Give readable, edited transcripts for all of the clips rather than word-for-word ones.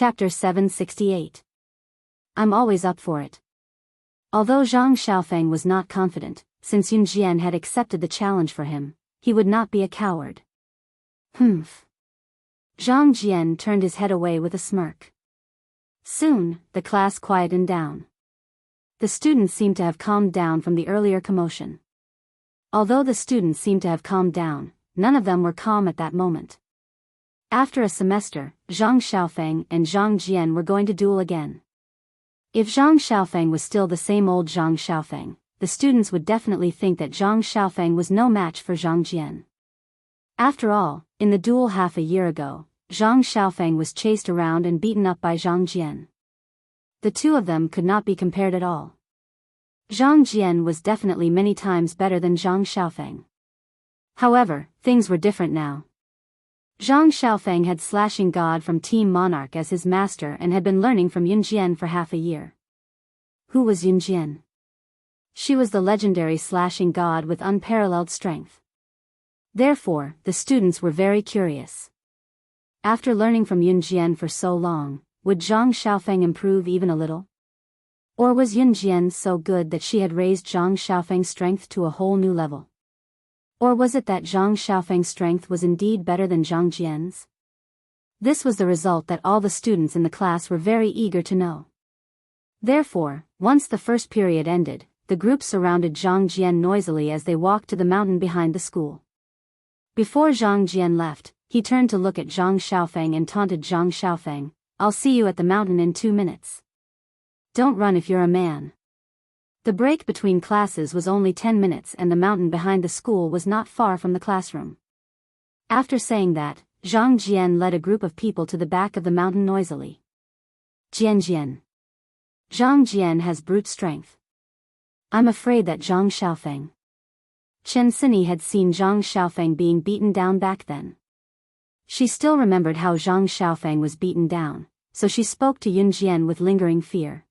Chapter 768. I'm always up for it. Although Zhang Xiaofeng was not confident, since Yun Jian had accepted the challenge for him, he would not be a coward. Humph. Zhang Jian turned his head away with a smirk. Soon, the class quietened down. The students seemed to have calmed down from the earlier commotion. Although the students seemed to have calmed down, none of them were calm at that moment. After a semester, Zhang Xiaofeng and Zhang Jian were going to duel again. If Zhang Xiaofeng was still the same old Zhang Xiaofeng, the students would definitely think that Zhang Xiaofeng was no match for Zhang Jian. After all, in the duel half a year ago, Zhang Xiaofeng was chased around and beaten up by Zhang Jian. The two of them could not be compared at all. Zhang Jian was definitely many times better than Zhang Xiaofeng. However, things were different now. Zhang Xiaofeng had Slashing God from Team Monarch as his master and had been learning from Yun Jian for half a year. Who was Yun Jian? She was the legendary Slashing God with unparalleled strength. Therefore, the students were very curious. After learning from Yun Jian for so long, would Zhang Xiaofeng improve even a little? Or was Yun Jian so good that she had raised Zhang Xiaofeng's strength to a whole new level? Or was it that Zhang Xiaofeng's strength was indeed better than Zhang Jian's? This was the result that all the students in the class were very eager to know. Therefore, once the first period ended, the group surrounded Zhang Jian noisily as they walked to the mountain behind the school. Before Zhang Jian left, he turned to look at Zhang Xiaofeng and taunted Zhang Xiaofeng, "I'll see you at the mountain in 2 minutes. Don't run if you're a man." The break between classes was only 10 minutes and the mountain behind the school was not far from the classroom. After saying that, Zhang Jian led a group of people to the back of the mountain noisily. Jian. Zhang Jian has brute strength. I'm afraid that Zhang Xiaofeng. Chen Sini had seen Zhang Xiaofeng being beaten down back then. She still remembered how Zhang Xiaofeng was beaten down, so she spoke to Yun Jian with lingering fear.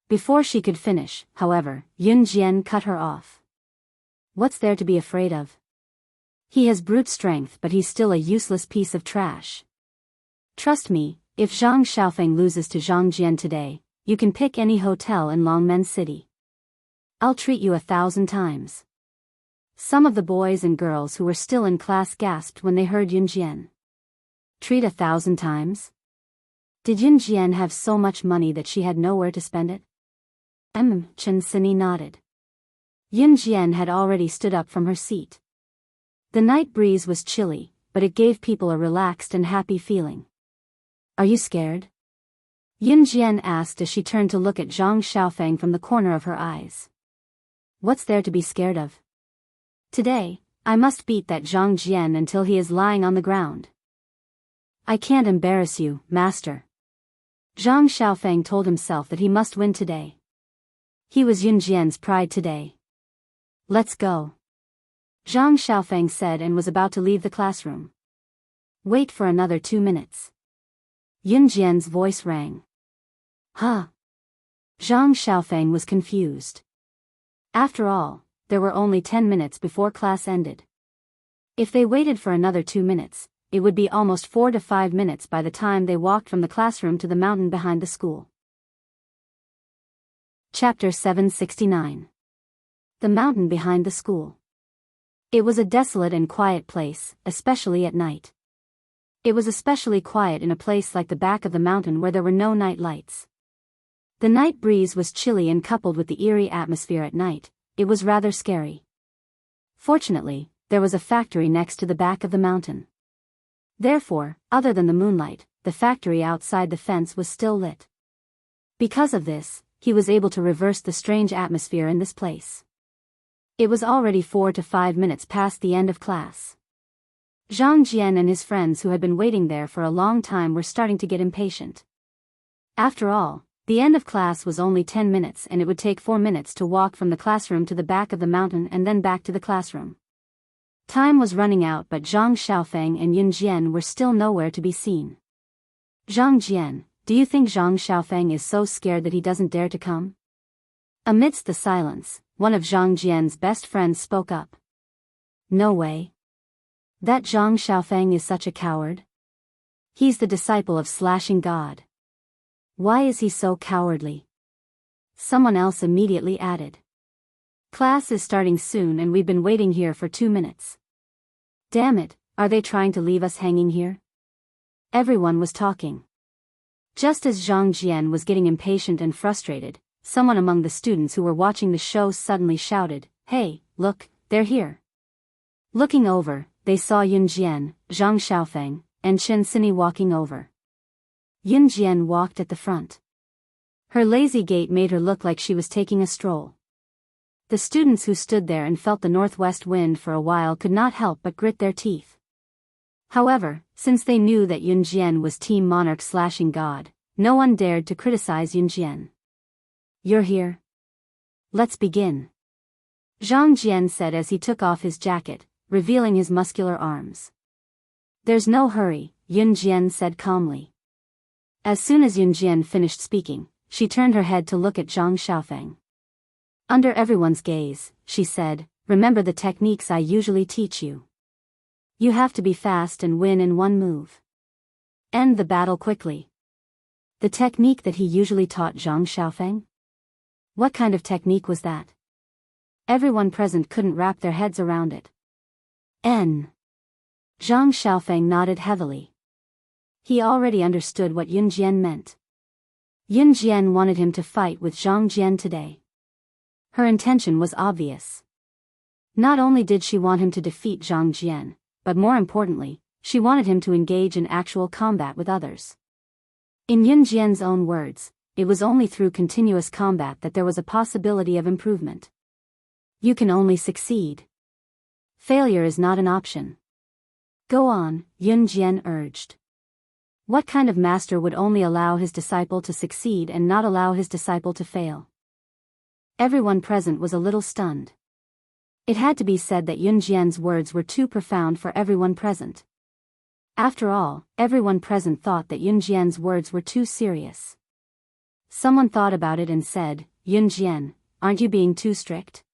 Before she could finish, however, Yun Jian cut her off. What's there to be afraid of? He has brute strength, but he's still a useless piece of trash. Trust me, if Zhang Xiaofeng loses to Zhang Jian today, you can pick any hotel in Longmen City. I'll treat you 1,000 times. Some of the boys and girls who were still in class gasped when they heard Yun Jian. Treat 1,000 times? Did Yun Jian have so much money that she had nowhere to spend it? Chen Sini nodded. Yun Jian had already stood up from her seat. The night breeze was chilly, but it gave people a relaxed and happy feeling. Are you scared? Yun Jian asked as she turned to look at Zhang Xiaofeng from the corner of her eyes. What's there to be scared of? Today, I must beat that Zhang Jian until he is lying on the ground. I can't embarrass you, master. Zhang Xiaofeng told himself that he must win today. He was Yun Jian's pride today. Let's go. Zhang Xiaofeng said and was about to leave the classroom. Wait for another 2 minutes. Yun Jian's voice rang. Huh? Zhang Xiaofeng was confused. After all, there were only 10 minutes before class ended. If they waited for another 2 minutes, it would be almost 4 to 5 minutes by the time they walked from the classroom to the mountain behind the school. Chapter 769. The mountain behind the school. It was a desolate and quiet place, especially at night. It was especially quiet in a place like the back of the mountain where there were no night lights. The night breeze was chilly and coupled with the eerie atmosphere at night, it was rather scary. Fortunately, there was a factory next to the back of the mountain. Therefore, other than the moonlight, the factory outside the fence was still lit. Because of this, he was able to reverse the strange atmosphere in this place. It was already 4 to 5 minutes past the end of class. Zhang Jian and his friends who had been waiting there for a long time were starting to get impatient. After all, the end of class was only 10 minutes and it would take 4 minutes to walk from the classroom to the back of the mountain and then back to the classroom. Time was running out, but Zhang Xiaofeng and Yun Jian were still nowhere to be seen. Zhang Jian, do you think Zhang Xiaofeng is so scared that he doesn't dare to come? Amidst the silence, one of Zhang Jian's best friends spoke up. No way. That Zhang Xiaofeng is such a coward. He's the disciple of Slashing God. Why is he so cowardly? Someone else immediately added. Class is starting soon and we've been waiting here for 2 minutes. Damn it, are they trying to leave us hanging here? Everyone was talking. Just as Zhang Jian was getting impatient and frustrated, someone among the students who were watching the show suddenly shouted, "Hey, look, they're here." Looking over, they saw Yun Jian, Zhang Xiaofeng, and Chen Sini walking over. Yun Jian walked at the front. Her lazy gait made her look like she was taking a stroll. The students who stood there and felt the northwest wind for a while could not help but grit their teeth. However, since they knew that Yun Jian was Team Monarch Slashing God, no one dared to criticize Yun Jian. "You're here? Let's begin," Zhang Jian said as he took off his jacket, revealing his muscular arms. "There's no hurry," Yun Jian said calmly. As soon as Yun Jian finished speaking, she turned her head to look at Zhang Xiaofeng. Under everyone's gaze, she said, "Remember the techniques I usually teach you. You have to be fast and win in one move. End the battle quickly." The technique that he usually taught Zhang Xiaofeng? What kind of technique was that? Everyone present couldn't wrap their heads around it. Zhang Xiaofeng nodded heavily. He already understood what Yun Jian meant. Yun Jian wanted him to fight with Zhang Jian today. Her intention was obvious. Not only did she want him to defeat Zhang Jian, but more importantly, she wanted him to engage in actual combat with others. In Yun Jian's own words, it was only through continuous combat that there was a possibility of improvement. You can only succeed. Failure is not an option. Go on, Yun Jian urged. What kind of master would only allow his disciple to succeed and not allow his disciple to fail? Everyone present was a little stunned. It had to be said that Yun Jian's words were too profound for everyone present. After all, everyone present thought that Yun Jian's words were too serious. Someone thought about it and said, "Yun Jian, aren't you being too strict?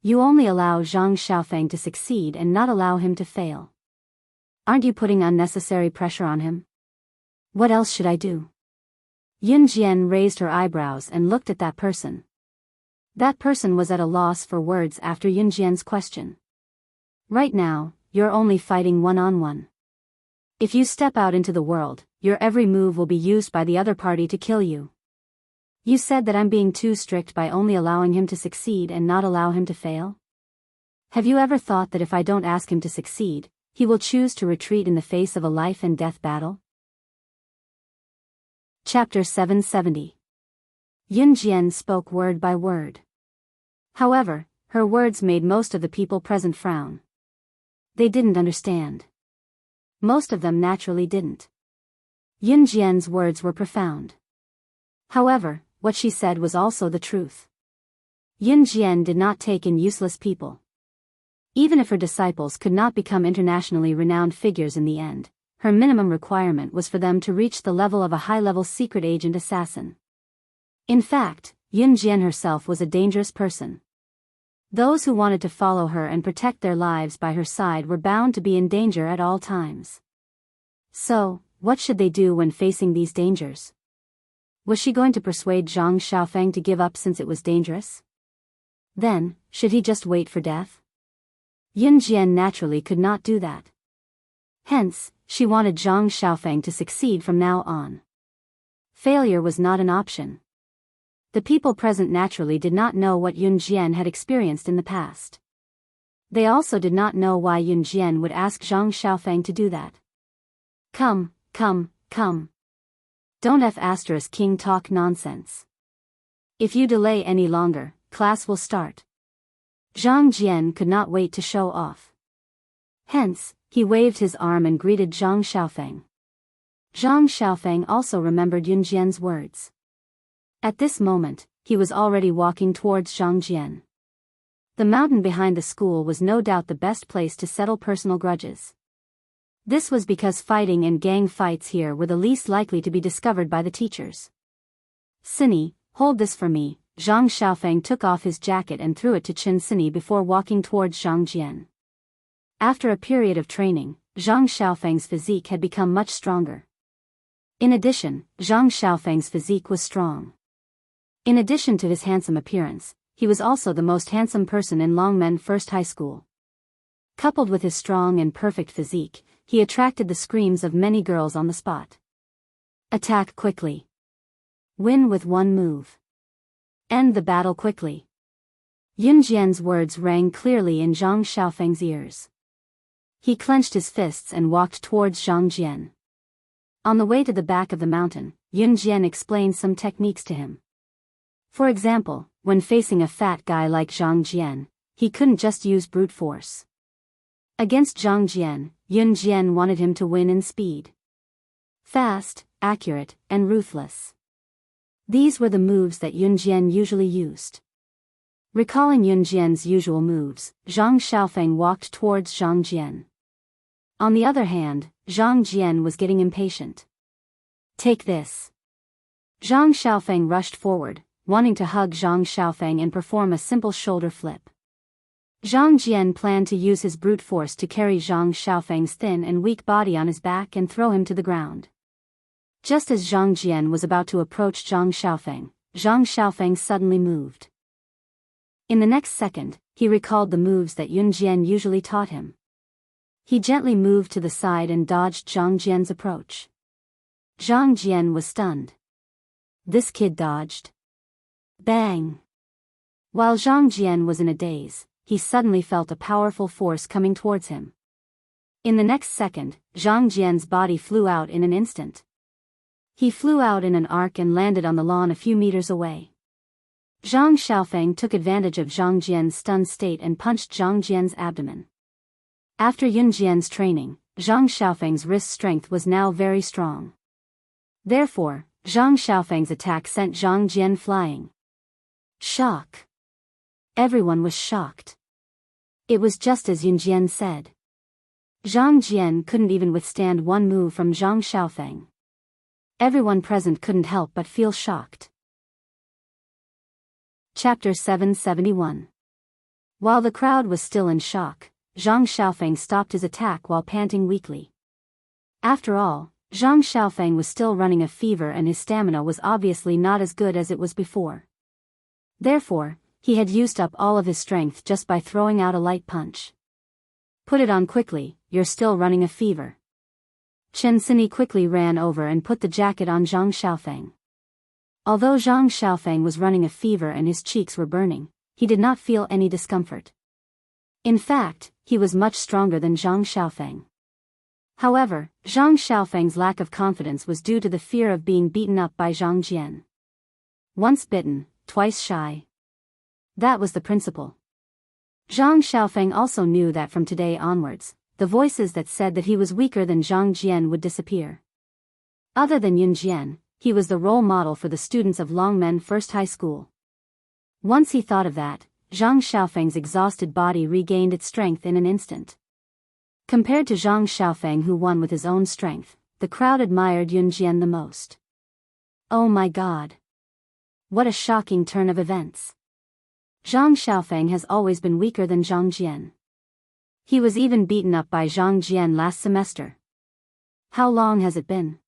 You only allow Zhang Xiaofeng to succeed and not allow him to fail. Aren't you putting unnecessary pressure on him? What else should I do?" Yun Jian raised her eyebrows and looked at that person. That person was at a loss for words after Yun Jian's question. Right now, you're only fighting one-on-one. If you step out into the world, your every move will be used by the other party to kill you. You said that I'm being too strict by only allowing him to succeed and not allow him to fail? Have you ever thought that if I don't ask him to succeed, he will choose to retreat in the face of a life and death battle? Chapter 770. Yun Jian spoke word by word. However, her words made most of the people present frown. They didn't understand. Most of them naturally didn't. Yun Jian's words were profound. However, what she said was also the truth. Yun Jian did not take in useless people. Even if her disciples could not become internationally renowned figures in the end, her minimum requirement was for them to reach the level of a high-level secret agent assassin. In fact, Yun Jian herself was a dangerous person. Those who wanted to follow her and protect their lives by her side were bound to be in danger at all times. So, what should they do when facing these dangers? Was she going to persuade Zhang Xiaofeng to give up since it was dangerous? Then, should he just wait for death? Yun Jian naturally could not do that. Hence, she wanted Zhang Xiaofeng to succeed from now on. Failure was not an option. The people present naturally did not know what Yun Jian had experienced in the past. They also did not know why Yun Jian would ask Zhang Xiaofeng to do that. Come. Don't King talk nonsense. If you delay any longer, class will start. Zhang Jian could not wait to show off. Hence, he waved his arm and greeted Zhang Xiaofeng. Zhang Xiaofeng also remembered Yun Jian's words. At this moment, he was already walking towards Zhang Jian. The mountain behind the school was no doubt the best place to settle personal grudges. This was because fighting and gang fights here were the least likely to be discovered by the teachers. Sini, hold this for me. Zhang Xiaofeng took off his jacket and threw it to Chen Sini before walking towards Zhang Jian. After a period of training, Zhang Xiaofeng's physique had become much stronger. In addition, Zhang Xiaofeng's physique was strong. In addition to his handsome appearance, he was also the most handsome person in Longmen First High School. Coupled with his strong and perfect physique, he attracted the screams of many girls on the spot. Attack quickly. Win with one move. End the battle quickly. Yun Jian's words rang clearly in Zhang Xiaofeng's ears. He clenched his fists and walked towards Zhang Jian. On the way to the back of the mountain, Yun Jian explained some techniques to him. For example, when facing a fat guy like Zhang Jian, he couldn't just use brute force. Against Zhang Jian, Yun Jian wanted him to win in speed. Fast, accurate, and ruthless. These were the moves that Yun Jian usually used. Recalling Yun Jian's usual moves, Zhang Xiaofeng walked towards Zhang Jian. On the other hand, Zhang Jian was getting impatient. Take this. Zhang Xiaofeng rushed forward, wanting to hug Zhang Xiaofeng and perform a simple shoulder flip. Zhang Jian planned to use his brute force to carry Zhang Xiaofeng's thin and weak body on his back and throw him to the ground. Just as Zhang Jian was about to approach Zhang Xiaofeng suddenly moved. In the next second, he recalled the moves that Yun Jian usually taught him. He gently moved to the side and dodged Zhang Jian's approach. Zhang Jian was stunned. This kid dodged. Bang! While Zhang Jian was in a daze, he suddenly felt a powerful force coming towards him. In the next second, Zhang Jian's body flew out in an instant. He flew out in an arc and landed on the lawn a few meters away. Zhang Xiaofeng took advantage of Zhang Jian's stunned state and punched Zhang Jian's abdomen. After Yun Jian's training, Zhang Xiaofeng's wrist strength was now very strong. Therefore, Zhang Xiaofeng's attack sent Zhang Jian flying. Shock. Everyone was shocked. It was just as Yun Jian said. Zhang Jian couldn't even withstand one move from Zhang Xiaofeng. Everyone present couldn't help but feel shocked. Chapter 771. While the crowd was still in shock, Zhang Xiaofeng stopped his attack while panting weakly. After all, Zhang Xiaofeng was still running a fever and his stamina was obviously not as good as it was before. Therefore, he had used up all of his strength just by throwing out a light punch. Put it on quickly, you're still running a fever. Chen Sini quickly ran over and put the jacket on Zhang Xiaofeng. Although Zhang Xiaofeng was running a fever and his cheeks were burning, he did not feel any discomfort. In fact, he was much stronger than Zhang Xiaofeng. However, Zhang Xiaofeng's lack of confidence was due to the fear of being beaten up by Zhang Jian. Once bitten, twice shy. That was the principle. Zhang Xiaofeng also knew that from today onwards, the voices that said that he was weaker than Zhang Jian would disappear. Other than Yun Jian, he was the role model for the students of Longmen First High School. Once he thought of that, Zhang Xiaofeng's exhausted body regained its strength in an instant. Compared to Zhang Xiaofeng, who won with his own strength, the crowd admired Yun Jian the most. Oh my God! What a shocking turn of events! Zhang Xiaofeng has always been weaker than Zhang Jian. He was even beaten up by Zhang Jian last semester. How long has it been?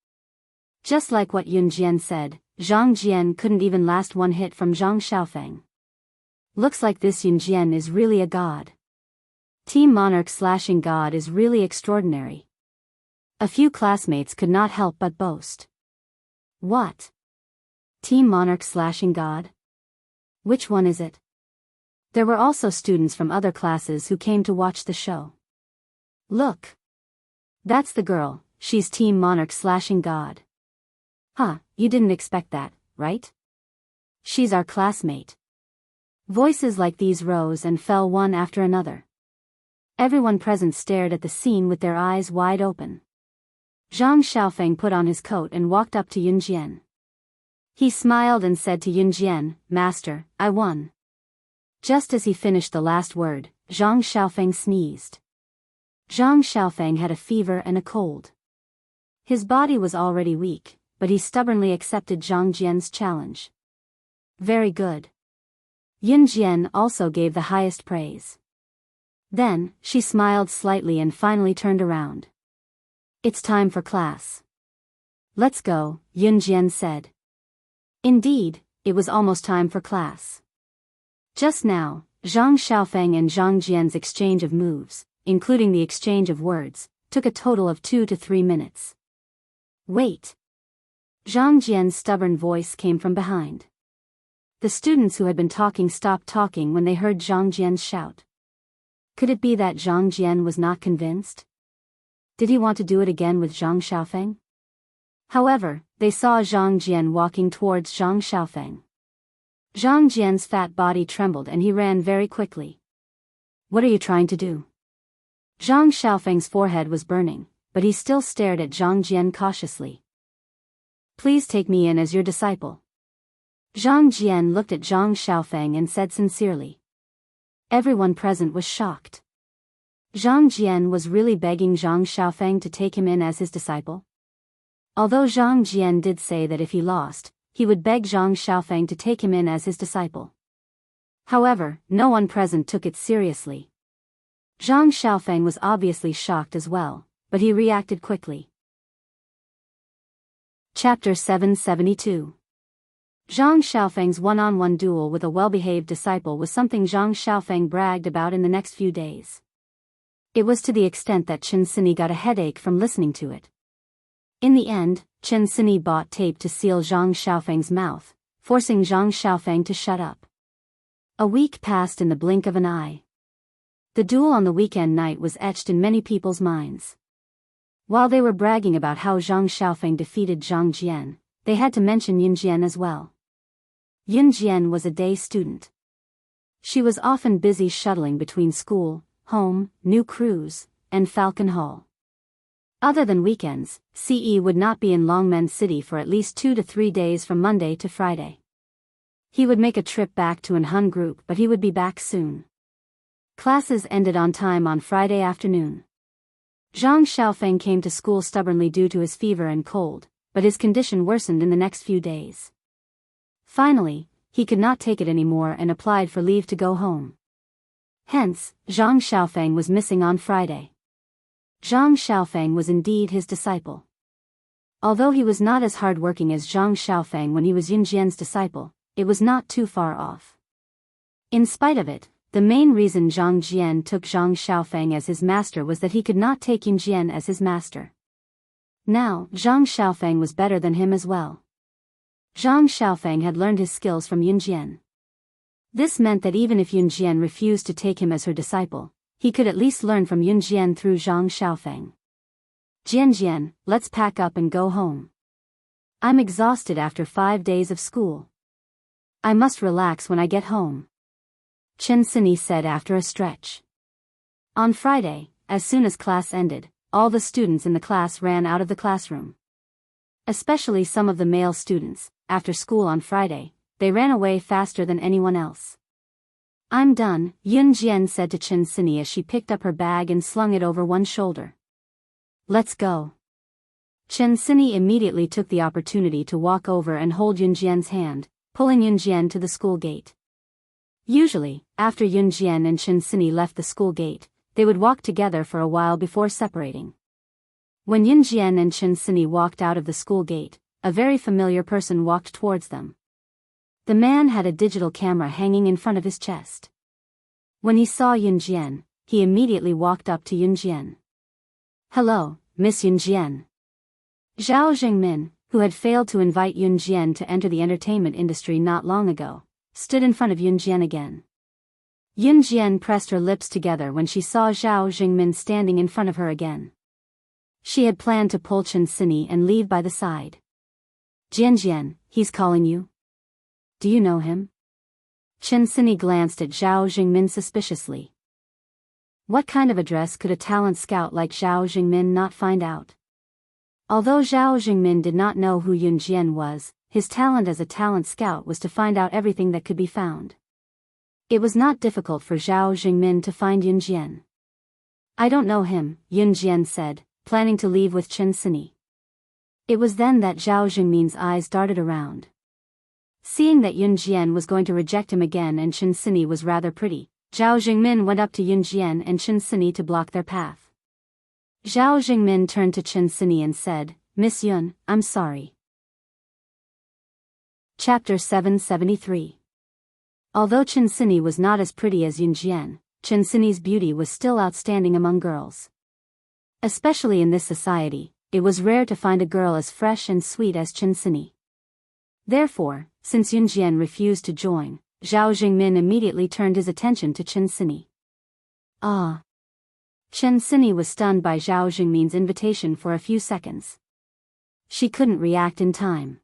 Just like what Yun Jian said, Zhang Jian couldn't even last one hit from Zhang Xiaofeng. Looks like this Yun Jian is really a god. Team Monarch slashing god is really extraordinary. A few classmates could not help but boast. What? Team Monarch slashing god? Which one is it? There were also students from other classes who came to watch the show. Look! That's the girl, she's Team Monarch slashing god. Huh, you didn't expect that, right? She's our classmate. Voices like these rose and fell one after another. Everyone present stared at the scene with their eyes wide open. Zhang Xiaofeng put on his coat and walked up to Yun Jian. He smiled and said to Yun Jian, "Master, I won." Just as he finished the last word, Zhang Xiaofeng sneezed. Zhang Xiaofeng had a fever and a cold. His body was already weak, but he stubbornly accepted Zhang Jian's challenge. Very good. Yun Jian also gave the highest praise. Then, she smiled slightly and finally turned around. It's time for class. Let's go, Yunjian said. Indeed, it was almost time for class. Just now, Zhang Xiaofeng and Zhang Jian's exchange of moves, including the exchange of words, took a total of 2 to 3 minutes. Wait. Zhang Jian's stubborn voice came from behind. The students who had been talking stopped talking when they heard Zhang Jian's shout. Could it be that Zhang Jian was not convinced? Did he want to do it again with Zhang Xiaofeng? However, they saw Zhang Jian walking towards Zhang Xiaofeng. Zhang Jian's fat body trembled and he ran very quickly. What are you trying to do? Zhang Xiaofeng's forehead was burning, but he still stared at Zhang Jian cautiously. Please take me in as your disciple. Zhang Jian looked at Zhang Xiaofeng and said sincerely. Everyone present was shocked. Zhang Jian was really begging Zhang Xiaofeng to take him in as his disciple? Although Zhang Jian did say that if he lost, he would beg Zhang Xiaofeng to take him in as his disciple. However, no one present took it seriously. Zhang Xiaofeng was obviously shocked as well, but he reacted quickly. Chapter 772. Zhang Xiaofeng's one-on-one duel with a well-behaved disciple was something Zhang Xiaofeng bragged about in the next few days. It was to the extent that Chen Sini got a headache from listening to it. In the end, Chen Sini bought tape to seal Zhang Xiaofeng's mouth, forcing Zhang Xiaofeng to shut up. A week passed in the blink of an eye. The duel on the weekend night was etched in many people's minds. While they were bragging about how Zhang Xiaofeng defeated Zhang Jian, they had to mention Yunjian as well. Yunjian was a day student. She was often busy shuttling between school, home, New Cruise, and Falcon Hall. Other than weekends, CE would not be in Longmen City for at least 2 to 3 days from Monday to Friday. He would make a trip back to Anhun Group, but he would be back soon. Classes ended on time on Friday afternoon. Zhang Xiaofeng came to school stubbornly due to his fever and cold, but his condition worsened in the next few days. Finally, he could not take it anymore and applied for leave to go home. Hence, Zhang Xiaofeng was missing on Friday. Zhang Xiaofeng was indeed his disciple. Although he was not as hard-working as Zhang Xiaofeng when he was Yunjian's disciple, it was not too far off. In spite of it, the main reason Zhang Jian took Zhang Xiaofeng as his master was that he could not take Yunjian as his master. Now, Zhang Xiaofeng was better than him as well. Zhang Xiaofeng had learned his skills from Yunjian. This meant that even if Yunjian refused to take him as her disciple, he could at least learn from Yunjian through Zhang Xiaofeng. Jian, let's pack up and go home. I'm exhausted after 5 days of school. I must relax when I get home. Chen Sini said after a stretch. On Friday, as soon as class ended, all the students in the class ran out of the classroom. Especially some of the male students, after school on Friday, they ran away faster than anyone else. I'm done, Yunjian said to Chen Sini as she picked up her bag and slung it over one shoulder. Let's go. Chen Sini immediately took the opportunity to walk over and hold Yunjian's hand, pulling Yunjian to the school gate. Usually, after Yunjian and Chen Sini left the school gate, they would walk together for a while before separating. When Yunjian and Chen Sini walked out of the school gate, a very familiar person walked towards them. The man had a digital camera hanging in front of his chest. When he saw Yunjian, he immediately walked up to Yunjian. Hello, Miss Yunjian. Zhao Jingmin, who had failed to invite Yunjian to enter the entertainment industry not long ago, stood in front of Yunjian again. Yunjian pressed her lips together when she saw Zhao Jingmin standing in front of her again. She had planned to pull Chen Sini and leave by the side. Jian, he's calling you. Do you know him? Chen Sini glanced at Zhao Jingmin suspiciously. What kind of address could a talent scout like Zhao Jingmin not find out? Although Zhao Jingmin did not know who Yunjian was, his talent as a talent scout was to find out everything that could be found. It was not difficult for Zhao Jingmin to find Yunjian. I don't know him, Yunjian said, planning to leave with Chen Sini. It was then that Zhao Jingmin's eyes darted around. Seeing that Yunjian was going to reject him again and Chen Sini was rather pretty, Zhao Jingmin went up to Yunjian and Chen Sini to block their path. Zhao Jingmin turned to Chen Sini and said, Miss Yun, I'm sorry. Chapter 773. Although Chen Sini was not as pretty as Yun Jian, Chen Sini's beauty was still outstanding among girls. Especially in this society, it was rare to find a girl as fresh and sweet as Chen Sini. Therefore, since Yun Jian refused to join, Zhao Jingmin immediately turned his attention to Chen Sini. Ah! Chen Sini was stunned by Zhao Jingmin's invitation for a few seconds. She couldn't react in time.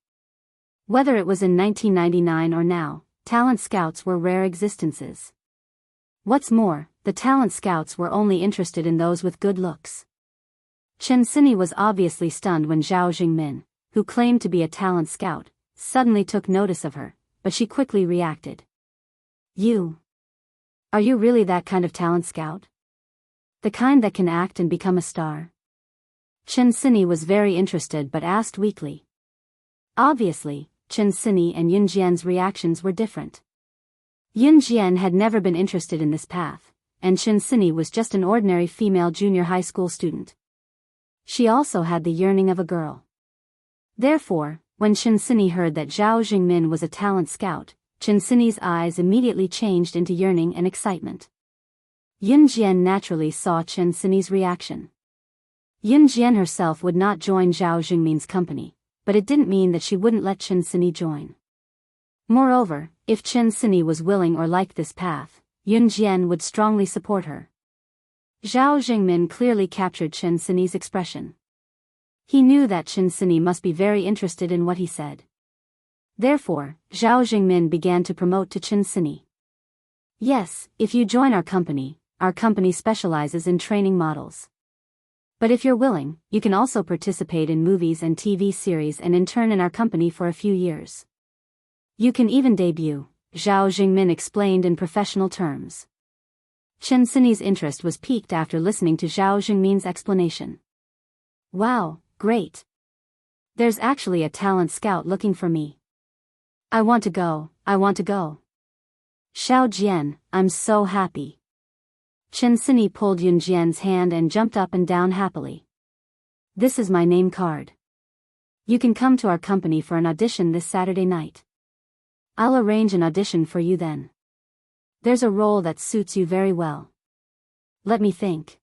Whether it was in 1999 or now, talent scouts were rare existences. What's more, the talent scouts were only interested in those with good looks. Chen Sini was obviously stunned when Zhao Jingmin, who claimed to be a talent scout, suddenly took notice of her, but she quickly reacted. You? Are you really that kind of talent scout? The kind that can act and become a star? Chen Sini was very interested but asked weakly. Obviously, Chen Sini and Yun Jian's reactions were different. Yun Jian had never been interested in this path, and Chen Sini was just an ordinary female junior high school student. She also had the yearning of a girl. Therefore, when Chen Sini heard that Zhao Jingmin was a talent scout, Chen Sini's eyes immediately changed into yearning and excitement. Yun Jian naturally saw Chen Sini's reaction. Yun Jian herself would not join Zhao Jingmin's company, but it didn't mean that she wouldn't let Chen Sini join. Moreover, if Chen Sini was willing or liked this path, Yun Jian would strongly support her. Zhao Jingmin clearly captured Chen Sini's expression. He knew that Chen Sini must be very interested in what he said. Therefore, Zhao Jingmin began to promote to Chen Sini. Yes, if you join our company specializes in training models. But if you're willing, you can also participate in movies and TV series and intern in our company for a few years. You can even debut, Zhao Jingmin explained in professional terms. Chen Sini's interest was piqued after listening to Zhao Jingmin's explanation. Wow, great. There's actually a talent scout looking for me. I want to go. Xiao Jian, I'm so happy. Chen Sini pulled Yun Jian's hand and jumped up and down happily. This is my name card. You can come to our company for an audition this Saturday night. I'll arrange an audition for you then. There's a role that suits you very well. Let me think.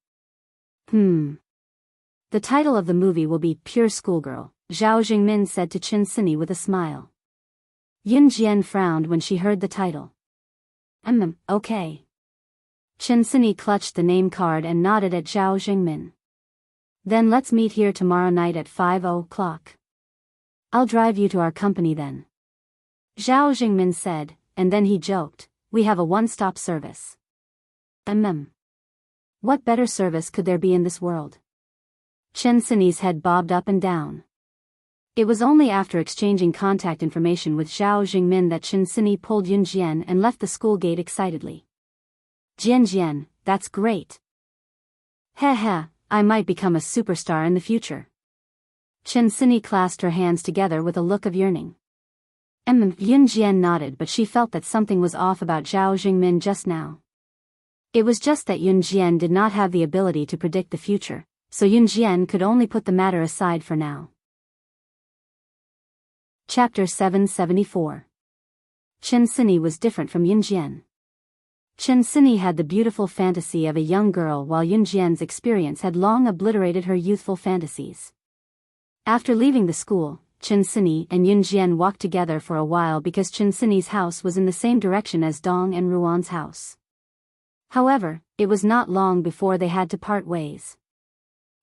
The title of the movie will be Pure Schoolgirl, Zhao Jingmin said to Chen Sini with a smile. Yun Jian frowned when she heard the title. Okay. Chen Sini clutched the name card and nodded at Zhao Jingmin. Then let's meet here tomorrow night at 5:00. I'll drive you to our company then. Zhao Jingmin said, and then he joked, we have a one-stop service. What better service could there be in this world? Chen Sini's head bobbed up and down. It was only after exchanging contact information with Zhao Jingmin that Chen Sini pulled Yun Jian and left the school gate excitedly. Jian, that's great. Heh, I might become a superstar in the future. Chen Sini clasped her hands together with a look of yearning. Yun Jian nodded, but she felt that something was off about Zhao Jingmin just now. It was just that Yun Jian did not have the ability to predict the future, so Yun Jian could only put the matter aside for now. Chapter 774. Chen Sini was different from Yun Jian. Chen Sini had the beautiful fantasy of a young girl, while Yun Jian's experience had long obliterated her youthful fantasies. After leaving the school, Chen Sini and Yun Jian walked together for a while because Chen Sini's house was in the same direction as Dong and Ruan's house. However, it was not long before they had to part ways.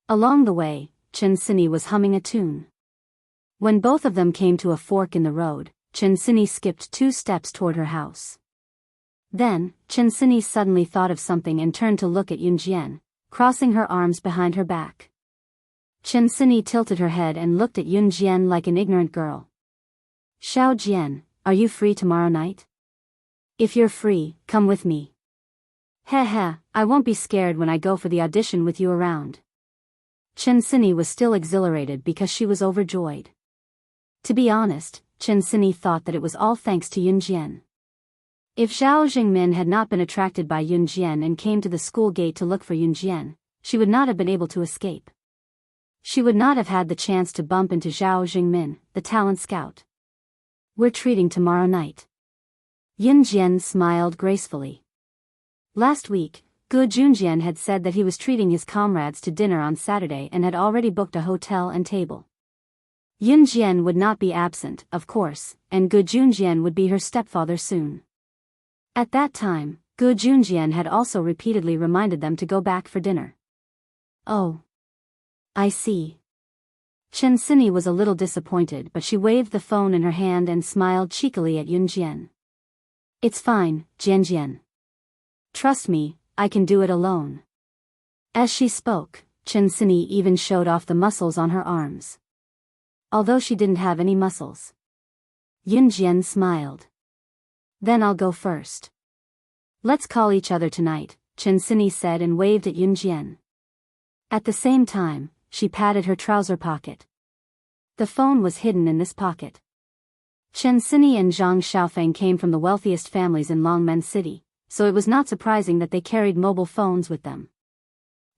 Along the way, Chen Sini was humming a tune. When both of them came to a fork in the road, Chen Sini skipped 2 steps toward her house. Then, Chen Sini suddenly thought of something and turned to look at Yun Jian, crossing her arms behind her back. Chen Sini tilted her head and looked at Yun Jian like an ignorant girl. Xiao Jian, are you free tomorrow night? If you're free, come with me. Heh, I won't be scared when I go for the audition with you around. Chen Sini was still exhilarated because she was overjoyed. To be honest, Chen Sini thought that it was all thanks to Yun Jian. If Zhao Jingmin had not been attracted by Yun Jian and came to the school gate to look for Yun Jian, she would not have been able to escape. She would not have had the chance to bump into Zhao Jingmin, the talent scout. We're treating tomorrow night. Yin Jian smiled gracefully. Last week, Gu Junjian had said that he was treating his comrades to dinner on Saturday and had already booked a hotel and table. Yin Jian would not be absent, of course, and Gu Junjian would be her stepfather soon. At that time, Gu Junjian had also repeatedly reminded them to go back for dinner. Oh. I see. Chen Xinyi was a little disappointed, but she waved the phone in her hand and smiled cheekily at Yun Jian. It's fine, Jian Jian. Trust me, I can do it alone. As she spoke, Chen Xinyi even showed off the muscles on her arms. Although she didn't have any muscles. Yun Jian smiled. Then I'll go first. Let's call each other tonight, Chen Xinyi said and waved at Yun Jian. At the same time, she patted her trouser pocket. The phone was hidden in this pocket. Chen Xinyi and Zhang Xiaofeng came from the wealthiest families in Longmen City, so it was not surprising that they carried mobile phones with them.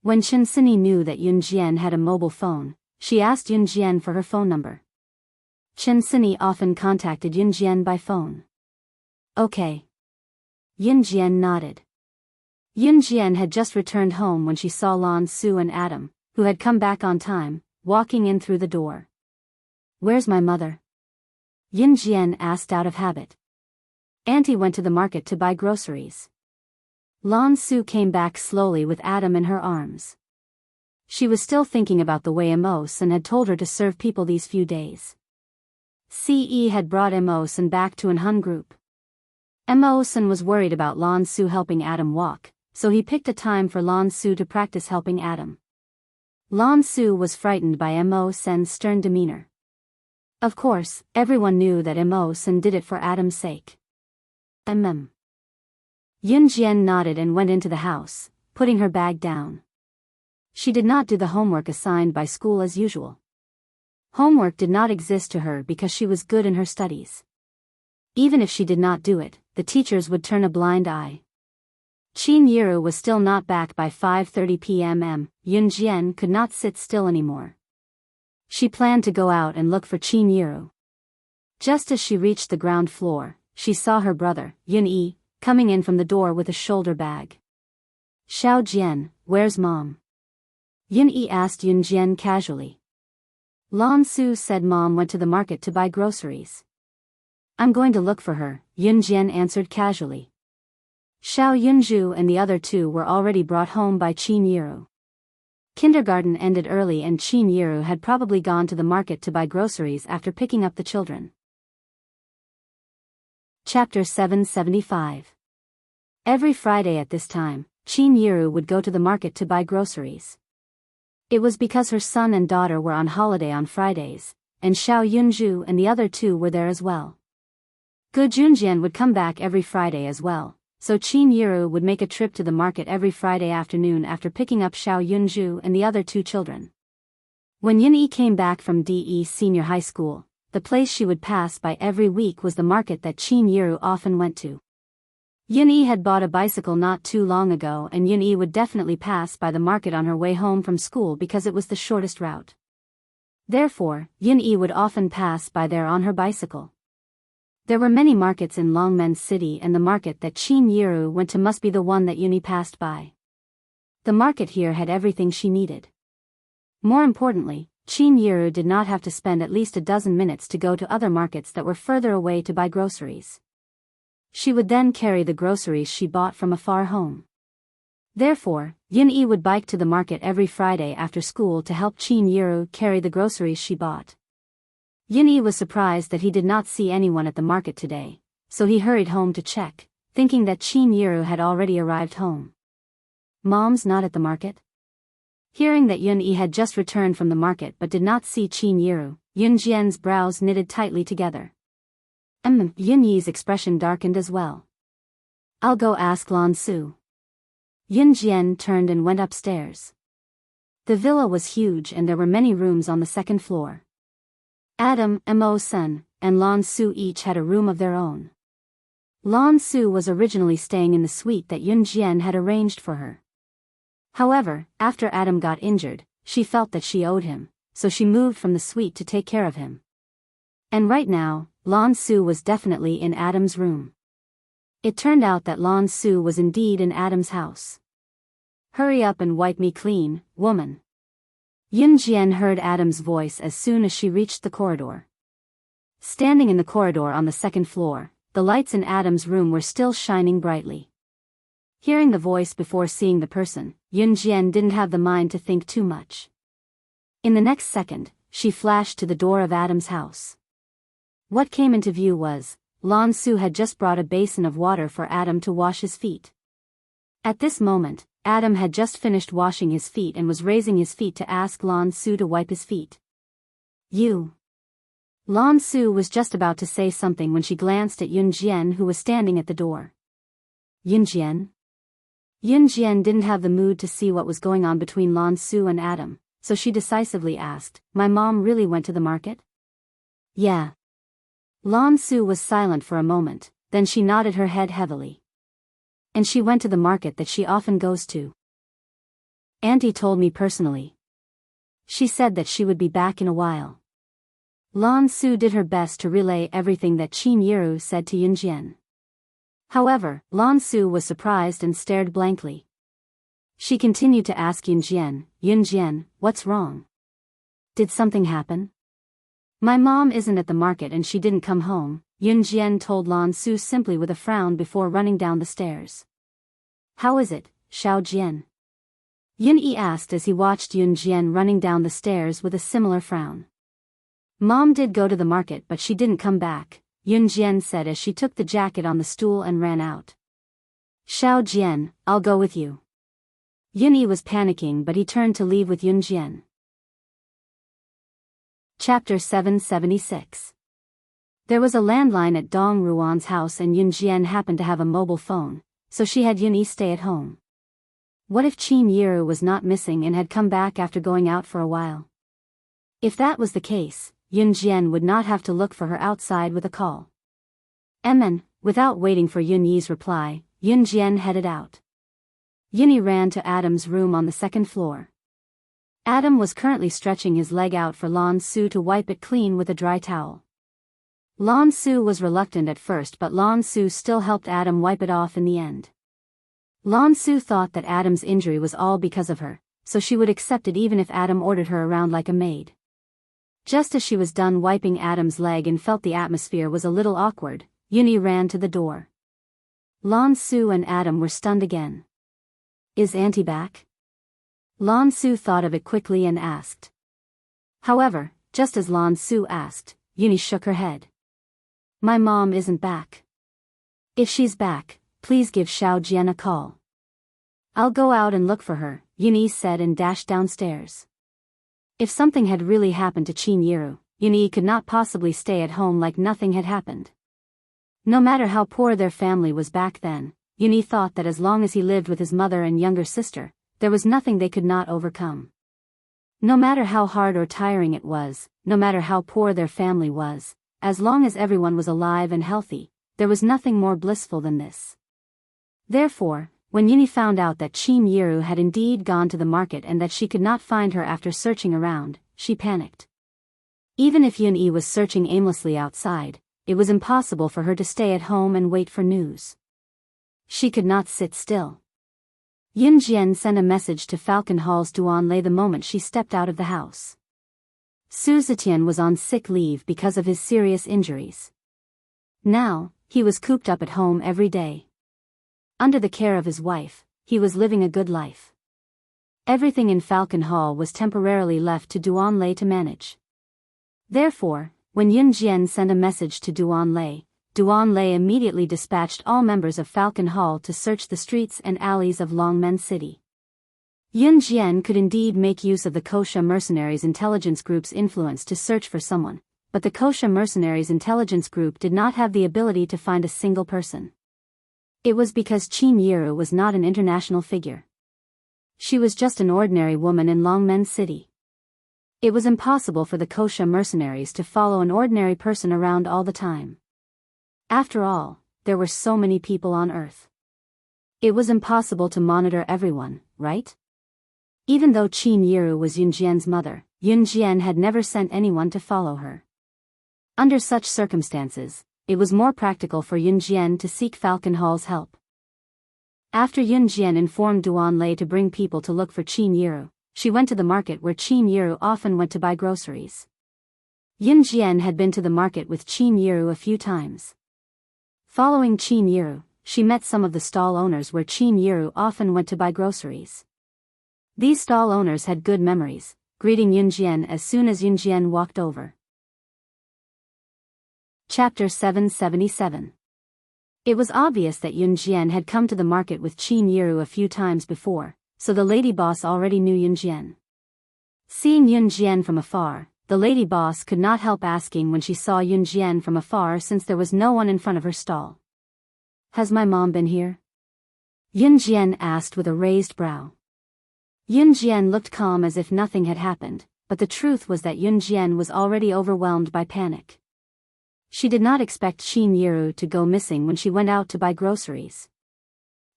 When Chen Xinyi knew that Yun Jian had a mobile phone, she asked Yun Jian for her phone number. Chen Xinyi often contacted Yun Jian by phone. Okay. Yun Jian nodded. Yun Jian had just returned home when she saw Lan Su and Adam, who had come back on time, walking in through the door. Where's my mother? Yun Jian asked out of habit. Auntie went to the market to buy groceries. Lan Su came back slowly with Adam in her arms. She was still thinking about the way Immerse had told her to serve people these few days. CE had brought Immerse back to an Hun group. Immerse was worried about Lan Su helping Adam walk, so he picked a time for Lan Su to practice helping Adam. Lan Su was frightened by Immerse's stern demeanor. Of course, everyone knew that Immerse did it for Adam's sake. Yun Jian nodded and went into the house, putting her bag down. She did not do the homework assigned by school as usual. Homework did not exist to her because she was good in her studies. Even if she did not do it, the teachers would turn a blind eye. Qin Yiru was still not back by 5:30 p.m. Yun Jian could not sit still anymore. She planned to go out and look for Qin Yiru. Just as she reached the ground floor, she saw her brother, Yun Yi, coming in from the door with a shoulder bag. Xiao Jian, where's mom? Yun Yi asked Yun Jian casually. Lan Su said mom went to the market to buy groceries. I'm going to look for her, Yun Jian answered casually. Xiao Yunzhu and the other two were already brought home by Qin Yiru. Kindergarten ended early and Qin Yiru had probably gone to the market to buy groceries after picking up the children. Chapter 775. Every Friday at this time, Qin Yiru would go to the market to buy groceries. It was because her son and daughter were on holiday on Fridays, and Xiao Yunzhu and the other two were there as well. Gu Junjian would come back every Friday as well, so Qin Yiru would make a trip to the market every Friday afternoon after picking up Xiao Yunzhu and the other two children. When Yun Yi came back from DE Senior High School, the place she would pass by every week was the market that Qin Yiru often went to. Yun Yi had bought a bicycle not too long ago and Yun Yi would definitely pass by the market on her way home from school because it was the shortest route. Therefore, Yun Yi would often pass by there on her bicycle. There were many markets in Longmen City and the market that Qin Yiru went to must be the one that Yun Yi passed by. The market here had everything she needed. More importantly, Qin Yiru did not have to spend at least a dozen minutes to go to other markets that were further away to buy groceries. She would then carry the groceries she bought from afar home. Therefore, Yun Yi would bike to the market every Friday after school to help Qin Yiru carry the groceries she bought. Yun Yi was surprised that he did not see anyone at the market today, so he hurried home to check, thinking that Qin Yiru had already arrived home. Mom's not at the market? Hearing that Yun Yi had just returned from the market but did not see Qin Yiru, Yun Jian's brows knitted tightly together. Yun Yi's expression darkened as well. I'll go ask Lan Su. Yun Jian turned and went upstairs. The villa was huge and there were many rooms on the second floor. Adam, Immerse, and Lan Su each had a room of their own. Lan Su was originally staying in the suite that Yun Jian had arranged for her. However, after Adam got injured, she felt that she owed him, so she moved from the suite to take care of him. And right now, Lan Su was definitely in Adam's room. It turned out that Lan Su was indeed in Adam's house. "Hurry up and wipe me clean, woman." Yun Jian heard Adam's voice as soon as she reached the corridor. Standing in the corridor on the second floor, the lights in Adam's room were still shining brightly. Hearing the voice before seeing the person, Yun Jian didn't have the mind to think too much. In the next second, she flashed to the door of Adam's house. What came into view was, Lan Su had just brought a basin of water for Adam to wash his feet. At this moment, Adam had just finished washing his feet and was raising his feet to ask Lan Su to wipe his feet. "You." Lan Su was just about to say something when she glanced at Yun Jian, who was standing at the door. "Yun Jian?" Yun Jian didn't have the mood to see what was going on between Lan Su and Adam, so she decisively asked, "My mom really went to the market?" "Yeah." Lan Su was silent for a moment, then she nodded her head heavily. "And she went to the market that she often goes to. Auntie told me personally. She said that she would be back in a while." Lan Su did her best to relay everything that Qin Yiru said to Yun Jian. However, Lan Su was surprised and stared blankly. She continued to ask Yun Jian, "What's wrong? Did something happen?" "My mom isn't at the market and she didn't come home," Yun Jian told Lan Su simply with a frown before running down the stairs. "How is it, Xiao Jian?" Yun Yi asked as he watched Yun Jian running down the stairs with a similar frown. "Mom did go to the market but she didn't come back," Yun Jian said as she took the jacket on the stool and ran out. "Xiao Jian, I'll go with you." Yun Yi was panicking but he turned to leave with Yun Jian. Chapter 776. There was a landline at Dong Ruan's house and Yun Jian happened to have a mobile phone, so she had Yun Yi stay at home. What if Qin Yiru was not missing and had come back after going out for a while? If that was the case, Yun Jian would not have to look for her outside with a call. Without waiting for Yun Yi's reply, Yun Jian headed out. Yun Yi ran to Adam's room on the second floor. Adam was currently stretching his leg out for Lan Su to wipe it clean with a dry towel. Lan Su was reluctant at first but Lan Su still helped Adam wipe it off in the end. Lan Su thought that Adam's injury was all because of her, so she would accept it even if Adam ordered her around like a maid. Just as she was done wiping Adam's leg and felt the atmosphere was a little awkward, Yun Yi ran to the door. Lan Su and Adam were stunned again. "Is Auntie back?" Lan Su thought of it quickly and asked. However, just as Lan Su asked, Yun Yi shook her head. "My mom isn't back. If she's back, please give Xiao Jian a call." "I'll go out and look for her," Yun Yi said and dashed downstairs. If something had really happened to Qin Yiru, Yun Yi could not possibly stay at home like nothing had happened. No matter how poor their family was back then, Yun Yi thought that as long as he lived with his mother and younger sister, there was nothing they could not overcome. No matter how hard or tiring it was, no matter how poor their family was, as long as everyone was alive and healthy, there was nothing more blissful than this. Therefore, when Yun Yi found out that Qin Yiru had indeed gone to the market and that she could not find her after searching around, she panicked. Even if Yun Yi was searching aimlessly outside, it was impossible for her to stay at home and wait for news. She could not sit still. Yun Jian sent a message to Falcon Hall's Duan Lei the moment she stepped out of the house. Su Zetian was on sick leave because of his serious injuries. Now, he was cooped up at home every day. Under the care of his wife, he was living a good life. Everything in Falcon Hall was temporarily left to Duan Lei to manage. Therefore, when Yun Jian sent a message to Duan Lei immediately dispatched all members of Falcon Hall to search the streets and alleys of Longmen City. Yun Jian could indeed make use of the Kosha Mercenaries Intelligence Group's influence to search for someone, but the Kosha Mercenaries Intelligence Group did not have the ability to find a single person. It was because Qin Yiru was not an international figure. She was just an ordinary woman in Longmen City. It was impossible for the Kosha mercenaries to follow an ordinary person around all the time. After all, there were so many people on Earth. It was impossible to monitor everyone, right? Even though Qin Yiru was Yunjian's mother, Yunjian had never sent anyone to follow her. Under such circumstances, it was more practical for Yunjian to seek Falcon Hall's help. After Yunjian informed Duan Lei to bring people to look for Qin Yiru, she went to the market where Qin Yiru often went to buy groceries. Yunjian had been to the market with Qin Yiru a few times. Following Qin Yiru, she met some of the stall owners where Qin Yiru often went to buy groceries. These stall owners had good memories, greeting Yunjian as soon as Yunjian walked over. Chapter 777. It was obvious that Yunjian had come to the market with Qin Yiru a few times before, so the lady boss already knew Yunjian. Seeing Yunjian from afar, the lady boss could not help asking when she saw Yunjian from afar since there was no one in front of her stall. "Has my mom been here?" Yunjian asked with a raised brow. Yunjian looked calm as if nothing had happened, but the truth was that Yunjian was already overwhelmed by panic. She did not expect Qin Yiru to go missing when she went out to buy groceries.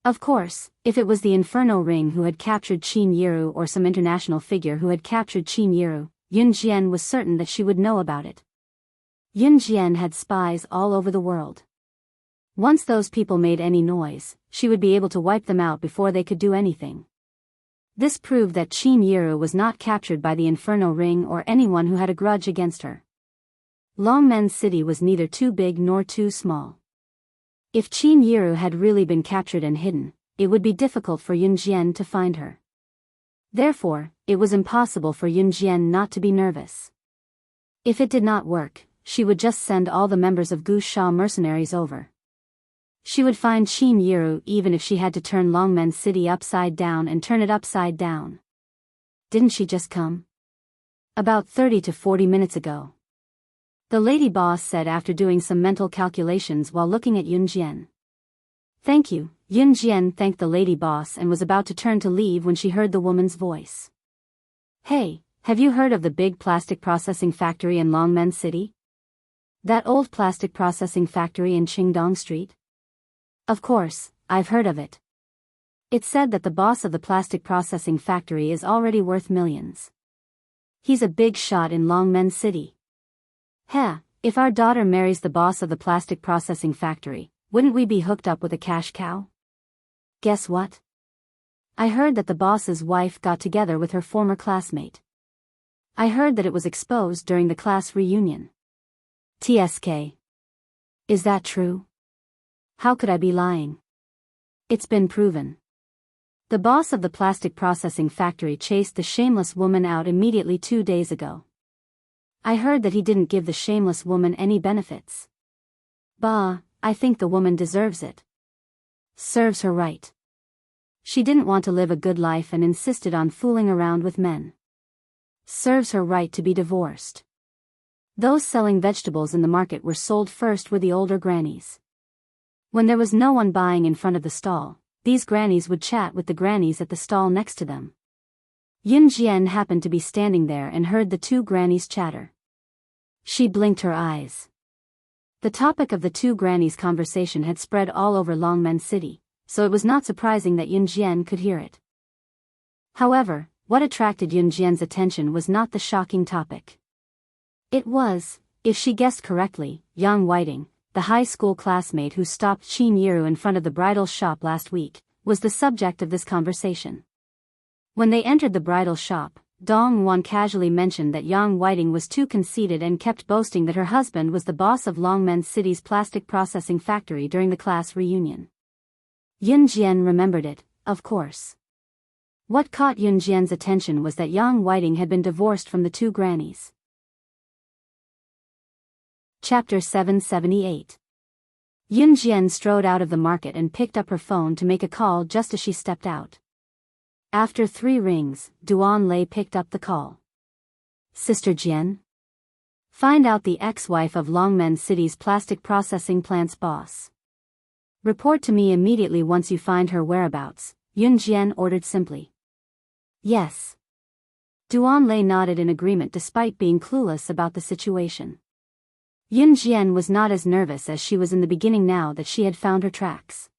Of course, if it was the Inferno Ring who had captured Qin Yiru or some international figure who had captured Qin Yiru, Yunjian was certain that she would know about it. Yunjian had spies all over the world. Once those people made any noise, she would be able to wipe them out before they could do anything. This proved that Qin Yiru was not captured by the Inferno Ring or anyone who had a grudge against her. Longmen City was neither too big nor too small. If Qin Yiru had really been captured and hidden, it would be difficult for Yunjian to find her. Therefore, it was impossible for Yunjian not to be nervous. If it did not work, she would just send all the members of Gu Sha mercenaries over. She would find Qin Yiru even if she had to turn Longmen City upside down and turn it upside down. Didn't she just come? About 30 to 40 minutes ago. The lady boss said after doing some mental calculations while looking at Yunjian. "Thank you." Yunjian thanked the lady boss and was about to turn to leave when she heard the woman's voice. "Hey, have you heard of the big plastic processing factory in Longmen City? That old plastic processing factory in Qingdong Street?" "Of course, I've heard of it. It's said that the boss of the plastic processing factory is already worth millions. He's a big shot in Longmen City. Heh, if our daughter marries the boss of the plastic processing factory, wouldn't we be hooked up with a cash cow? Guess what? I heard that the boss's wife got together with her former classmate. I heard that it was exposed during the class reunion. TSK. Is that true? How could I be lying? It's been proven. The boss of the plastic processing factory chased the shameless woman out immediately 2 days ago. I heard that he didn't give the shameless woman any benefits. Bah, I think the woman deserves it. Serves her right. She didn't want to live a good life and insisted on fooling around with men. Serves her right to be divorced. Those selling vegetables in the market were sold first were the older grannies. When there was no one buying in front of the stall, these grannies would chat with the grannies at the stall next to them. Yunjian happened to be standing there and heard the two grannies chatter. She blinked her eyes. The topic of the two grannies' conversation had spread all over Longmen City, so it was not surprising that Yunjian could hear it. However, what attracted Yunjian's attention was not the shocking topic. It was, if she guessed correctly, Yang Whiting, the high school classmate who stopped Qin Yiru in front of the bridal shop last week, was the subject of this conversation. When they entered the bridal shop, Dong Wan casually mentioned that Yang Whiting was too conceited and kept boasting that her husband was the boss of Longmen City's plastic processing factory during the class reunion. Yunjian remembered it, of course. What caught Yunjian's attention was that Yang Whiting had been divorced from the two grannies. Chapter 778. Yunjian strode out of the market and picked up her phone to make a call just as she stepped out. After 3 rings, Duan Lei picked up the call. Sister Jian? Find out the ex-wife of Longmen City's plastic processing plant's boss. Report to me immediately once you find her whereabouts, Yunjian ordered simply. Yes. Duan Lei nodded in agreement despite being clueless about the situation. Yunjian was not as nervous as she was in the beginning now that she had found her tracks.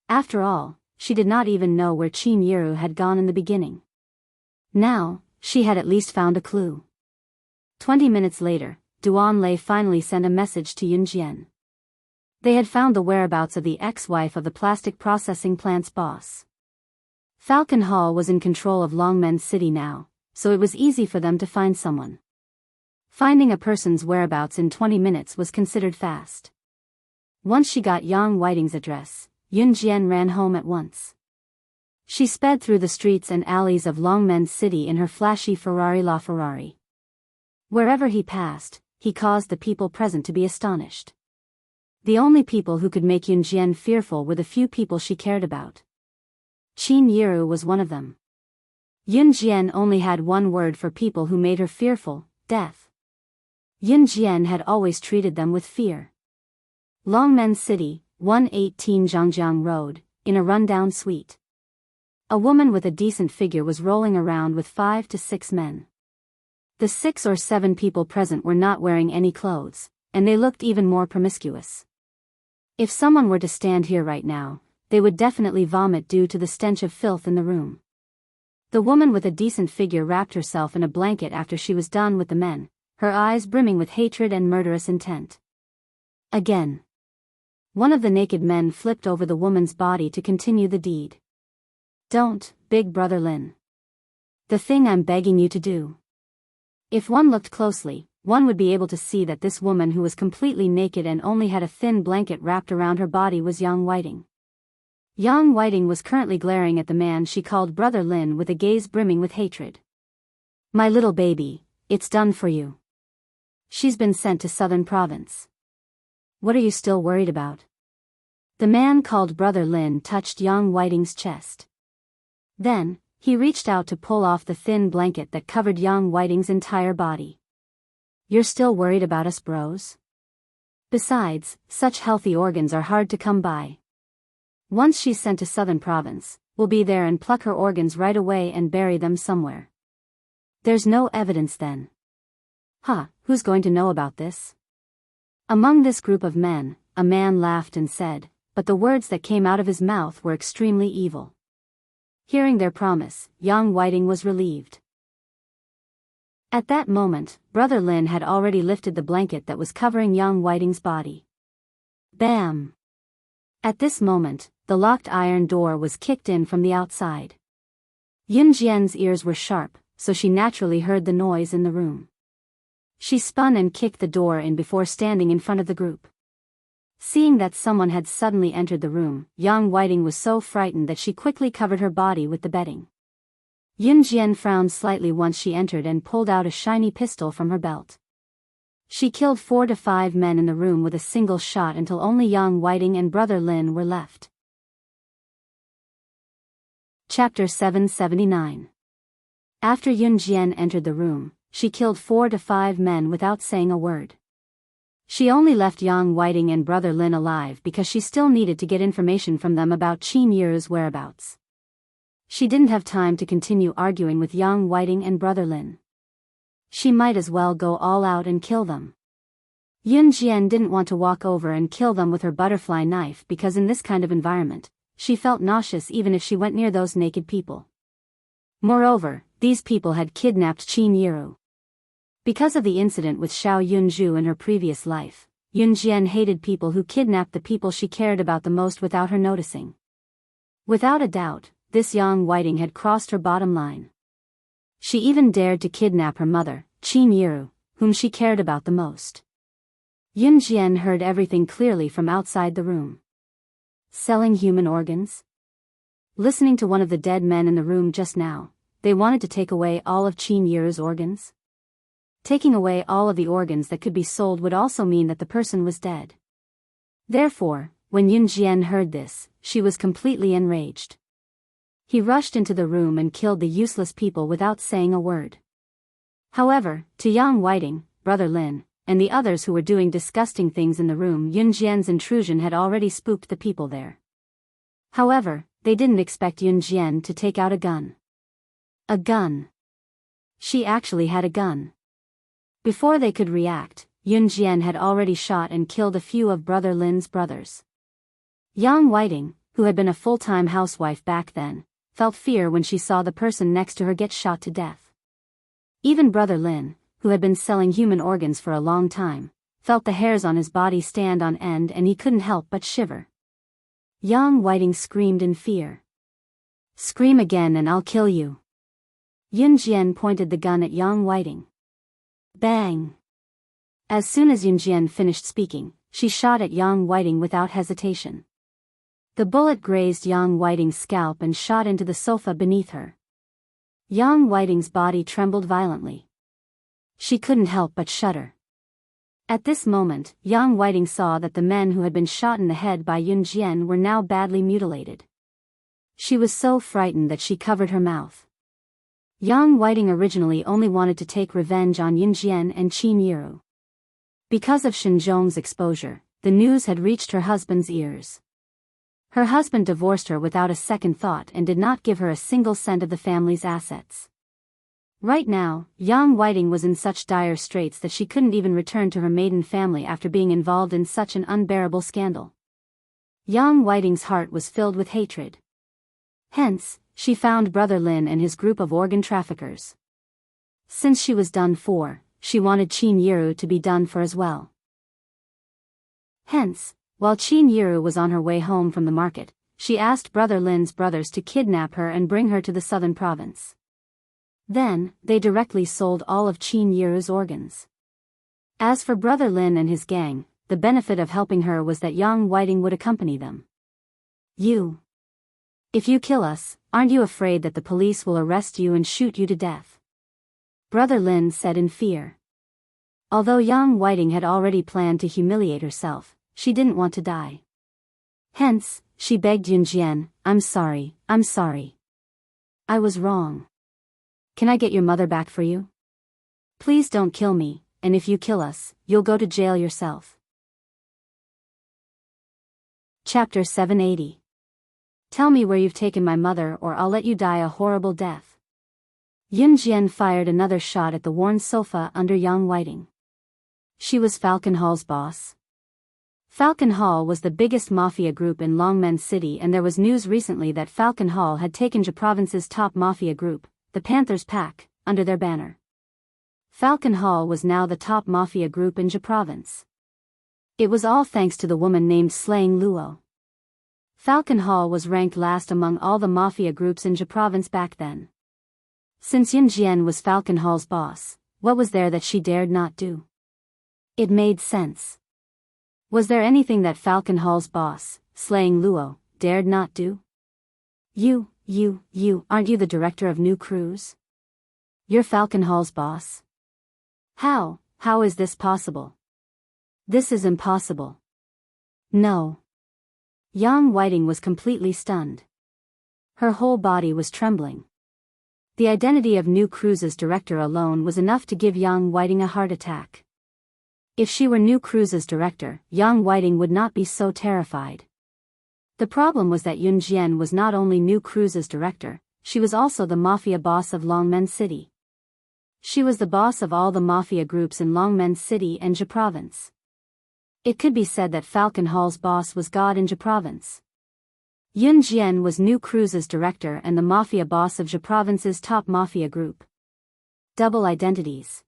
After all, she did not even know where Qin Yiru had gone in the beginning. Now, she had at least found a clue. 20 minutes later, Duan Lei finally sent a message to Yunjian. They had found the whereabouts of the ex-wife of the plastic processing plant's boss. Falcon Hall was in control of Longmen City now, so it was easy for them to find someone. Finding a person's whereabouts in 20 minutes was considered fast. Once she got Yang Whiting's address, Yunjian ran home at once. She sped through the streets and alleys of Longmen City in her flashy Ferrari LaFerrari. Wherever he passed, he caused the people present to be astonished. The only people who could make Yunjian fearful were the few people she cared about. Qin Yiru was one of them. Yunjian only had one word for people who made her fearful: death. Yunjian had always treated them with fear. Longmen City, 118 Zhangjiang Road, in a rundown suite. A woman with a decent figure was rolling around with 5 to 6 men. The 6 or 7 people present were not wearing any clothes, and they looked even more promiscuous. If someone were to stand here right now, they would definitely vomit due to the stench of filth in the room. The woman with a decent figure wrapped herself in a blanket after she was done with the men, her eyes brimming with hatred and murderous intent. Again. One of the naked men flipped over the woman's body to continue the deed. Don't, Big Brother Lin. The thing I'm begging you to do. If one looked closely, one would be able to see that this woman who was completely naked and only had a thin blanket wrapped around her body was Yang Whiting. Yang Whiting was currently glaring at the man she called Brother Lin with a gaze brimming with hatred. My little baby, it's done for you. She's been sent to Southern Province. What are you still worried about? The man called Brother Lin touched Yang Whiting's chest. Then, he reached out to pull off the thin blanket that covered Yang Whiting's entire body. You're still worried about us, bros? Besides, such healthy organs are hard to come by. Once she's sent to Southern Province, we'll be there and pluck her organs right away and bury them somewhere. There's no evidence then. Huh, who's going to know about this? Among this group of men, a man laughed and said, but the words that came out of his mouth were extremely evil. Hearing their promise, Yang Whiting was relieved. At that moment, Brother Lin had already lifted the blanket that was covering Yang Whiting's body. Bam! At this moment, the locked iron door was kicked in from the outside. Yunjian's ears were sharp, so she naturally heard the noise in the room. She spun and kicked the door in before standing in front of the group. Seeing that someone had suddenly entered the room, Yang Whiting was so frightened that she quickly covered her body with the bedding. Yunjian frowned slightly once she entered and pulled out a shiny pistol from her belt. She killed 4 to 5 men in the room with a single shot until only Yang Whiting and Brother Lin were left. Chapter 779. After Yunjian entered the room, she killed 4 to 5 men without saying a word. She only left Yang Whiting and Brother Lin alive because she still needed to get information from them about Qin Yiru's whereabouts. She didn't have time to continue arguing with Yang Whiting and Brother Lin. She might as well go all out and kill them. Yunjian didn't want to walk over and kill them with her butterfly knife because in this kind of environment, she felt nauseous even if she went near those naked people. Moreover, these people had kidnapped Qin Yiru. Because of the incident with Xiao Yunju in her previous life, Yunjian hated people who kidnapped the people she cared about the most without her noticing. Without a doubt, this Yang Whiting had crossed her bottom line. She even dared to kidnap her mother, Qin Yiru, whom she cared about the most. Yunjian heard everything clearly from outside the room. Selling human organs? Listening to one of the dead men in the room just now, they wanted to take away all of Qin Yiru's organs? Taking away all of the organs that could be sold would also mean that the person was dead. Therefore, when Yunjian heard this, she was completely enraged. He rushed into the room and killed the useless people without saying a word. However, to Yang Whiting, Brother Lin, and the others who were doing disgusting things in the room, Yunjian's intrusion had already spooked the people there. However, they didn't expect Yunjian to take out a gun. A gun. She actually had a gun. Before they could react, Yunjian had already shot and killed a few of Brother Lin's brothers. Yang Whiting, who had been a full-time housewife back then, felt fear when she saw the person next to her get shot to death. Even Brother Lin, who had been selling human organs for a long time, felt the hairs on his body stand on end and he couldn't help but shiver. Yang Whiting screamed in fear. "Scream again and I'll kill you." Yun Jian pointed the gun at Yang Whiting. Bang! As soon as Yun Jian finished speaking, she shot at Yang Whiting without hesitation. The bullet grazed Yang Whiting's scalp and shot into the sofa beneath her. Yang Whiting's body trembled violently. She couldn't help but shudder. At this moment, Yang Whiting saw that the men who had been shot in the head by Yun Jian were now badly mutilated. She was so frightened that she covered her mouth. Yang Whiting originally only wanted to take revenge on Yun Jian and Qin Yiru. Because of Shinzhong's exposure, the news had reached her husband's ears. Her husband divorced her without a second thought and did not give her a single cent of the family's assets. Right now, Yang Whiting was in such dire straits that she couldn't even return to her maiden family after being involved in such an unbearable scandal. Yang Whiting's heart was filled with hatred. Hence, she found Brother Lin and his group of organ traffickers. Since she was done for, she wanted Qin Yiru to be done for as well. Hence, while Qin Yiru was on her way home from the market, she asked Brother Lin's brothers to kidnap her and bring her to the southern province. Then, they directly sold all of Qin Yiru's organs. As for Brother Lin and his gang, the benefit of helping her was that Yang Whiting would accompany them. If you kill us, aren't you afraid that the police will arrest you and shoot you to death?" Brother Lin said in fear. Although Yang Whiting had already planned to humiliate herself, she didn't want to die. Hence, she begged Yun Jian, I'm sorry. I was wrong. Can I get your mother back for you? Please don't kill me, and if you kill us, you'll go to jail yourself." Chapter 780. Tell me where you've taken my mother or I'll let you die a horrible death. Yun Jian fired another shot at the worn sofa under Yang Whiting. She was Falcon Hall's boss. Falcon Hall was the biggest mafia group in Longmen City, and there was news recently that Falcon Hall had taken Province's top mafia group, the Panthers Pack, under their banner. Falcon Hall was now the top mafia group in Province. It was all thanks to the woman named Slaying Luo. Falcon Hall was ranked last among all the mafia groups in Province back then. Since Yun Jian was Falcon Hall's boss, what was there that she dared not do? It made sense. Was there anything that Falcon Hall's boss, Slaying Luo, dared not do? Aren't you the director of new crews? You're Falcon Hall's boss? How is this possible? This is impossible. No. Yang Whiting was completely stunned. Her whole body was trembling. The identity of New Cruise's director alone was enough to give Yang Whiting a heart attack. If she were New Cruise's director, Yang Whiting would not be so terrified. The problem was that Yun Jian was not only New Cruise's director, she was also the mafia boss of Longmen City. She was the boss of all the mafia groups in Longmen City and Province. It could be said that Falcon Hall's boss was God in Province. Yun Jian was New Cruise's director and the mafia boss of Province's top mafia group. Double identities.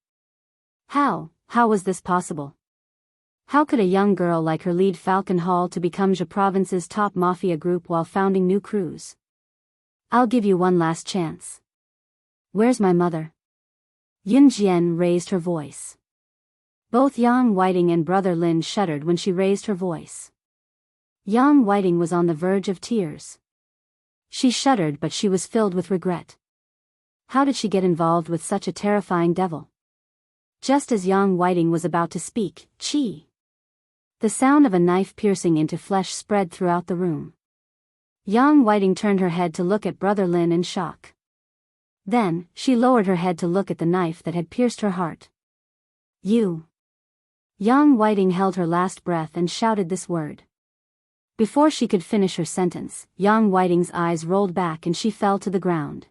How was this possible? How could a young girl like her lead Falcon Hall to become Province's top mafia group while founding New Cruise? I'll give you one last chance. Where's my mother? Yun Jian raised her voice. Both Yang Whiting and Brother Lin shuddered when she raised her voice. Yang Whiting was on the verge of tears. She shuddered, but she was filled with regret. How did she get involved with such a terrifying devil? Just as Yang Whiting was about to speak, the sound of a knife piercing into flesh spread throughout the room. Yang Whiting turned her head to look at Brother Lin in shock. Then, she lowered her head to look at the knife that had pierced her heart. Yang Whiting held her last breath and shouted this word. Before she could finish her sentence, Yang Whiting's eyes rolled back and she fell to the ground.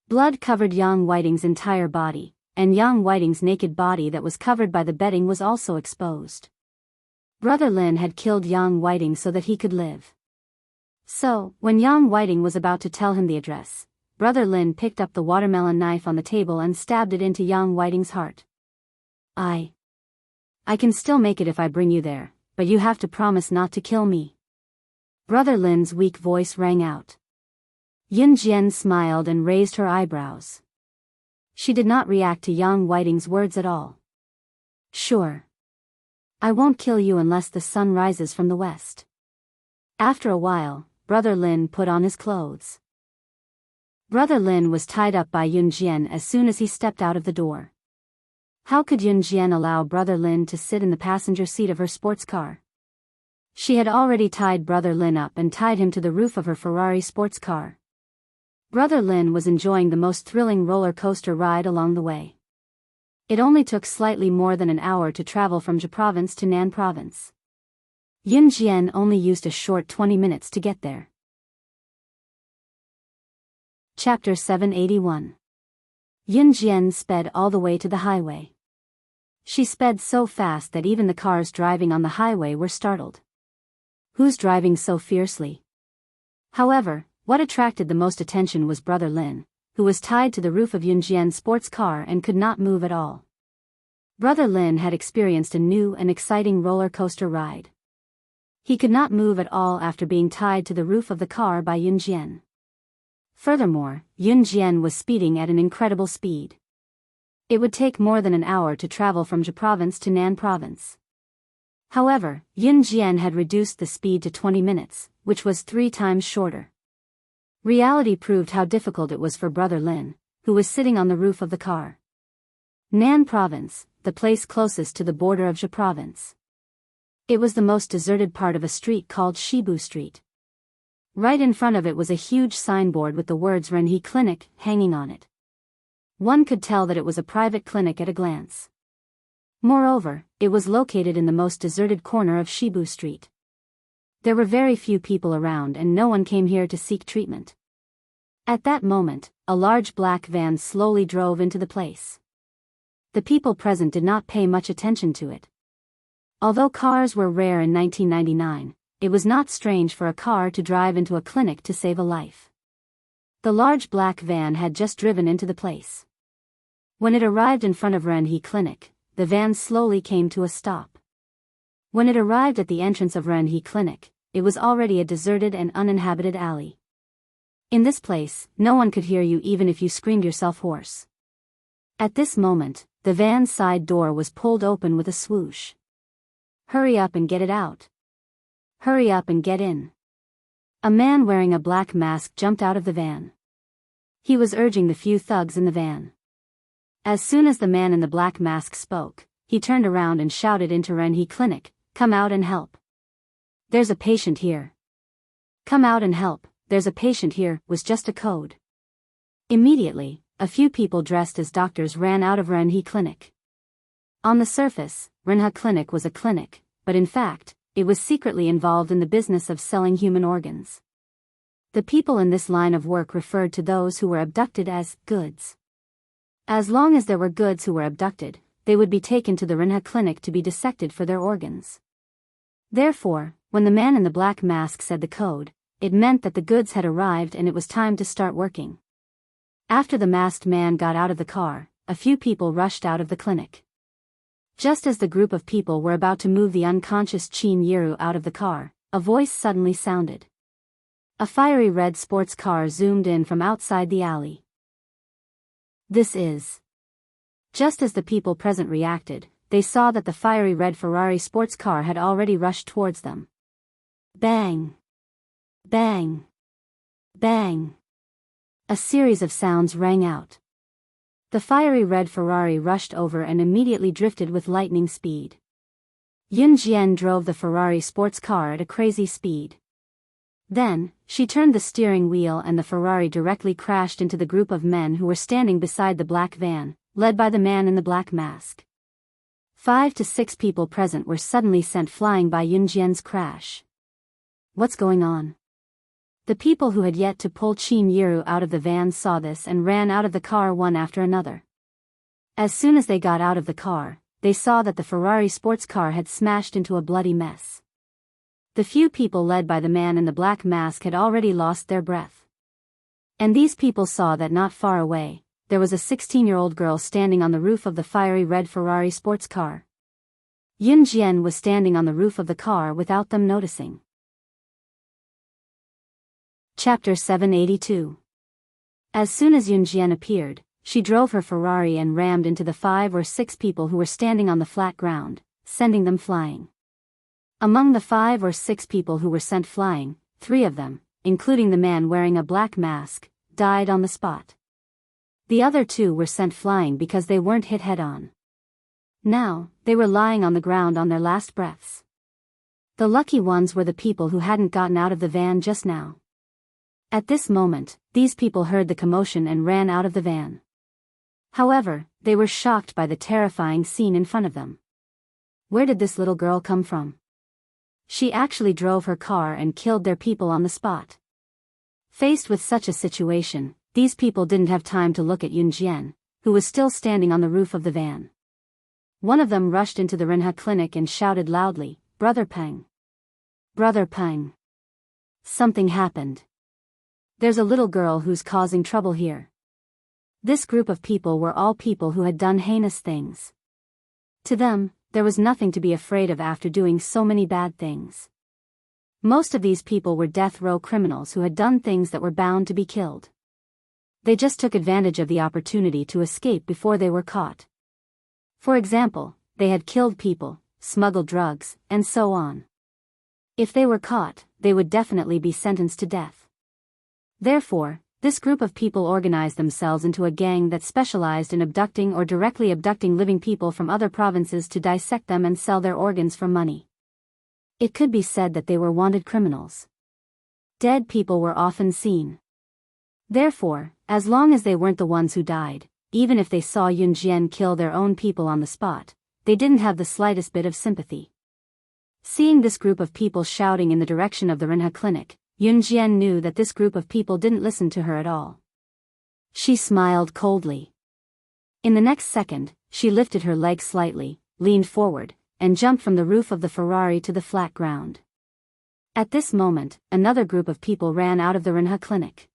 Blood covered Yang Whiting's entire body, and Yang Whiting's naked body that was covered by the bedding was also exposed. Brother Lin had killed Yang Whiting so that he could live. So, when Yang Whiting was about to tell him the address, Brother Lin picked up the watermelon knife on the table and stabbed it into Yang Whiting's heart. I can still make it if I bring you there, but you have to promise not to kill me. Brother Lin's weak voice rang out. Yun Jian smiled and raised her eyebrows. She did not react to Yang Whiting's words at all. Sure. I won't kill you unless the sun rises from the west. After a while, Brother Lin put on his clothes. Brother Lin was tied up by Yun Jian as soon as he stepped out of the door. How could Yun Jian allow Brother Lin to sit in the passenger seat of her sports car? She had already tied Brother Lin up and tied him to the roof of her Ferrari sports car. Brother Lin was enjoying the most thrilling roller coaster ride along the way. It only took slightly more than an hour to travel from Zhe province to Nan province. Yun Jian only used a short 20 minutes to get there. Chapter 781. Yun Jian sped all the way to the highway. She sped so fast that even the cars driving on the highway were startled. Who's driving so fiercely? However, what attracted the most attention was Brother Lin, who was tied to the roof of Yun Jian's sports car and could not move at all. Brother Lin had experienced a new and exciting roller coaster ride. He could not move at all after being tied to the roof of the car by Yun Jian. Furthermore, Yun Jian was speeding at an incredible speed. It would take more than an hour to travel from Zhe province to Nan province. However, Yun Jian had reduced the speed to 20 minutes, which was 3 times shorter. Reality proved how difficult it was for Brother Lin, who was sitting on the roof of the car. Nan province, the place closest to the border of Zhe province. It was the most deserted part of a street called Shibu Street. Right in front of it was a huge signboard with the words Renhe Clinic hanging on it. One could tell that it was a private clinic at a glance. Moreover, it was located in the most deserted corner of Shibu Street. There were very few people around and no one came here to seek treatment. At that moment, a large black van slowly drove into the place. The people present did not pay much attention to it. Although cars were rare in 1999, it was not strange for a car to drive into a clinic to save a life. The large black van had just driven into the place. When it arrived in front of Renhe Clinic, the van slowly came to a stop. When it arrived at the entrance of Renhe Clinic, it was already a deserted and uninhabited alley. In this place, no one could hear you even if you screamed yourself hoarse. At this moment, the van's side door was pulled open with a swoosh. Hurry up and get it out. Hurry up and get in. A man wearing a black mask jumped out of the van. He was urging the few thugs in the van. As soon as the man in the black mask spoke, he turned around and shouted into Renhe Clinic, "Come out and help. There's a patient here. Come out and help, there's a patient here," was just a code. Immediately, a few people dressed as doctors ran out of Renhe Clinic. On the surface, Renhe Clinic was a clinic, but in fact, it was secretly involved in the business of selling human organs. The people in this line of work referred to those who were abducted as goods. As long as there were goods who were abducted, they would be taken to the Renhe Clinic to be dissected for their organs. Therefore, when the man in the black mask said the code, it meant that the goods had arrived and it was time to start working. After the masked man got out of the car, a few people rushed out of the clinic. Just as the group of people were about to move the unconscious Qin Yiru out of the car, a voice suddenly sounded. A fiery red sports car zoomed in from outside the alley. This is. Just as the people present reacted, they saw that the fiery red Ferrari sports car had already rushed towards them. Bang! Bang! Bang! A series of sounds rang out. The fiery red Ferrari rushed over and immediately drifted with lightning speed. Yun Jian drove the Ferrari sports car at a crazy speed. Then, she turned the steering wheel and the Ferrari directly crashed into the group of men who were standing beside the black van, led by the man in the black mask. 5 to 6 people present were suddenly sent flying by Yun Jian's crash. What's going on? The people who had yet to pull Qin Yiru out of the van saw this and ran out of the car one after another. As soon as they got out of the car, they saw that the Ferrari sports car had smashed into a bloody mess. The few people led by the man in the black mask had already lost their breath. And these people saw that not far away, there was a 16-year-old girl standing on the roof of the fiery red Ferrari sports car. Yun Jian was standing on the roof of the car without them noticing. Chapter 782. As soon as Yun Jian appeared, she drove her Ferrari and rammed into the 5 or 6 people who were standing on the flat ground, sending them flying. Among the 5 or 6 people who were sent flying, 3 of them, including the man wearing a black mask, died on the spot. The other 2 were sent flying because they weren't hit head-on. Now, they were lying on the ground on their last breaths. The lucky ones were the people who hadn't gotten out of the van just now. At this moment, these people heard the commotion and ran out of the van. However, they were shocked by the terrifying scene in front of them. Where did this little girl come from? She actually drove her car and killed their people on the spot. Faced with such a situation, these people didn't have time to look at Yun Jian, who was still standing on the roof of the van. One of them rushed into the Renha clinic and shouted loudly, "Brother Peng! Brother Peng! Something happened. There's a little girl who's causing trouble here." This group of people were all people who had done heinous things. To them, there was nothing to be afraid of after doing so many bad things. Most of these people were death row criminals who had done things that were bound to be killed. They just took advantage of the opportunity to escape before they were caught. For example, they had killed people, smuggled drugs, and so on. If they were caught, they would definitely be sentenced to death. Therefore, this group of people organized themselves into a gang that specialized in abducting or directly abducting living people from other provinces to dissect them and sell their organs for money. It could be said that they were wanted criminals. Dead people were often seen. Therefore, as long as they weren't the ones who died, even if they saw Yun Jian kill their own people on the spot, they didn't have the slightest bit of sympathy. Seeing this group of people shouting in the direction of the Renha clinic, Yun Jian knew that this group of people didn't listen to her at all. She smiled coldly. In the next second, she lifted her leg slightly, leaned forward, and jumped from the roof of the Ferrari to the flat ground. At this moment, another group of people ran out of the Renha clinic.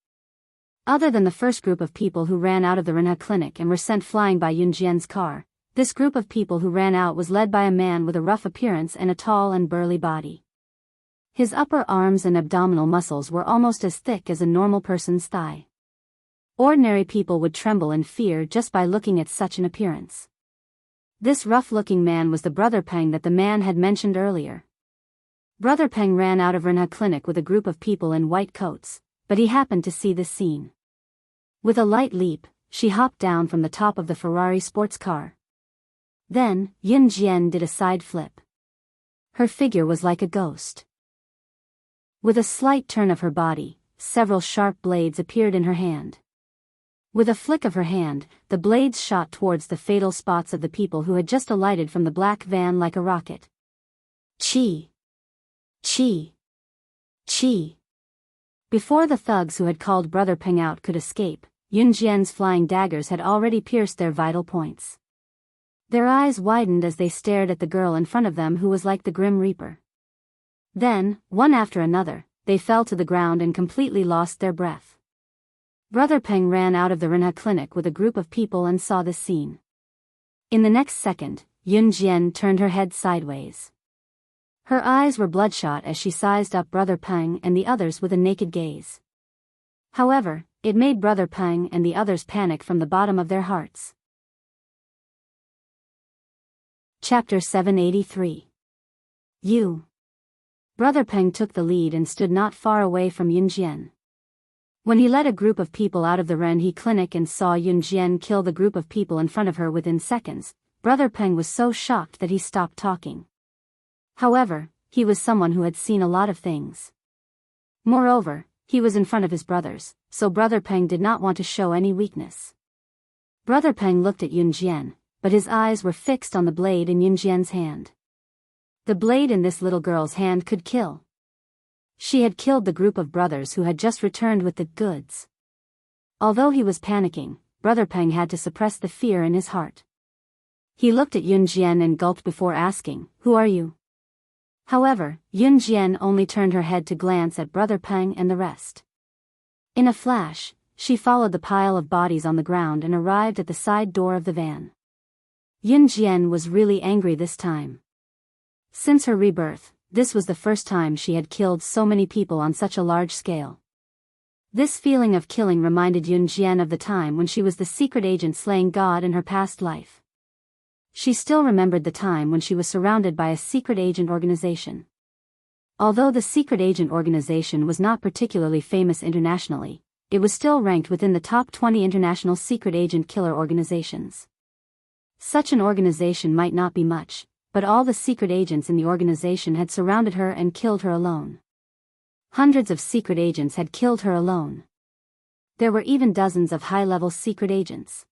Other than the first group of people who ran out of the Renha clinic and were sent flying by Yun Jian's car, this group of people who ran out was led by a man with a rough appearance and a tall and burly body. His upper arms and abdominal muscles were almost as thick as a normal person's thigh. Ordinary people would tremble in fear just by looking at such an appearance. This rough-looking man was the Brother Peng that the man had mentioned earlier. Brother Peng ran out of Renha clinic with a group of people in white coats, but he happened to see this scene. With a light leap, she hopped down from the top of the Ferrari sports car. Then, Yun Jian did a side flip. Her figure was like a ghost. With a slight turn of her body, several sharp blades appeared in her hand. With a flick of her hand, the blades shot towards the fatal spots of the people who had just alighted from the black van like a rocket. Chi! Chi! Chi! Before the thugs who had called Brother Peng out could escape, Yun Jian's flying daggers had already pierced their vital points. Their eyes widened as they stared at the girl in front of them who was like the Grim Reaper. Then, one after another, they fell to the ground and completely lost their breath. Brother Peng ran out of the Renha clinic with a group of people and saw this scene. In the next second, Yun Jian turned her head sideways. Her eyes were bloodshot as she sized up Brother Peng and the others with a naked gaze. However, it made Brother Peng and the others panic from the bottom of their hearts. Chapter 783. Brother Peng took the lead and stood not far away from Yun Jian. When he led a group of people out of the Renhe clinic and saw Yun Jian kill the group of people in front of her within seconds, Brother Peng was so shocked that he stopped talking. However, he was someone who had seen a lot of things. Moreover, he was in front of his brothers, so Brother Peng did not want to show any weakness. Brother Peng looked at Yun Jian, but his eyes were fixed on the blade in Yun Jian's hand. The blade in this little girl's hand could kill. She had killed the group of brothers who had just returned with the goods. Although he was panicking, Brother Peng had to suppress the fear in his heart. He looked at Yun Jian and gulped before asking, "Who are you? However, Yun Jian only turned her head to glance at Brother Peng and the rest. In a flash, she followed the pile of bodies on the ground and arrived at the side door of the van. Yun Jian was really angry this time. Since her rebirth, this was the first time she had killed so many people on such a large scale. This feeling of killing reminded Yun Jian of the time when she was the secret agent slaying God in her past life. She still remembered the time when she was surrounded by a secret agent organization. Although the secret agent organization was not particularly famous internationally, it was still ranked within the top 20 international secret agent killer organizations. Such an organization might not be much, but all the secret agents in the organization had surrounded her and killed her alone. Hundreds of secret agents had killed her alone. There were even dozens of high-level secret agents.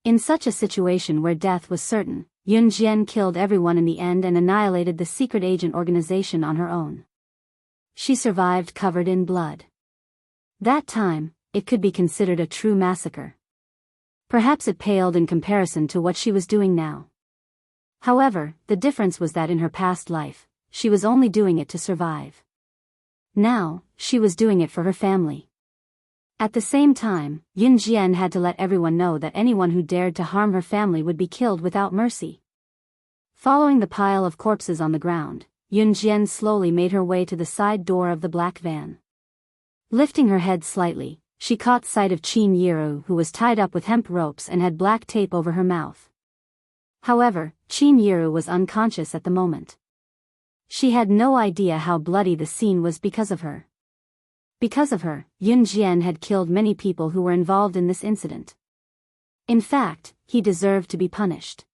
In such a situation where death was certain, Yun Jian killed everyone in the end and annihilated the secret agent organization on her own. She survived covered in blood. That time, it could be considered a true massacre. Perhaps it paled in comparison to what she was doing now. However, the difference was that in her past life, she was only doing it to survive. Now, she was doing it for her family. At the same time, Yun Jian had to let everyone know that anyone who dared to harm her family would be killed without mercy. Following the pile of corpses on the ground, Yun Jian slowly made her way to the side door of the black van. Lifting her head slightly, she caught sight of Qin Yiru, who was tied up with hemp ropes and had black tape over her mouth. However, Qin Yiru was unconscious at the moment. She had no idea how bloody the scene was because of her. Because of her, Yun Jian had killed many people who were involved in this incident. In fact, he deserved to be punished.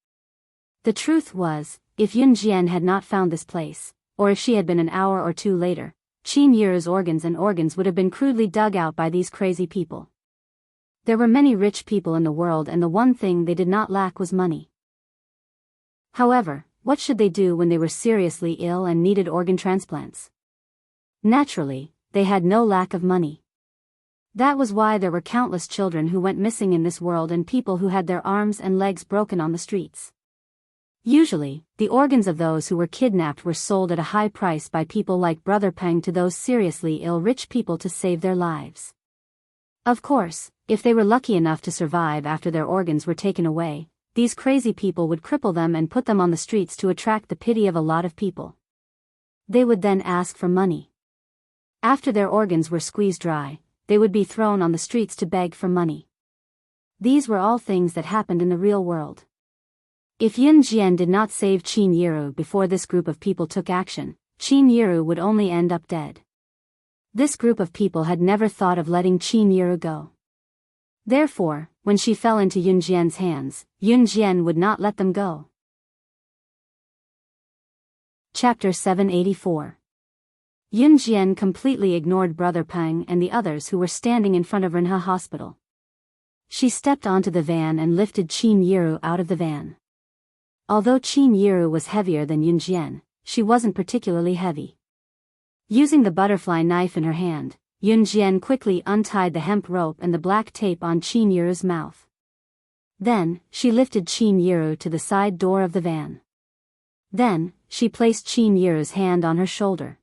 The truth was, if Yun Jian had not found this place, or if she had been an hour or two later, Qin Yiru's organs would have been crudely dug out by these crazy people. There were many rich people in the world and the one thing they did not lack was money. However, what should they do when they were seriously ill and needed organ transplants? Naturally, they had no lack of money. That was why there were countless children who went missing in this world and people who had their arms and legs broken on the streets. Usually, the organs of those who were kidnapped were sold at a high price by people like Brother Peng to those seriously ill rich people to save their lives. Of course, if they were lucky enough to survive after their organs were taken away, these crazy people would cripple them and put them on the streets to attract the pity of a lot of people. They would then ask for money. After their organs were squeezed dry, they would be thrown on the streets to beg for money. These were all things that happened in the real world. If Yun Jian did not save Qin Yiru before this group of people took action, Qin Yiru would only end up dead. This group of people had never thought of letting Qin Yiru go. Therefore, when she fell into Yun Jian's hands, Yun Jian would not let them go. Chapter 784. Yun Jian completely ignored Brother Peng and the others who were standing in front of Renhe Hospital. She stepped onto the van and lifted Qin Yiru out of the van. Although Qin Yiru was heavier than Yun Jian, she wasn't particularly heavy. Using the butterfly knife in her hand, Yun Jian quickly untied the hemp rope and the black tape on Qin Yiru's mouth. Then, she lifted Qin Yiru to the side door of the van. Then, she placed Qin Yiru's hand on her shoulder.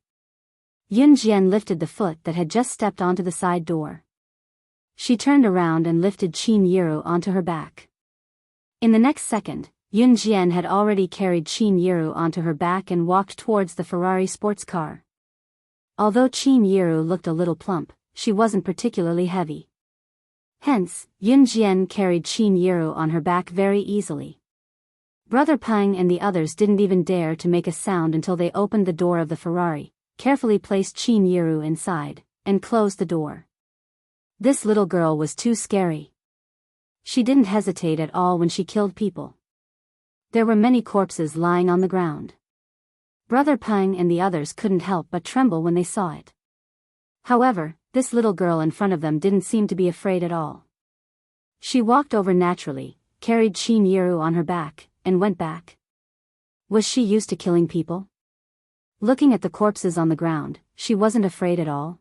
Yun Jian lifted the foot that had just stepped onto the side door. She turned around and lifted Qin Yiru onto her back. In the next second, Yun Jian had already carried Qin Yiru onto her back and walked towards the Ferrari sports car. Although Qin Yiru looked a little plump, she wasn't particularly heavy. Hence, Yun Jian carried Qin Yiru on her back very easily. Brother Peng and the others didn't even dare to make a sound until they opened the door of the Ferrari, carefully placed Qin Yiru inside, and closed the door. This little girl was too scary. She didn't hesitate at all when she killed people. There were many corpses lying on the ground. Brother Peng and the others couldn't help but tremble when they saw it. However, this little girl in front of them didn't seem to be afraid at all. She walked over naturally, carried Qin Yiru on her back, and went back. Was she used to killing people? Looking at the corpses on the ground, she wasn't afraid at all.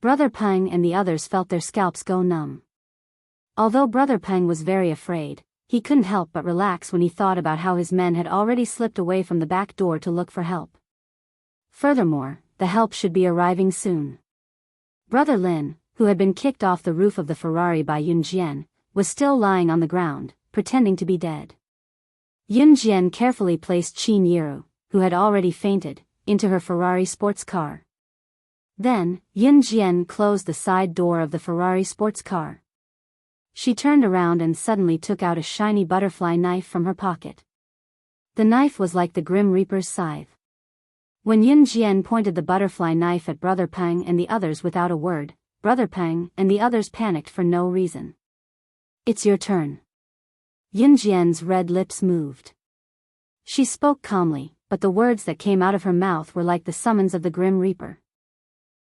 Brother Peng and the others felt their scalps go numb. Although Brother Peng was very afraid, he couldn't help but relax when he thought about how his men had already slipped away from the back door to look for help. Furthermore, the help should be arriving soon. Brother Lin, who had been kicked off the roof of the Ferrari by Yun Jian, was still lying on the ground, pretending to be dead. Yun Jian carefully placed Qin Yiru, who had already fainted, into her Ferrari sports car. Then, Yun Jian closed the side door of the Ferrari sports car. She turned around and suddenly took out a shiny butterfly knife from her pocket. The knife was like the Grim Reaper's scythe. When Yun Jian pointed the butterfly knife at Brother Peng and the others without a word, Brother Peng and the others panicked for no reason. "It's your turn." Yun Jian's red lips moved. She spoke calmly, but the words that came out of her mouth were like the summons of the Grim Reaper.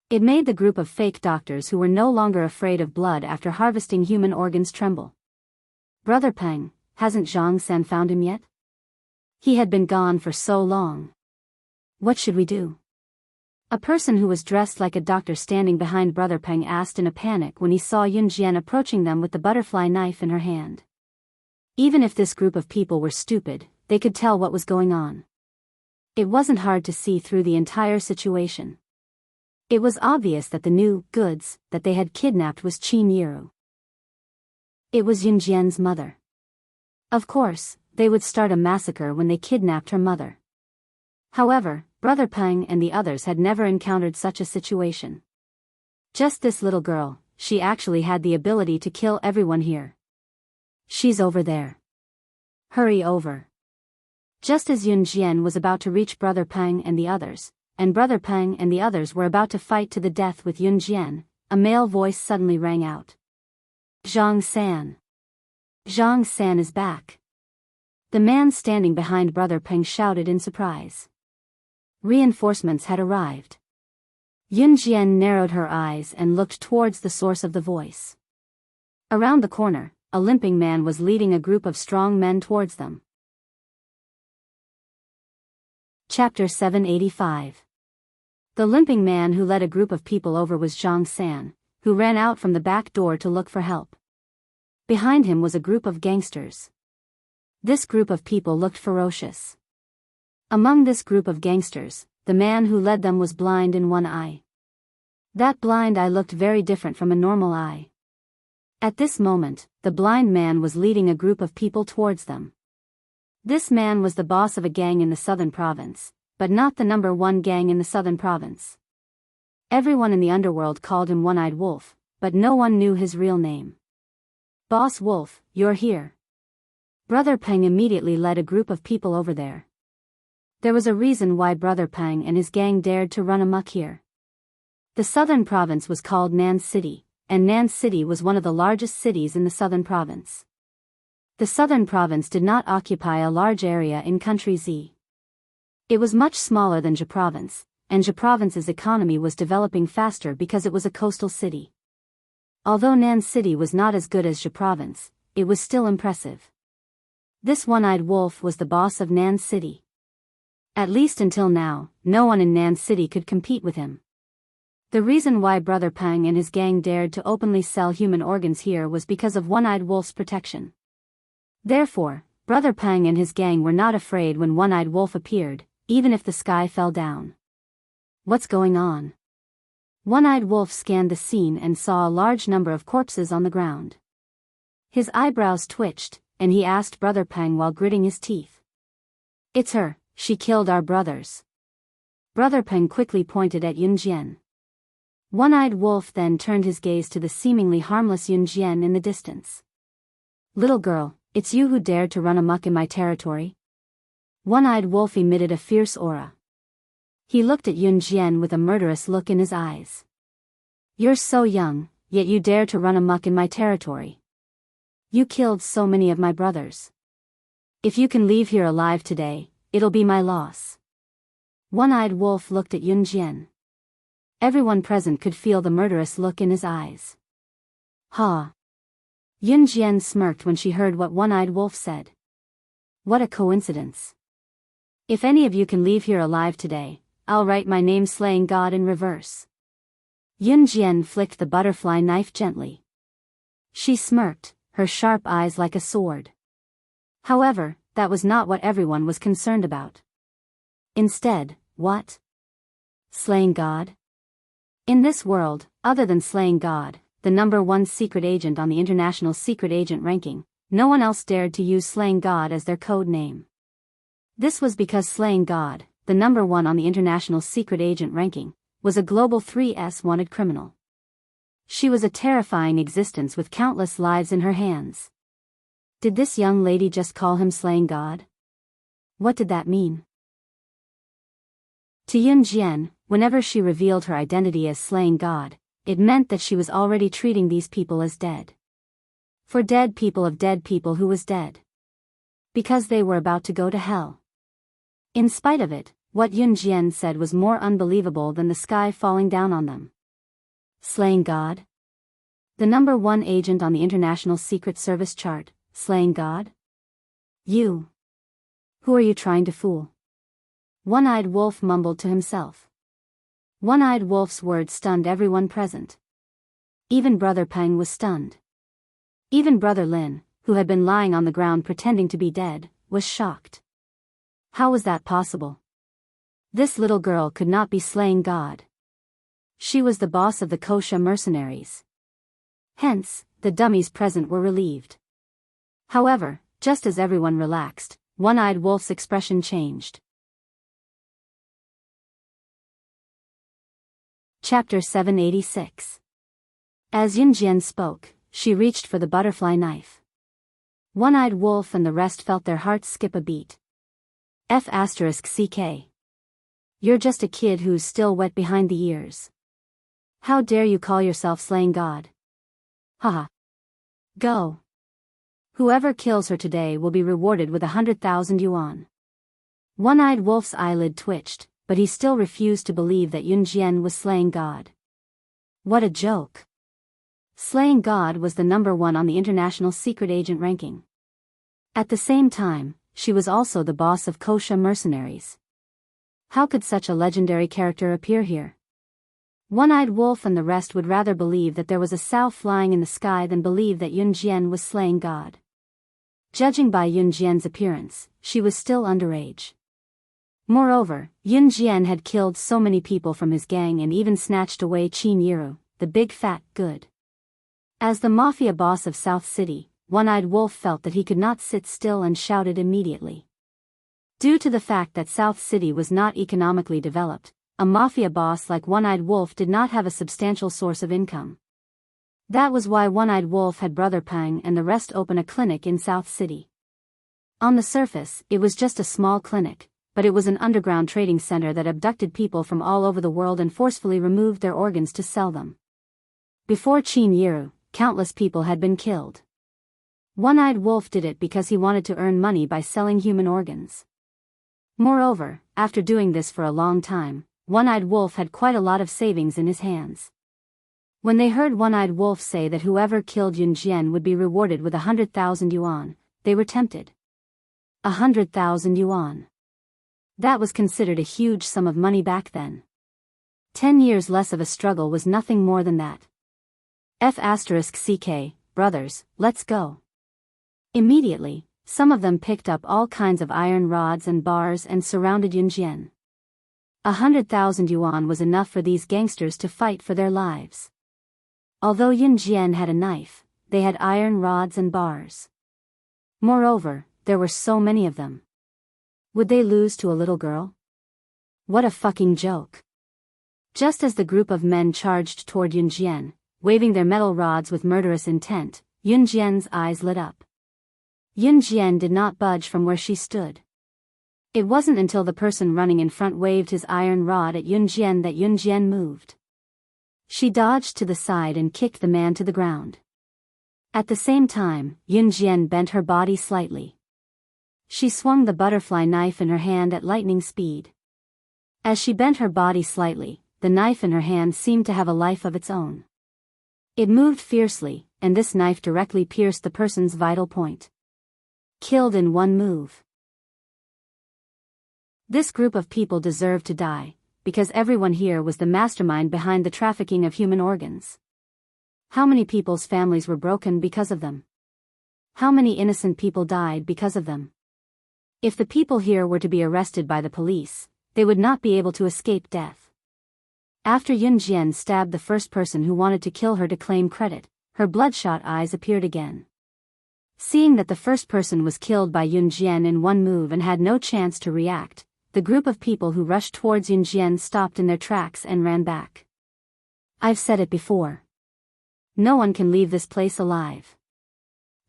It made the group of fake doctors who were no longer afraid of blood after harvesting human organs tremble. "Brother Peng, hasn't Zhang San found him yet? He had been gone for so long. What should we do?" A person who was dressed like a doctor standing behind Brother Peng asked in a panic when he saw Yun Jian approaching them with the butterfly knife in her hand. Even if this group of people were stupid, they could tell what was going on. It wasn't hard to see through the entire situation. It was obvious that the new goods that they had kidnapped was Qin Yiru. It was Yun Jian's mother. Of course, they would start a massacre when they kidnapped her mother. However, Brother Peng and the others had never encountered such a situation. Just this little girl, she actually had the ability to kill everyone here. "She's over there. Hurry over." Just as Yun Jian was about to reach Brother Peng and the others, and Brother Peng and the others were about to fight to the death with Yun Jian, a male voice suddenly rang out. "Zhang San. Zhang San is back." The man standing behind Brother Peng shouted in surprise. Reinforcements had arrived. Yun Jian narrowed her eyes and looked towards the source of the voice. Around the corner, a limping man was leading a group of strong men towards them. Chapter 785. The limping man who led a group of people over was Zhang San, who ran out from the back door to look for help. Behind him was a group of gangsters. This group of people looked ferocious. Among this group of gangsters, the man who led them was blind in one eye. That blind eye looked very different from a normal eye. At this moment, the blind man was leading a group of people towards them. This man was the boss of a gang in the southern province, but not the number one gang in the southern province. Everyone in the underworld called him One-Eyed Wolf, but no one knew his real name. "Boss Wolf, you're here." Brother Peng immediately led a group of people over there. There was a reason why Brother Peng and his gang dared to run amok here. The southern province was called Nan City, and Nan City was one of the largest cities in the southern province. The southern province did not occupy a large area in Country Z. It was much smaller than Ja Province, and Ja Province's economy was developing faster because it was a coastal city. Although Nan City was not as good as Ja Province, it was still impressive. This One-Eyed Wolf was the boss of Nan City. At least until now, no one in Nan City could compete with him. The reason why Brother Peng and his gang dared to openly sell human organs here was because of One-Eyed Wolf's protection. Therefore, Brother Peng and his gang were not afraid when One-Eyed Wolf appeared, even if the sky fell down. "What's going on?" One-Eyed Wolf scanned the scene and saw a large number of corpses on the ground. His eyebrows twitched, and he asked Brother Peng while gritting his teeth. "It's her, she killed our brothers." Brother Peng quickly pointed at Yun Jian. One-Eyed Wolf then turned his gaze to the seemingly harmless Yun Jian in the distance. "Little girl, it's you who dared to run amok in my territory?" One-Eyed Wolf emitted a fierce aura. He looked at Yun Jian with a murderous look in his eyes. "You're so young, yet you dare to run amok in my territory. You killed so many of my brothers. If you can leave here alive today, it'll be my loss." One-Eyed Wolf looked at Yun Jian. Everyone present could feel the murderous look in his eyes. "Ha!" Yun Jian smirked when she heard what One-Eyed Wolf said. "What a coincidence. If any of you can leave here alive today, I'll write my name Slaying God in reverse." Yun Jian flicked the butterfly knife gently. She smirked, her sharp eyes like a sword. However, that was not what everyone was concerned about. Instead, what? Slaying God? In this world, other than slaying God, the #1 secret agent on the international secret agent ranking, no one else dared to use slaying God as their code name. This was because slaying God, the #1 on the international secret agent ranking, was a global 3S wanted criminal. She was a terrifying existence with countless lives in her hands. Did this young lady just call him slaying God? What did that mean? To Yun Jian, whenever she revealed her identity as slaying God, it meant that she was already treating these people as dead. For dead people of dead people who was dead. Because they were about to go to hell. In spite of it, what Yun Jian said was more unbelievable than the sky falling down on them. Slaying God? The #1 agent on the International Secret Service chart, slaying God? You. Who are you trying to fool? One-Eyed Wolf mumbled to himself. One-Eyed Wolf's words stunned everyone present. Even Brother Peng was stunned. Even Brother Lin, who had been lying on the ground pretending to be dead, was shocked. How was that possible? This little girl could not be slaying God. She was the boss of the Kosha mercenaries. Hence, the dummies present were relieved. However, just as everyone relaxed, One-Eyed Wolf's expression changed. Chapter 786. As Yun Jian spoke, she reached for the butterfly knife. One-Eyed Wolf and the rest felt their hearts skip a beat. F***CK. You're just a kid who's still wet behind the ears. How dare you call yourself slaying God? Haha. Go. Whoever kills her today will be rewarded with 100,000 yuan. One-Eyed Wolf's eyelid twitched, but he still refused to believe that Yun Jian was slaying God. What a joke. Slaying God was the #1 on the international secret agent ranking. At the same time, she was also the boss of Kosha mercenaries. How could such a legendary character appear here? One-Eyed Wolf and the rest would rather believe that there was a sow flying in the sky than believe that Yun Jian was slaying God. Judging by Yun Jian's appearance, she was still underage. Moreover, Yun Jian had killed so many people from his gang and even snatched away Qin Yiru, the big fat good. As the mafia boss of South City, One-Eyed Wolf felt that he could not sit still and shouted immediately. Due to the fact that South City was not economically developed, a mafia boss like One-Eyed Wolf did not have a substantial source of income. That was why One-Eyed Wolf had Brother Peng and the rest open a clinic in South City. On the surface, it was just a small clinic, but it was an underground trading center that abducted people from all over the world and forcefully removed their organs to sell them. Before Qin Yiru, countless people had been killed. One-Eyed Wolf did it because he wanted to earn money by selling human organs. Moreover, after doing this for a long time, One-Eyed Wolf had quite a lot of savings in his hands. When they heard One-Eyed Wolf say that whoever killed Yun Jian would be rewarded with 100,000 yuan, they were tempted. 100,000 yuan. That was considered a huge sum of money back then. 10 years less of a struggle was nothing more than that. F***CK, brothers, let's go. Immediately, some of them picked up all kinds of iron rods and bars and surrounded Yun Jian. 100,000 yuan was enough for these gangsters to fight for their lives. Although Yun Jian had a knife, they had iron rods and bars. Moreover, there were so many of them. Would they lose to a little girl? What a fucking joke. Just as the group of men charged toward Yun Jian, waving their metal rods with murderous intent, Yun Jian's eyes lit up. Yun Jian did not budge from where she stood. It wasn't until the person running in front waved his iron rod at Yun Jian that Yun Jian moved. She dodged to the side and kicked the man to the ground. At the same time, Yun Jian bent her body slightly. She swung the butterfly knife in her hand at lightning speed. As she bent her body slightly, the knife in her hand seemed to have a life of its own. It moved fiercely, and this knife directly pierced the person's vital point. Killed in one move. This group of people deserved to die, because everyone here was the mastermind behind the trafficking of human organs. How many people's families were broken because of them? How many innocent people died because of them? If the people here were to be arrested by the police, they would not be able to escape death. After Yun Jian stabbed the first person who wanted to kill her to claim credit, her bloodshot eyes appeared again. Seeing that the first person was killed by Yun Jian in one move and had no chance to react, the group of people who rushed towards Yun Jian stopped in their tracks and ran back. I've said it before. No one can leave this place alive.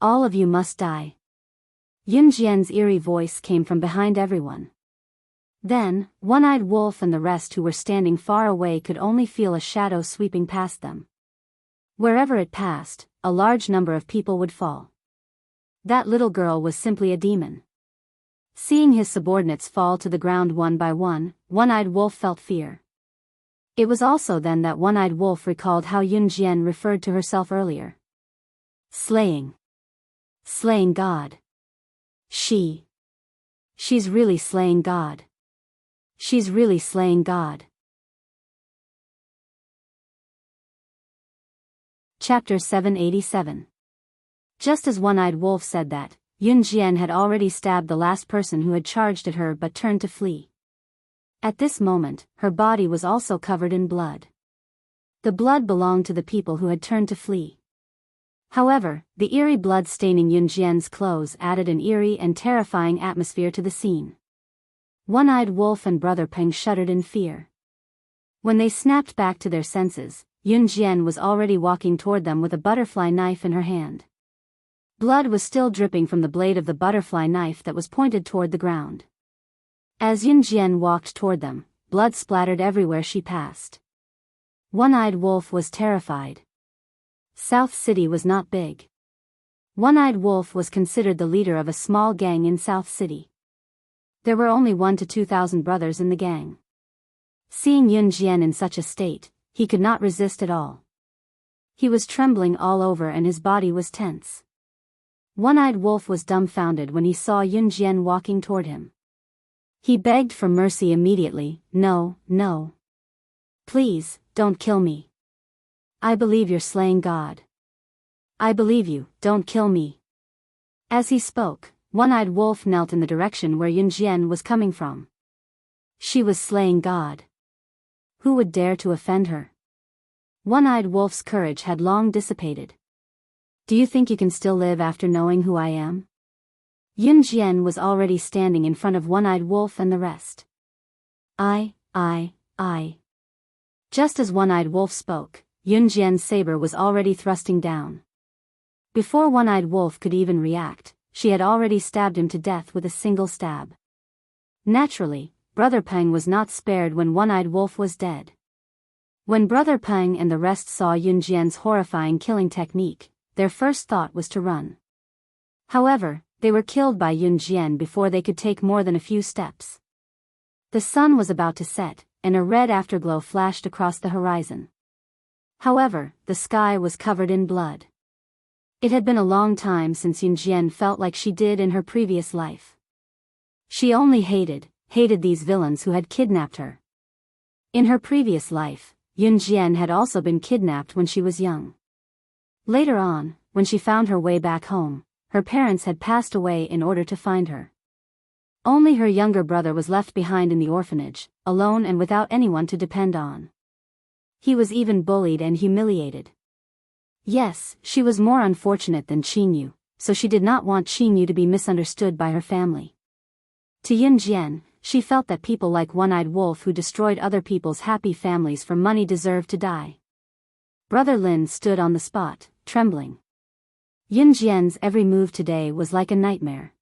All of you must die. Yun Jian's eerie voice came from behind everyone. Then, One-Eyed Wolf and the rest who were standing far away could only feel a shadow sweeping past them. Wherever it passed, a large number of people would fall. That little girl was simply a demon. Seeing his subordinates fall to the ground one by one, One-Eyed Wolf felt fear. It was also then that One-Eyed Wolf recalled how Yun Jian referred to herself earlier. Slaying. Slaying God. She's really slaying God. She's really slaying God. Chapter 787. Just as One-Eyed Wolf said that, Yun Jian had already stabbed the last person who had charged at her but turned to flee. At this moment, her body was also covered in blood. The blood belonged to the people who had turned to flee. However, the eerie blood staining Yun Jian's clothes added an eerie and terrifying atmosphere to the scene. One-Eyed Wolf and Brother Peng shuddered in fear. When they snapped back to their senses, Yun Jian was already walking toward them with a butterfly knife in her hand. Blood was still dripping from the blade of the butterfly knife that was pointed toward the ground. As Yun Jian walked toward them, blood splattered everywhere she passed. One-Eyed Wolf was terrified. South City was not big. One-Eyed Wolf was considered the leader of a small gang in South City. There were only 1,000 to 2,000 brothers in the gang. Seeing Yun Jian in such a state, he could not resist at all. He was trembling all over and his body was tense. One-Eyed Wolf was dumbfounded when he saw Yun Jian walking toward him. He begged for mercy immediately. No. Please, don't kill me. I believe you're slaying God. I believe you, don't kill me. As he spoke, One-Eyed Wolf knelt in the direction where Yun Jian was coming from. She was slaying God. Who would dare to offend her? One-Eyed Wolf's courage had long dissipated. Do you think you can still live after knowing who I am? Yun Jian was already standing in front of One-Eyed Wolf and the rest. I. Just as One-Eyed Wolf spoke, Yun Jian's saber was already thrusting down. Before One-Eyed Wolf could even react, she had already stabbed him to death with a single stab. Naturally, Brother Peng was not spared when One-Eyed Wolf was dead. When Brother Peng and the rest saw Yun Jian's horrifying killing technique, their first thought was to run. However, they were killed by Yun Jian before they could take more than a few steps. The sun was about to set, and a red afterglow flashed across the horizon. However, the sky was covered in blood. It had been a long time since Yun Jian felt like she did in her previous life. She only hated these villains who had kidnapped her. In her previous life, Yun Jian had also been kidnapped when she was young. Later on, when she found her way back home, her parents had passed away in order to find her. Only her younger brother was left behind in the orphanage, alone and without anyone to depend on. He was even bullied and humiliated. Yes, she was more unfortunate than Qinyu, so she did not want Qinyu to be misunderstood by her family. To Yun Jian, she felt that people like One-Eyed Wolf who destroyed other people's happy families for money deserved to die. Brother Lin stood on the spot, trembling. Yun Jian's every move today was like a nightmare.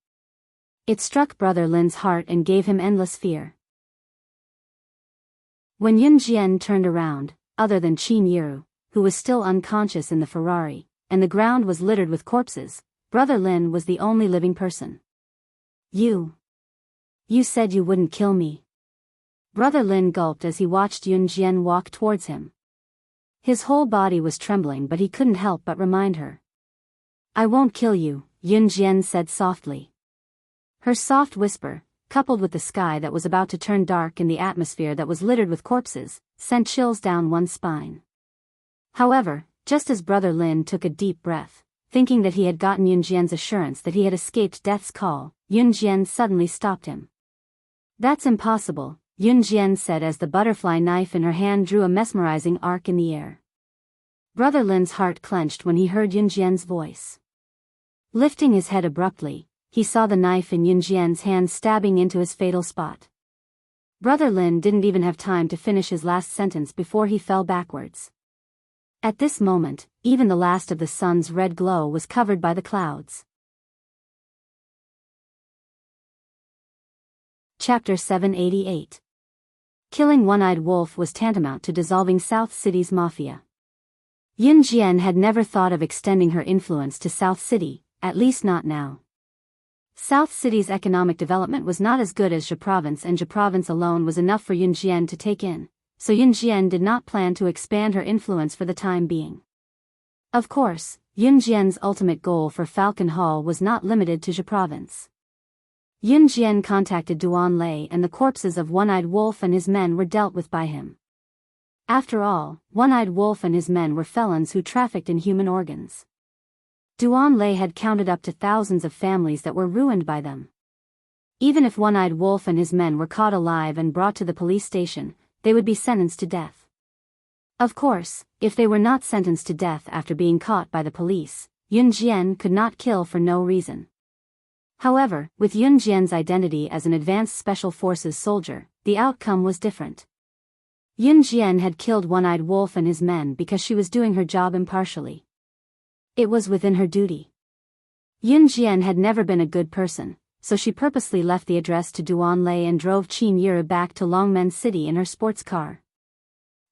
It struck Brother Lin's heart and gave him endless fear. When Yun Jian turned around, other than Qin Yiru, who was still unconscious in the Ferrari, and the ground was littered with corpses, Brother Lin was the only living person. You said you wouldn't kill me. Brother Lin gulped as he watched Yun Jian walk towards him. His whole body was trembling but he couldn't help but remind her. I won't kill you, Yun Jian said softly. Her soft whisper, coupled with the sky that was about to turn dark and the atmosphere that was littered with corpses, sent chills down one's spine. However, just as Brother Lin took a deep breath, thinking that he had gotten Yun Jian's assurance that he had escaped death's call, Yun Jian suddenly stopped him. That's impossible, Yunjian said as the butterfly knife in her hand drew a mesmerizing arc in the air. Brother Lin's heart clenched when he heard Yunjian's voice. Lifting his head abruptly, he saw the knife in Yunjian's hand stabbing into his fatal spot. Brother Lin didn't even have time to finish his last sentence before he fell backwards. At this moment, even the last of the sun's red glow was covered by the clouds. Chapter 788. Killing One-Eyed Wolf was tantamount to dissolving South City's mafia. Yunjian had never thought of extending her influence to South City, at least not now. South City's economic development was not as good as Zhe Province, and Zhe Province alone was enough for Yunjian to take in, so Yunjian did not plan to expand her influence for the time being. Of course, Yunjian's ultimate goal for Falcon Hall was not limited to Zhe Province. Yunjian contacted Duan Lei, and the corpses of One-Eyed Wolf and his men were dealt with by him. After all, One-Eyed Wolf and his men were felons who trafficked in human organs. Duan Lei had counted up to thousands of families that were ruined by them. Even if One-Eyed Wolf and his men were caught alive and brought to the police station, they would be sentenced to death. Of course, if they were not sentenced to death after being caught by the police, Yunjian could not kill for no reason. However, with Yunjian's identity as an advanced special forces soldier, the outcome was different. Yunjian had killed One-Eyed Wolf and his men because she was doing her job impartially. It was within her duty. Yunjian had never been a good person, so she purposely left the address to Duan Lei and drove Qin Yiru back to Longmen City in her sports car.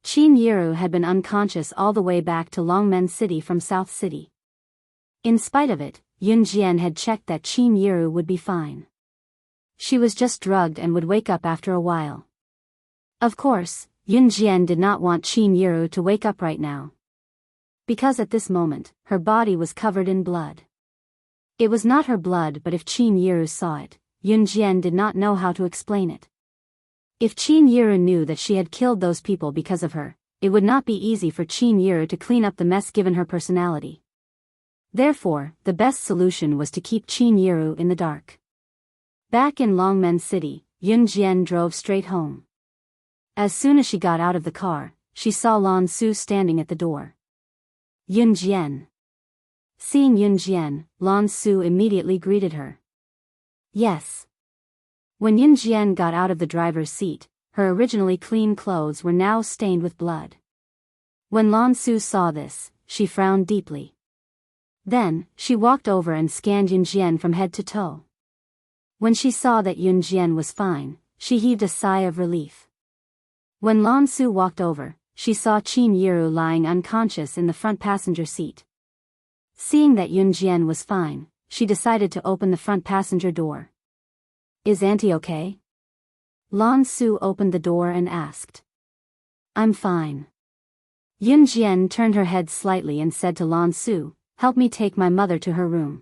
Qin Yiru had been unconscious all the way back to Longmen City from South City. In spite of it, Yunjian had checked that Qin Yiru would be fine. She was just drugged and would wake up after a while. Of course, Yunjian did not want Qin Yiru to wake up right now, because at this moment, her body was covered in blood. It was not her blood, but if Qin Yiru saw it, Yunjian did not know how to explain it. If Qin Yiru knew that she had killed those people because of her, it would not be easy for Qin Yiru to clean up the mess given her personality. Therefore, the best solution was to keep Qin Yiru in the dark. Back in Longmen City, Yunjian drove straight home. As soon as she got out of the car, she saw Lan Su standing at the door. Yunjian. Seeing Yunjian, Lan Su immediately greeted her. Yes. When Yunjian got out of the driver's seat, her originally clean clothes were now stained with blood. When Lan Su saw this, she frowned deeply. Then, she walked over and scanned Yunjian from head to toe. When she saw that Yunjian was fine, she heaved a sigh of relief. When Lan Su walked over, she saw Qin Yiru lying unconscious in the front passenger seat. Seeing that Yunjian was fine, she decided to open the front passenger door. Is Auntie okay? Lan Su opened the door and asked. I'm fine. Yunjian turned her head slightly and said to Lan Su, help me take my mother to her room.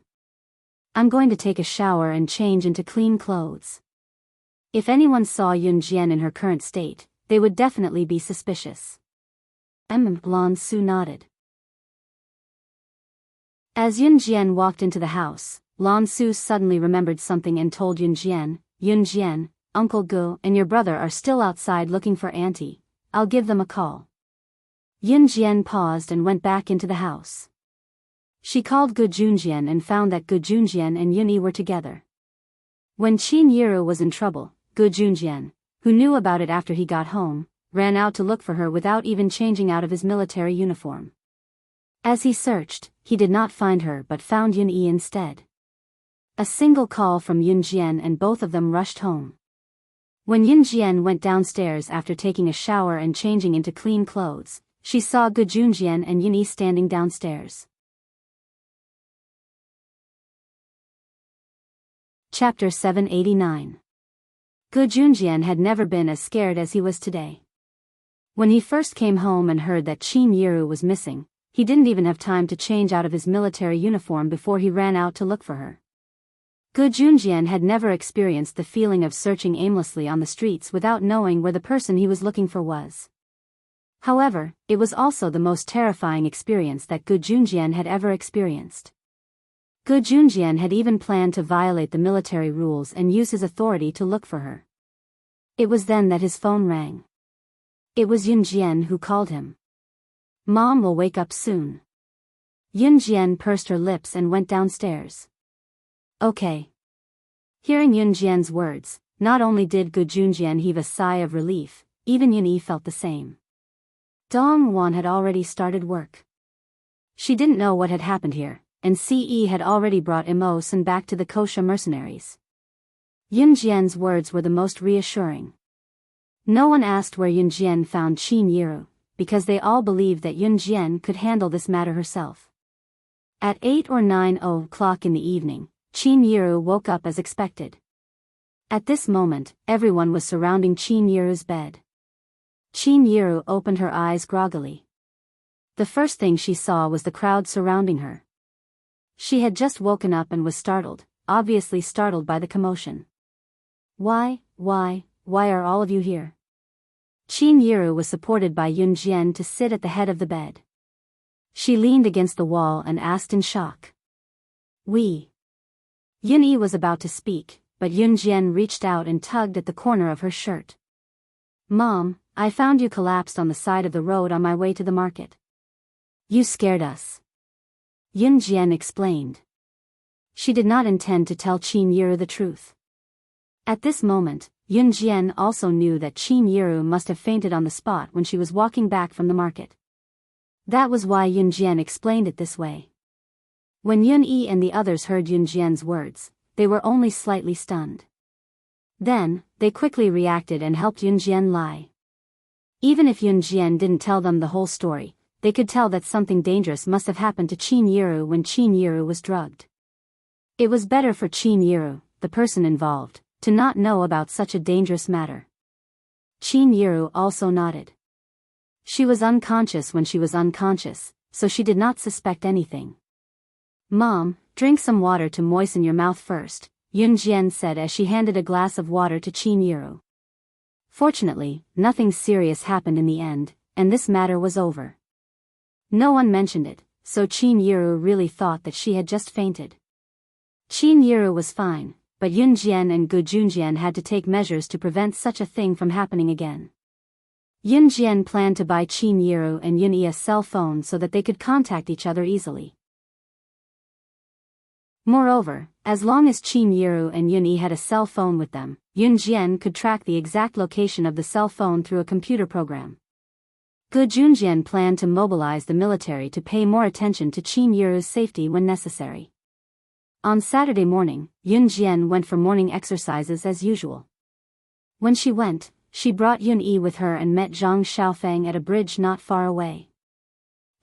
I'm going to take a shower and change into clean clothes. If anyone saw Yunjian in her current state, they would definitely be suspicious. Lan Su nodded. As Yunjian walked into the house, Lan Su suddenly remembered something and told Yunjian, Yunjian, Uncle Gu and your brother are still outside looking for Auntie. I'll give them a call. Yunjian paused and went back into the house. She called Gu Junjian and found that Gu Junjian and Yuni were together. When Qin Yiru was in trouble, Gu Junjian, who knew about it after he got home, ran out to look for her without even changing out of his military uniform. As he searched, he did not find her but found Yun-Yi instead. A single call from Yunjian and both of them rushed home. When Yunjian went downstairs after taking a shower and changing into clean clothes, she saw Gu Junjian and Yun-Yi standing downstairs. Chapter 789. Gu Junjian had never been as scared as he was today. When he first came home and heard that Qin Yiru was missing, he didn't even have time to change out of his military uniform before he ran out to look for her. Gu Junjian had never experienced the feeling of searching aimlessly on the streets without knowing where the person he was looking for was. However, it was also the most terrifying experience that Gu Junjian had ever experienced. Gu Junjian had even planned to violate the military rules and use his authority to look for her. It was then that his phone rang. It was Yun Jian who called him. Mom will wake up soon. Yun Jian pursed her lips and went downstairs. Okay. Hearing Yun Jian's words, not only did Gu Junjian heave a sigh of relief, even Yun Yi felt the same. Dong Wan had already started work. She didn't know what had happened here, and Ce had already brought Immerse back to the Kosha mercenaries. Yun Jian's words were the most reassuring. No one asked where Yun Jian found Qin Yiru, because they all believed that Yun Jian could handle this matter herself. At 8 or 9 o'clock in the evening, Qin Yiru woke up as expected. At this moment, everyone was surrounding Qin Yiru's bed. Qin Yiru opened her eyes groggily. The first thing she saw was the crowd surrounding her. She had just woken up and was startled, obviously startled by the commotion. Why are all of you here? Qin Yiru was supported by Yun Jian to sit at the head of the bed. She leaned against the wall and asked in shock. Yun Yi was about to speak, but Yun Jian reached out and tugged at the corner of her shirt. Mom, I found you collapsed on the side of the road on my way to the market. You scared us. Yun Jian explained. She did not intend to tell Qin Yiru the truth. At this moment, Yun Jian also knew that Qin Yiru must have fainted on the spot when she was walking back from the market. That was why Yun Jian explained it this way. When Yun Yi and the others heard Yun Jian's words, they were only slightly stunned. Then, they quickly reacted and helped Yun Jian lie. Even if Yun Jian didn't tell them the whole story, they could tell that something dangerous must have happened to Qin Yiru when Qin Yiru was drugged. It was better for Qin Yiru, the person involved, to not know about such a dangerous matter. Qin Yiru also nodded. She was unconscious when she was unconscious, so she did not suspect anything. Mom, drink some water to moisten your mouth first, Yun Jian said as she handed a glass of water to Qin Yiru. Fortunately, nothing serious happened in the end, and this matter was over. No one mentioned it, so Qin Yiru really thought that she had just fainted. Qin Yiru was fine, but Yun Jian and Gu Junjian had to take measures to prevent such a thing from happening again. Yun Jian planned to buy Qin Yiru and Yun Yi a cell phone so that they could contact each other easily. Moreover, as long as Qin Yiru and Yun Yi had a cell phone with them, Yun Jian could track the exact location of the cell phone through a computer program. Gu Junjian planned to mobilize the military to pay more attention to Qin Yiru's safety when necessary. On Saturday morning, Yun Jian went for morning exercises as usual. When she went, she brought Yun Yi with her and met Zhang Xiaofeng at a bridge not far away.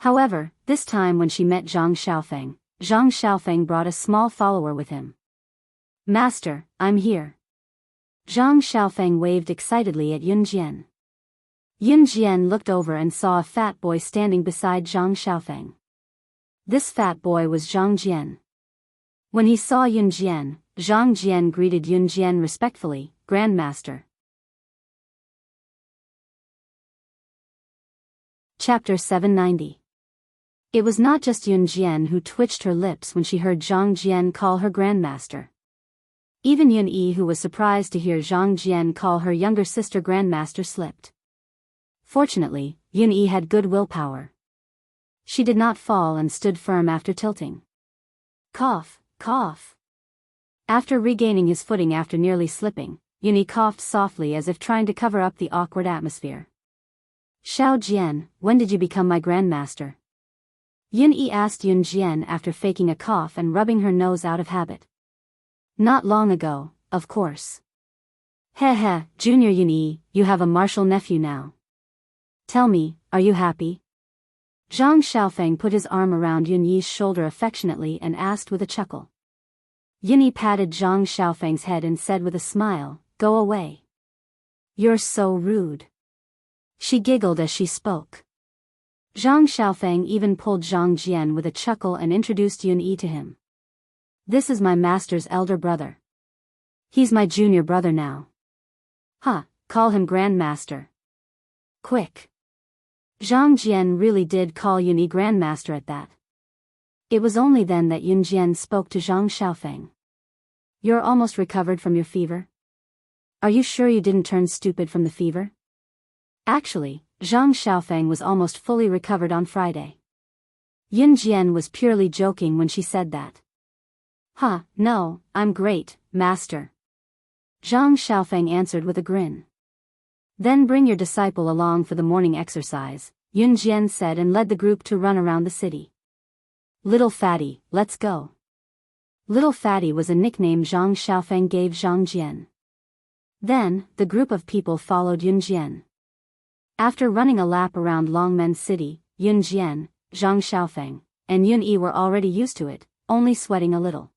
However, this time when she met Zhang Xiaofeng brought a small follower with him. Master, I'm here. Zhang Xiaofeng waved excitedly at Yun Jian. Yun Jian looked over and saw a fat boy standing beside Zhang Xiaofeng. This fat boy was Zhang Jian. When he saw Yun Jian, Zhang Jian greeted Yun Jian respectfully, Grandmaster. Chapter 790. It was not just Yun Jian who twitched her lips when she heard Zhang Jian call her Grandmaster. Even Yun Yi, who was surprised to hear Zhang Jian call her younger sister Grandmaster, slipped. Fortunately, Yun Yi had good willpower. She did not fall and stood firm after tilting. Cough, cough. After regaining his footing after nearly slipping, Yun Yi coughed softly as if trying to cover up the awkward atmosphere. Xiao Jian, when did you become my Grandmaster? Yun Yi asked Yun Jian after faking a cough and rubbing her nose out of habit. Not long ago, of course. Heh, Junior Yun Yi, you have a martial nephew now. Tell me, are you happy? Zhang Xiaofeng put his arm around Yun Yi's shoulder affectionately and asked with a chuckle. Yun Yi patted Zhang Xiaofeng's head and said with a smile, Go away. You're so rude. She giggled as she spoke. Zhang Xiaofeng even pulled Zhang Jian with a chuckle and introduced Yun Yi to him. This is my master's elder brother. He's my junior brother now. Call him Grandmaster. Quick. Zhang Jian really did call Yun Yi Grandmaster at that. It was only then that Yun Jian spoke to Zhang Xiaofeng. You're almost recovered from your fever? Are you sure you didn't turn stupid from the fever? Actually, Zhang Xiaofeng was almost fully recovered on Friday. Yun Jian was purely joking when she said that. No, I'm great, master. Zhang Xiaofeng answered with a grin. Then bring your disciple along for the morning exercise, Yun Jian said and led the group to run around the city. Little Fatty, let's go. Little Fatty was a nickname Zhang Xiaofeng gave Zhang Jian. Then, the group of people followed Yun Jian. After running a lap around Longmen City, Yun Jian, Zhang Xiaofeng, and Yun Yi were already used to it, only sweating a little.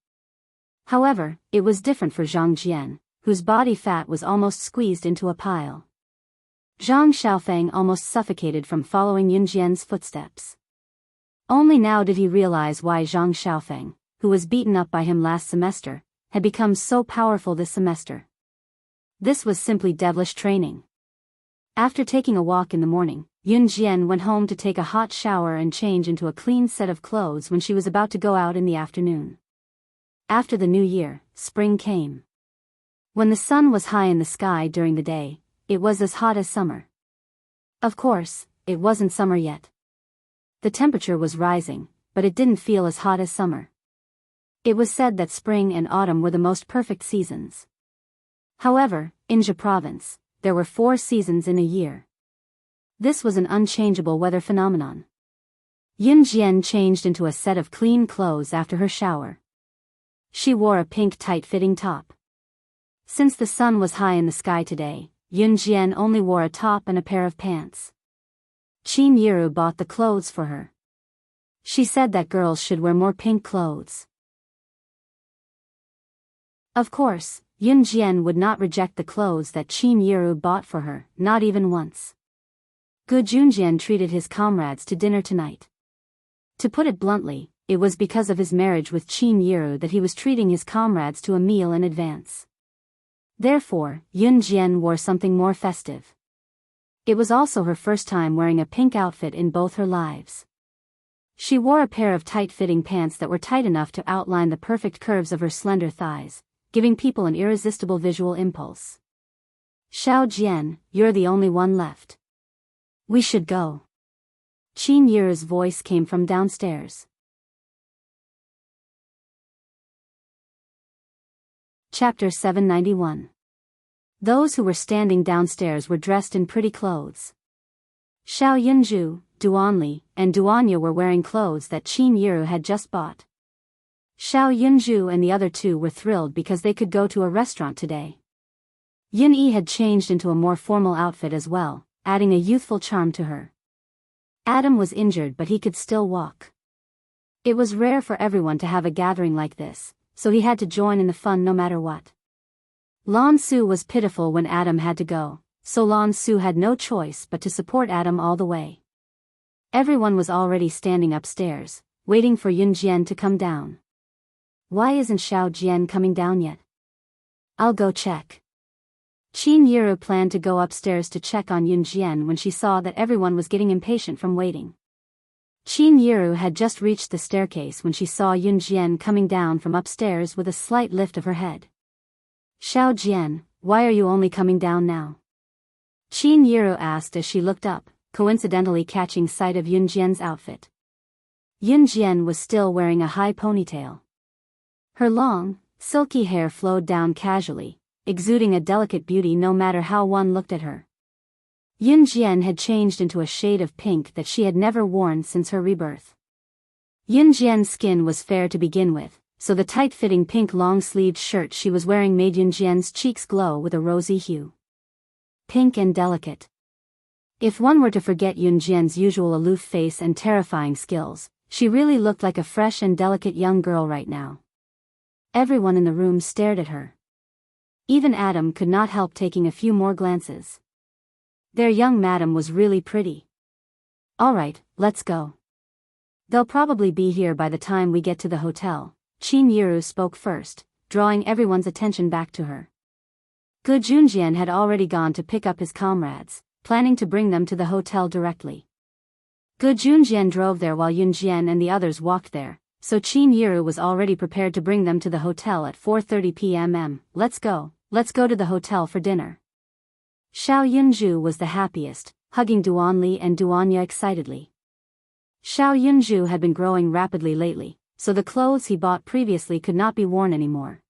However, it was different for Zhang Jian, whose body fat was almost squeezed into a pile. Zhang Xiaofeng almost suffocated from following Yun Jian's footsteps. Only now did he realize why Zhang Xiaofeng, who was beaten up by him last semester, had become so powerful this semester. This was simply devilish training. After taking a walk in the morning, Yun Jian went home to take a hot shower and change into a clean set of clothes when she was about to go out in the afternoon. After the new year, spring came. When the sun was high in the sky during the day, it was as hot as summer. Of course, it wasn't summer yet. The temperature was rising, but it didn't feel as hot as summer. It was said that spring and autumn were the most perfect seasons. However, in Jia province, there were 4 seasons in a year. This was an unchangeable weather phenomenon. Yun Jian changed into a set of clean clothes after her shower. She wore a pink tight-fitting top. Since the sun was high in the sky today, Yun Jian only wore a top and a pair of pants. Qin Yiru bought the clothes for her. She said that girls should wear more pink clothes. Of course, Yun Jian would not reject the clothes that Qin Yiru bought for her, not even once. Gu Junjian treated his comrades to dinner tonight. To put it bluntly, it was because of his marriage with Qin Yiru that he was treating his comrades to a meal in advance. Therefore, Yun Jian wore something more festive. It was also her first time wearing a pink outfit in both her lives. She wore a pair of tight-fitting pants that were tight enough to outline the perfect curves of her slender thighs, giving people an irresistible visual impulse. Xiao Jian, you're the only one left. We should go. Qin Yiru's voice came from downstairs. Chapter 791. Those who were standing downstairs were dressed in pretty clothes. Xiao Yunju, Duanli, and Duanya were wearing clothes that Qin Yiru had just bought. Xiao Yunju and the other 2 were thrilled because they could go to a restaurant today. Yun Yi had changed into a more formal outfit as well, adding a youthful charm to her. Adam was injured but he could still walk. It was rare for everyone to have a gathering like this, so he had to join in the fun no matter what. Lan Su was pitiful when Adam had to go, so Lan Su had no choice but to support Adam all the way. Everyone was already standing upstairs, waiting for Yun Jian to come down. Why isn't Xiao Jian coming down yet? I'll go check. Qin Yiru planned to go upstairs to check on Yun Jian when she saw that everyone was getting impatient from waiting. Qin Yiru had just reached the staircase when she saw Yun Jian coming down from upstairs with a slight lift of her head. Xiao Jian, why are you only coming down now? Qin Yiru asked as she looked up, coincidentally catching sight of Yun Jian's outfit. Yun Jian was still wearing a high ponytail. Her long, silky hair flowed down casually, exuding a delicate beauty no matter how one looked at her. Yun Jian had changed into a shade of pink that she had never worn since her rebirth. Yun Jian's skin was fair to begin with, so the tight-fitting pink long-sleeved shirt she was wearing made Yun Jian's cheeks glow with a rosy hue. Pink and delicate. If one were to forget Yun Jian's usual aloof face and terrifying skills, she really looked like a fresh and delicate young girl right now. Everyone in the room stared at her. Even Adam could not help taking a few more glances. Their young madam was really pretty. All right, let's go. They'll probably be here by the time we get to the hotel. Qin Yiru spoke first, drawing everyone's attention back to her. Gu Junjian had already gone to pick up his comrades, planning to bring them to the hotel directly. Gu Junjian drove there while Yun Jian and the others walked there, so Qin Yiru was already prepared to bring them to the hotel at 4:30 p.m. Let's go, Let's go to the hotel for dinner. Xiao Yunju was the happiest, hugging Duan Li and Duanya excitedly. Xiao Yunju had been growing rapidly lately, so the clothes he bought previously could not be worn anymore.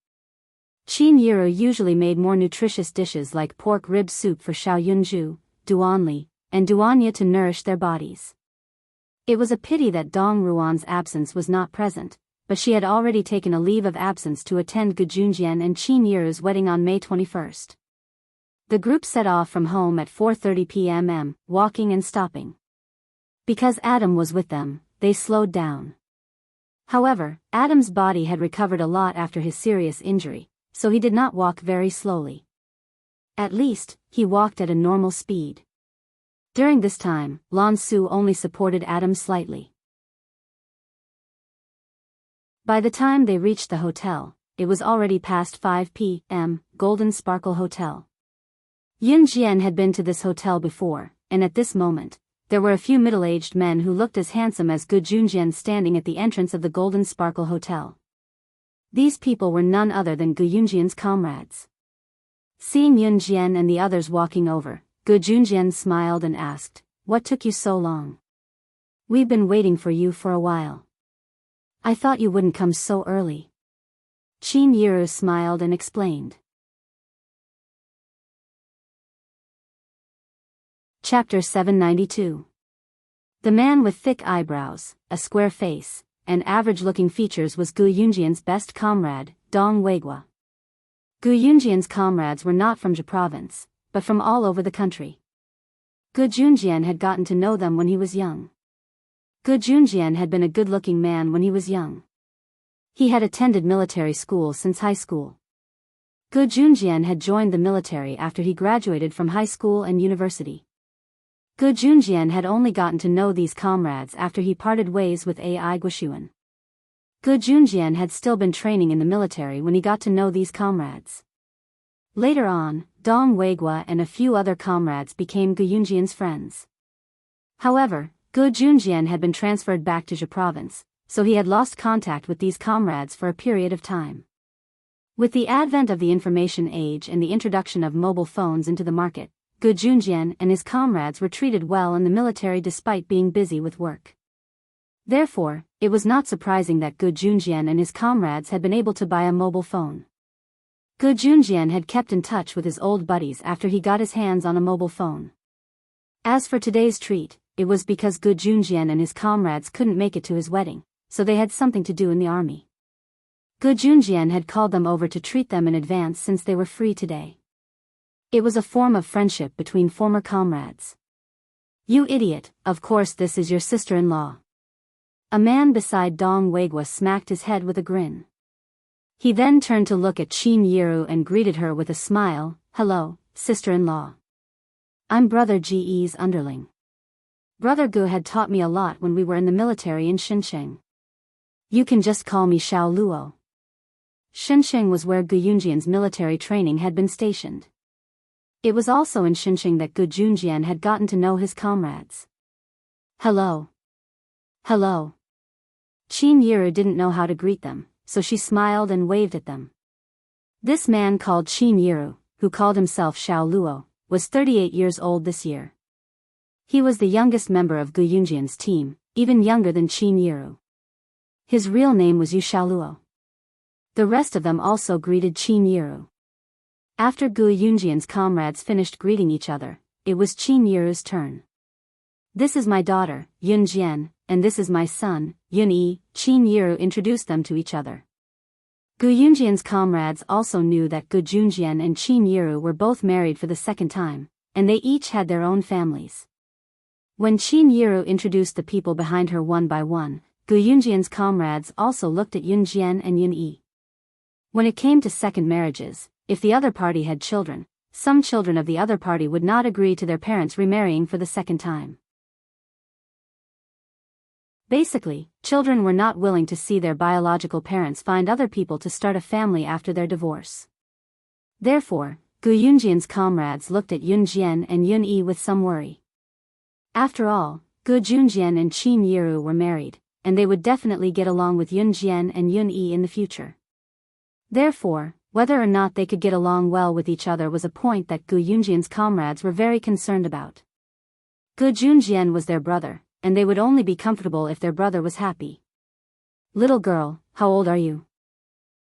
Qin Yiru usually made more nutritious dishes like pork rib soup for Xiao Yunju, Duan Li, and Duanya to nourish their bodies. It was a pity that Dong Ruan's absence was not present, but she had already taken a leave of absence to attend Gu Junjian and Qin Yiru's wedding on May 21st. The group set off from home at 4:30 p.m., walking and stopping. Because Adam was with them, they slowed down. However, Adam's body had recovered a lot after his serious injury, so he did not walk very slowly. At least, he walked at a normal speed. During this time, Lan Su only supported Adam slightly. By the time they reached the hotel, it was already past 5 p.m., Golden Sparkle Hotel. Yun Jian had been to this hotel before, and at this moment, there were a few middle-aged men who looked as handsome as Gu Junjian standing at the entrance of the Golden Sparkle Hotel. These people were none other than Gu Yunjian's comrades. Seeing Yun Jian and the others walking over, Gu Junjian smiled and asked, "What took you so long? We've been waiting for you for a while. I thought you wouldn't come so early." Qin Yiru smiled and explained. Chapter 792. The man with thick eyebrows, a square face, and average-looking features was Gu Yunjian's best comrade, Dong Weigua. Gu Yunjian's comrades were not from Zhe province, but from all over the country. Gu Junjian had gotten to know them when he was young. Gu Junjian had been a good-looking man when he was young. He had attended military school since high school. Gu Junjian had joined the military after he graduated from high school and university. Gu Junjian had only gotten to know these comrades after he parted ways with Ai Guoshuan. Gu Junjian had still been training in the military when he got to know these comrades. Later on, Dong Weigua and a few other comrades became Gu Yunjian's friends. However, Gu Junjian had been transferred back to Zhe province, so he had lost contact with these comrades for a period of time. With the advent of the information age and the introduction of mobile phones into the market, Gu Junjian and his comrades were treated well in the military despite being busy with work. Therefore, it was not surprising that Gu Junjian and his comrades had been able to buy a mobile phone. Gu Junjian had kept in touch with his old buddies after he got his hands on a mobile phone. As for today's treat, it was because Gu Junjian and his comrades couldn't make it to his wedding, so they had something to do in the army. Gu Junjian had called them over to treat them in advance since they were free today. It was a form of friendship between former comrades. "You idiot, of course this is your sister-in-law." A man beside Dong Weigua smacked his head with a grin. He then turned to look at Qin Yiru and greeted her with a smile, "Hello, sister-in-law. I'm Brother Ge's underling. Brother Gu had taught me a lot when we were in the military in Xincheng. You can just call me Xiao Luo." Xincheng was where Gu Yunjian's military training had been stationed. It was also in Xincheng that Gu Junjian had gotten to know his comrades. "Hello. Hello." Qin Yiru didn't know how to greet them, so she smiled and waved at them. This man called Qin Yiru, who called himself Xiao Luo, was 38 years old this year. He was the youngest member of Gu Yunjian's team, even younger than Qin Yiru. His real name was Yu Xiaoluo. The rest of them also greeted Qin Yiru. After Gu Yunjian's comrades finished greeting each other, it was Qin Yiru's turn. "This is my daughter, Yun Jian, and this is my son, Yun Yi." Qin Yiru introduced them to each other. Gu Yunjian's comrades also knew that Gu Junjian and Qin Yiru were both married for the second time, and they each had their own families. When Qin Yiru introduced the people behind her one by one, Gu Yunjian's comrades also looked at Yun Jian and Yun Yi. When it came to second marriages, if the other party had children, some children of the other party would not agree to their parents remarrying for the second time. Basically, children were not willing to see their biological parents find other people to start a family after their divorce. Therefore, Gu Yunjian's comrades looked at Yun Jian and Yun Yi with some worry. After all, Gu Junjian and Qin Yiru were married, and they would definitely get along with Yun Jian and Yun Yi in the future. Therefore, Whether or not they could get along well with each other was a point that Gu Yunjian's comrades were very concerned about. Gu Junjian was their brother, and they would only be comfortable if their brother was happy. Little girl, how old are you?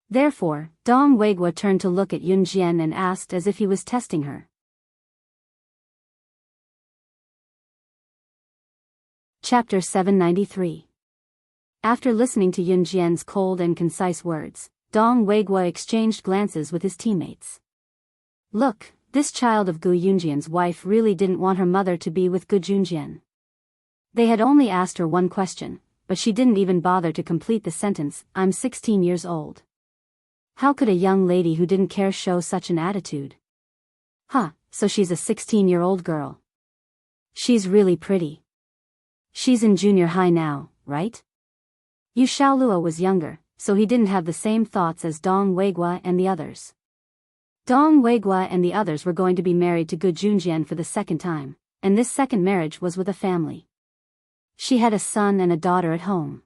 Therefore, Dong Weigua turned to look at Yunjian and asked as if he was testing her. Chapter 793. After listening to Yunjian's cold and concise words, Dong Weigua exchanged glances with his teammates. Look, this child of Gu Yunjian's wife really didn't want her mother to be with Gu Junjian. They had only asked her one question, but she didn't even bother to complete the sentence, I'm 16 years old. How could a young lady who didn't care show such an attitude? So she's a 16-year-old girl. She's really pretty. She's in junior high now, right? Yu Xiaoluo was younger, so he didn't have the same thoughts as Dong Weigua and the others. Dong Weigua and the others were going to be married to Gu Junjian for the second time, and this second marriage was with a family. She had a son and a daughter at home.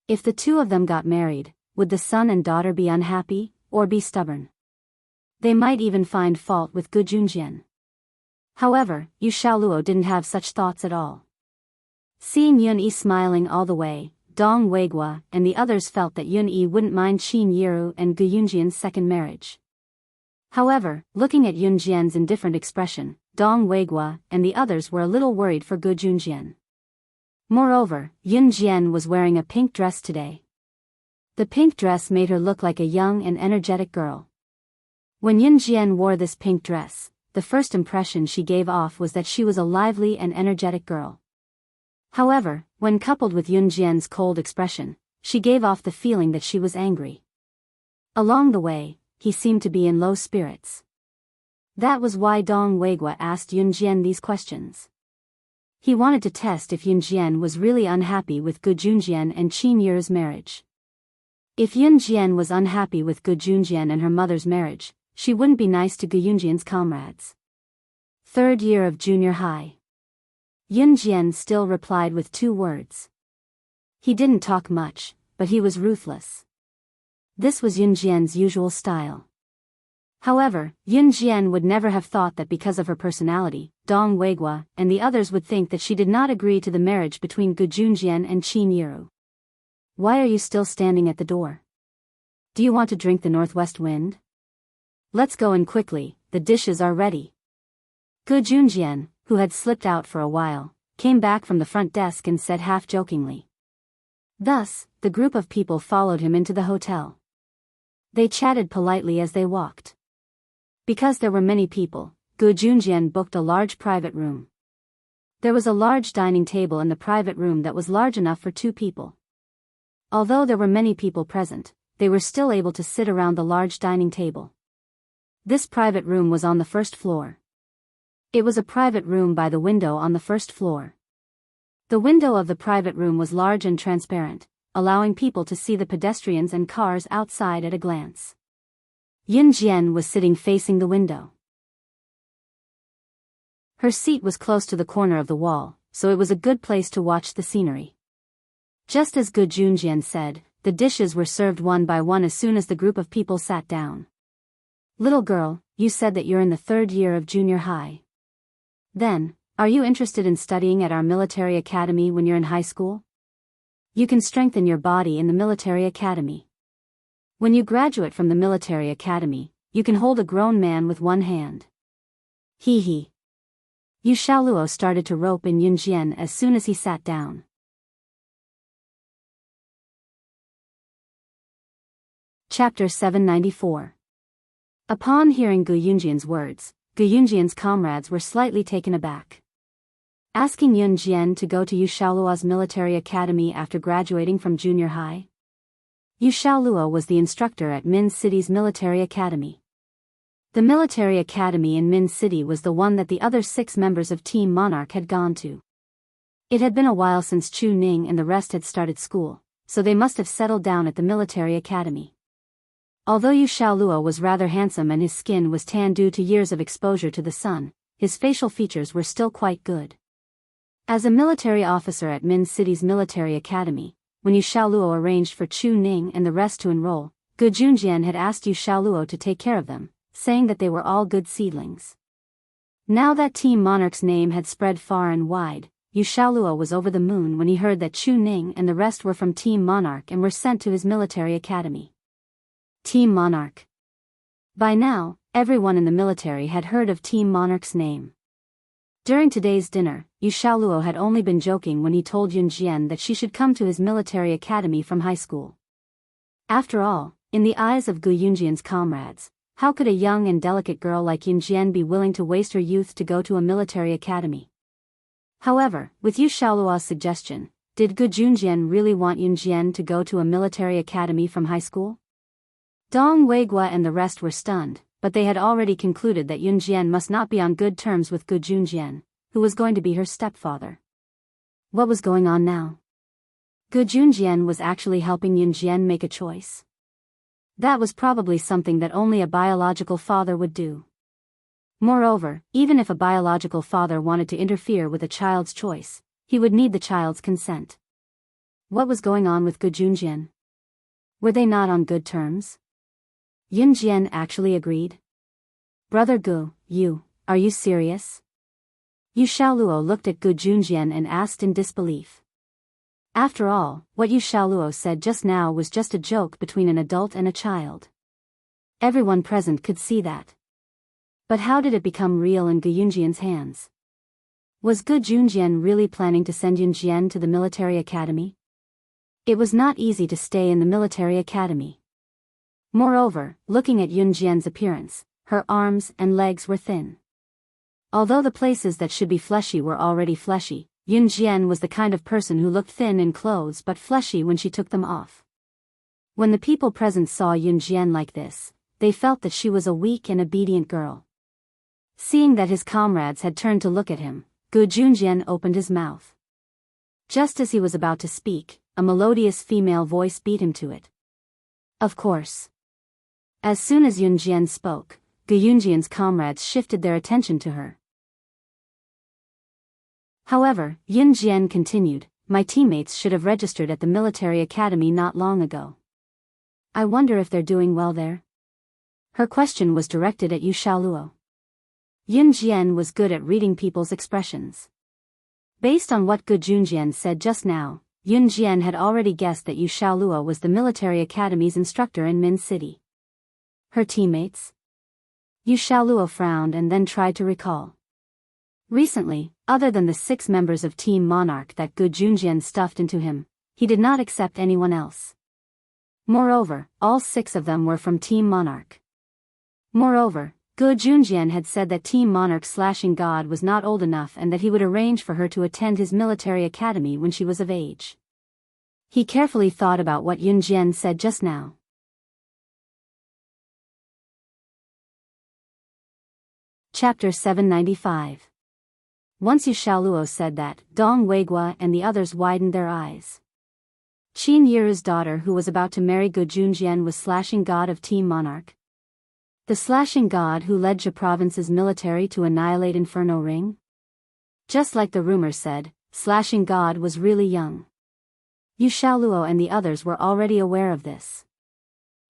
If the two of them got married, would the son and daughter be unhappy, or be stubborn? They might even find fault with Gu Junjian. However, Yu Xiaoluo didn't have such thoughts at all. Seeing Yun-Yi smiling all the way, Dong Weigua and the others felt that Yun-Yi wouldn't mind Qin Yiru and Gu Yunjian's second marriage. However, looking at Yunjian's indifferent expression, Dong Weigua and the others were a little worried for Gu Junjian. Moreover, Yunjian was wearing a pink dress today. The pink dress made her look like a young and energetic girl. When Yunjian wore this pink dress, the first impression she gave off was that she was a lively and energetic girl. However, when coupled with Yunjian's cold expression, she gave off the feeling that she was angry. Along the way, he seemed to be in low spirits. That was why Dong Weigua asked Yunjian these questions. He wanted to test if Yunjian was really unhappy with Gu Junjian and Qin Yiru's marriage. If Yunjian was unhappy with Gu Junjian and her mother's marriage, she wouldn't be nice to Gu Yunjian's comrades. Third year of junior high. Yunjian still replied with 2 words. He didn't talk much, but he was ruthless. This was Yunjian's usual style. However, Yunjian would never have thought that because of her personality, Dong Weigua and the others would think that she did not agree to the marriage between Gu Junjian and Qin Yiru. Why are you still standing at the door? Do you want to drink the northwest wind? Let's go in quickly, the dishes are ready. Gu Junjian, who had slipped out for a while, came back from the front desk and said half-jokingly. Thus, the group of people followed him into the hotel. They chatted politely as they walked. Because there were many people, Gu Junjian booked a large private room. There was a large dining table in the private room that was large enough for 2 people. Although there were many people present, they were still able to sit around the large dining table. This private room was on the 1st floor. It was a private room by the window on the 1st floor. The window of the private room was large and transparent, allowing people to see the pedestrians and cars outside at a glance. Yunjian was sitting facing the window. Her seat was close to the corner of the wall, so it was a good place to watch the scenery. Just as Gu Junjian said, the dishes were served one by one as soon as the group of people sat down. Little girl, you said that you're in the 3rd year of junior high. Then, are you interested in studying at our military academy when you're in high school? You can strengthen your body in the military academy. When you graduate from the military academy, you can hold a grown man with one hand. Hee hee. Yu Xiaoluo started to rope in Yunjian as soon as he sat down. Chapter 794. Upon hearing Gu Yunjian's words, Gu Yunjian's comrades were slightly taken aback. Asking Yunjian to go to Yu Xiaoluo's military academy after graduating from junior high? Yu Xiaoluo was the instructor at Min City's military academy. The military academy in Min City was the one that the other 6 members of Team Monarch had gone to. It had been a while since Chu Ning and the rest had started school, so they must have settled down at the military academy. Although Yu Xiaoluo was rather handsome and his skin was tan due to years of exposure to the sun, his facial features were still quite good. As a military officer at Min City's military academy, when Yu Xiaoluo arranged for Chu Ning and the rest to enroll, Gu Junjian had asked Yu Xiaoluo to take care of them, saying that they were all good seedlings. Now that Team Monarch's name had spread far and wide, Yu Xiaoluo was over the moon when he heard that Chu Ning and the rest were from Team Monarch and were sent to his military academy. Team Monarch. By now, everyone in the military had heard of Team Monarch's name. During today's dinner, Yu Xiaoluo had only been joking when he told Yun Jian that she should come to his military academy from high school. After all, in the eyes of Gu Yunjian's comrades, how could a young and delicate girl like Yun Jian be willing to waste her youth to go to a military academy? However, with Yu Xiaoluo's suggestion, did Gu Junjian really want Yun Jian to go to a military academy from high school? Dong Weigua and the rest were stunned, but they had already concluded that Yun Jian must not be on good terms with Gu Junjian, who was going to be her stepfather. What was going on now? Gu Junjian was actually helping Yun Jian make a choice. That was probably something that only a biological father would do. Moreover, even if a biological father wanted to interfere with a child's choice, he would need the child's consent. What was going on with Gu Junjian? Were they not on good terms? Yun Jian actually agreed. Brother Gu, are you serious? Yu Xiaoluo looked at Gu Junjian and asked in disbelief. After all, what Yu Xiaoluo said just now was just a joke between an adult and a child. Everyone present could see that. But how did it become real in Gu Yunjian's hands? Was Gu Junjian really planning to send Yun Jian to the military academy? It was not easy to stay in the military academy. Moreover, looking at Yun Jian's appearance, her arms and legs were thin. Although the places that should be fleshy were already fleshy, Yun Jian was the kind of person who looked thin in clothes but fleshy when she took them off. When the people present saw Yun Jian like this, they felt that she was a weak and obedient girl. Seeing that his comrades had turned to look at him, Gu Junjian opened his mouth. Just as he was about to speak, a melodious female voice beat him to it. Of course. As soon as Yun Jian spoke, Gu Yunjian's comrades shifted their attention to her. However, Yun Jian continued, my teammates should have registered at the military academy not long ago. I wonder if they're doing well there? Her question was directed at Yu Xiaoluo. Yun Jian was good at reading people's expressions. Based on what Gu Junjian said just now, Yun Jian had already guessed that Yu Xiaoluo was the military academy's instructor in Min City. Her teammates? Yu Xiaoluo frowned and then tried to recall. Recently, other than the 6 members of Team Monarch that Gu Junjian stuffed into him, he did not accept anyone else. Moreover, all 6 of them were from Team Monarch. Moreover, Gu Junjian had said that Team Monarch's slashing god was not old enough and that he would arrange for her to attend his military academy when she was of age. He carefully thought about what Yun Jian said just now. Chapter 795. Once Yu Xiaoluo said that, Dong Weigua and the others widened their eyes. Qin Yiru's daughter who was about to marry Gu Junjian was slashing god of Team Monarch. The slashing god who led Zhe province's military to annihilate Inferno Ring? Just like the rumor said, slashing god was really young. Yu Xiaoluo and the others were already aware of this.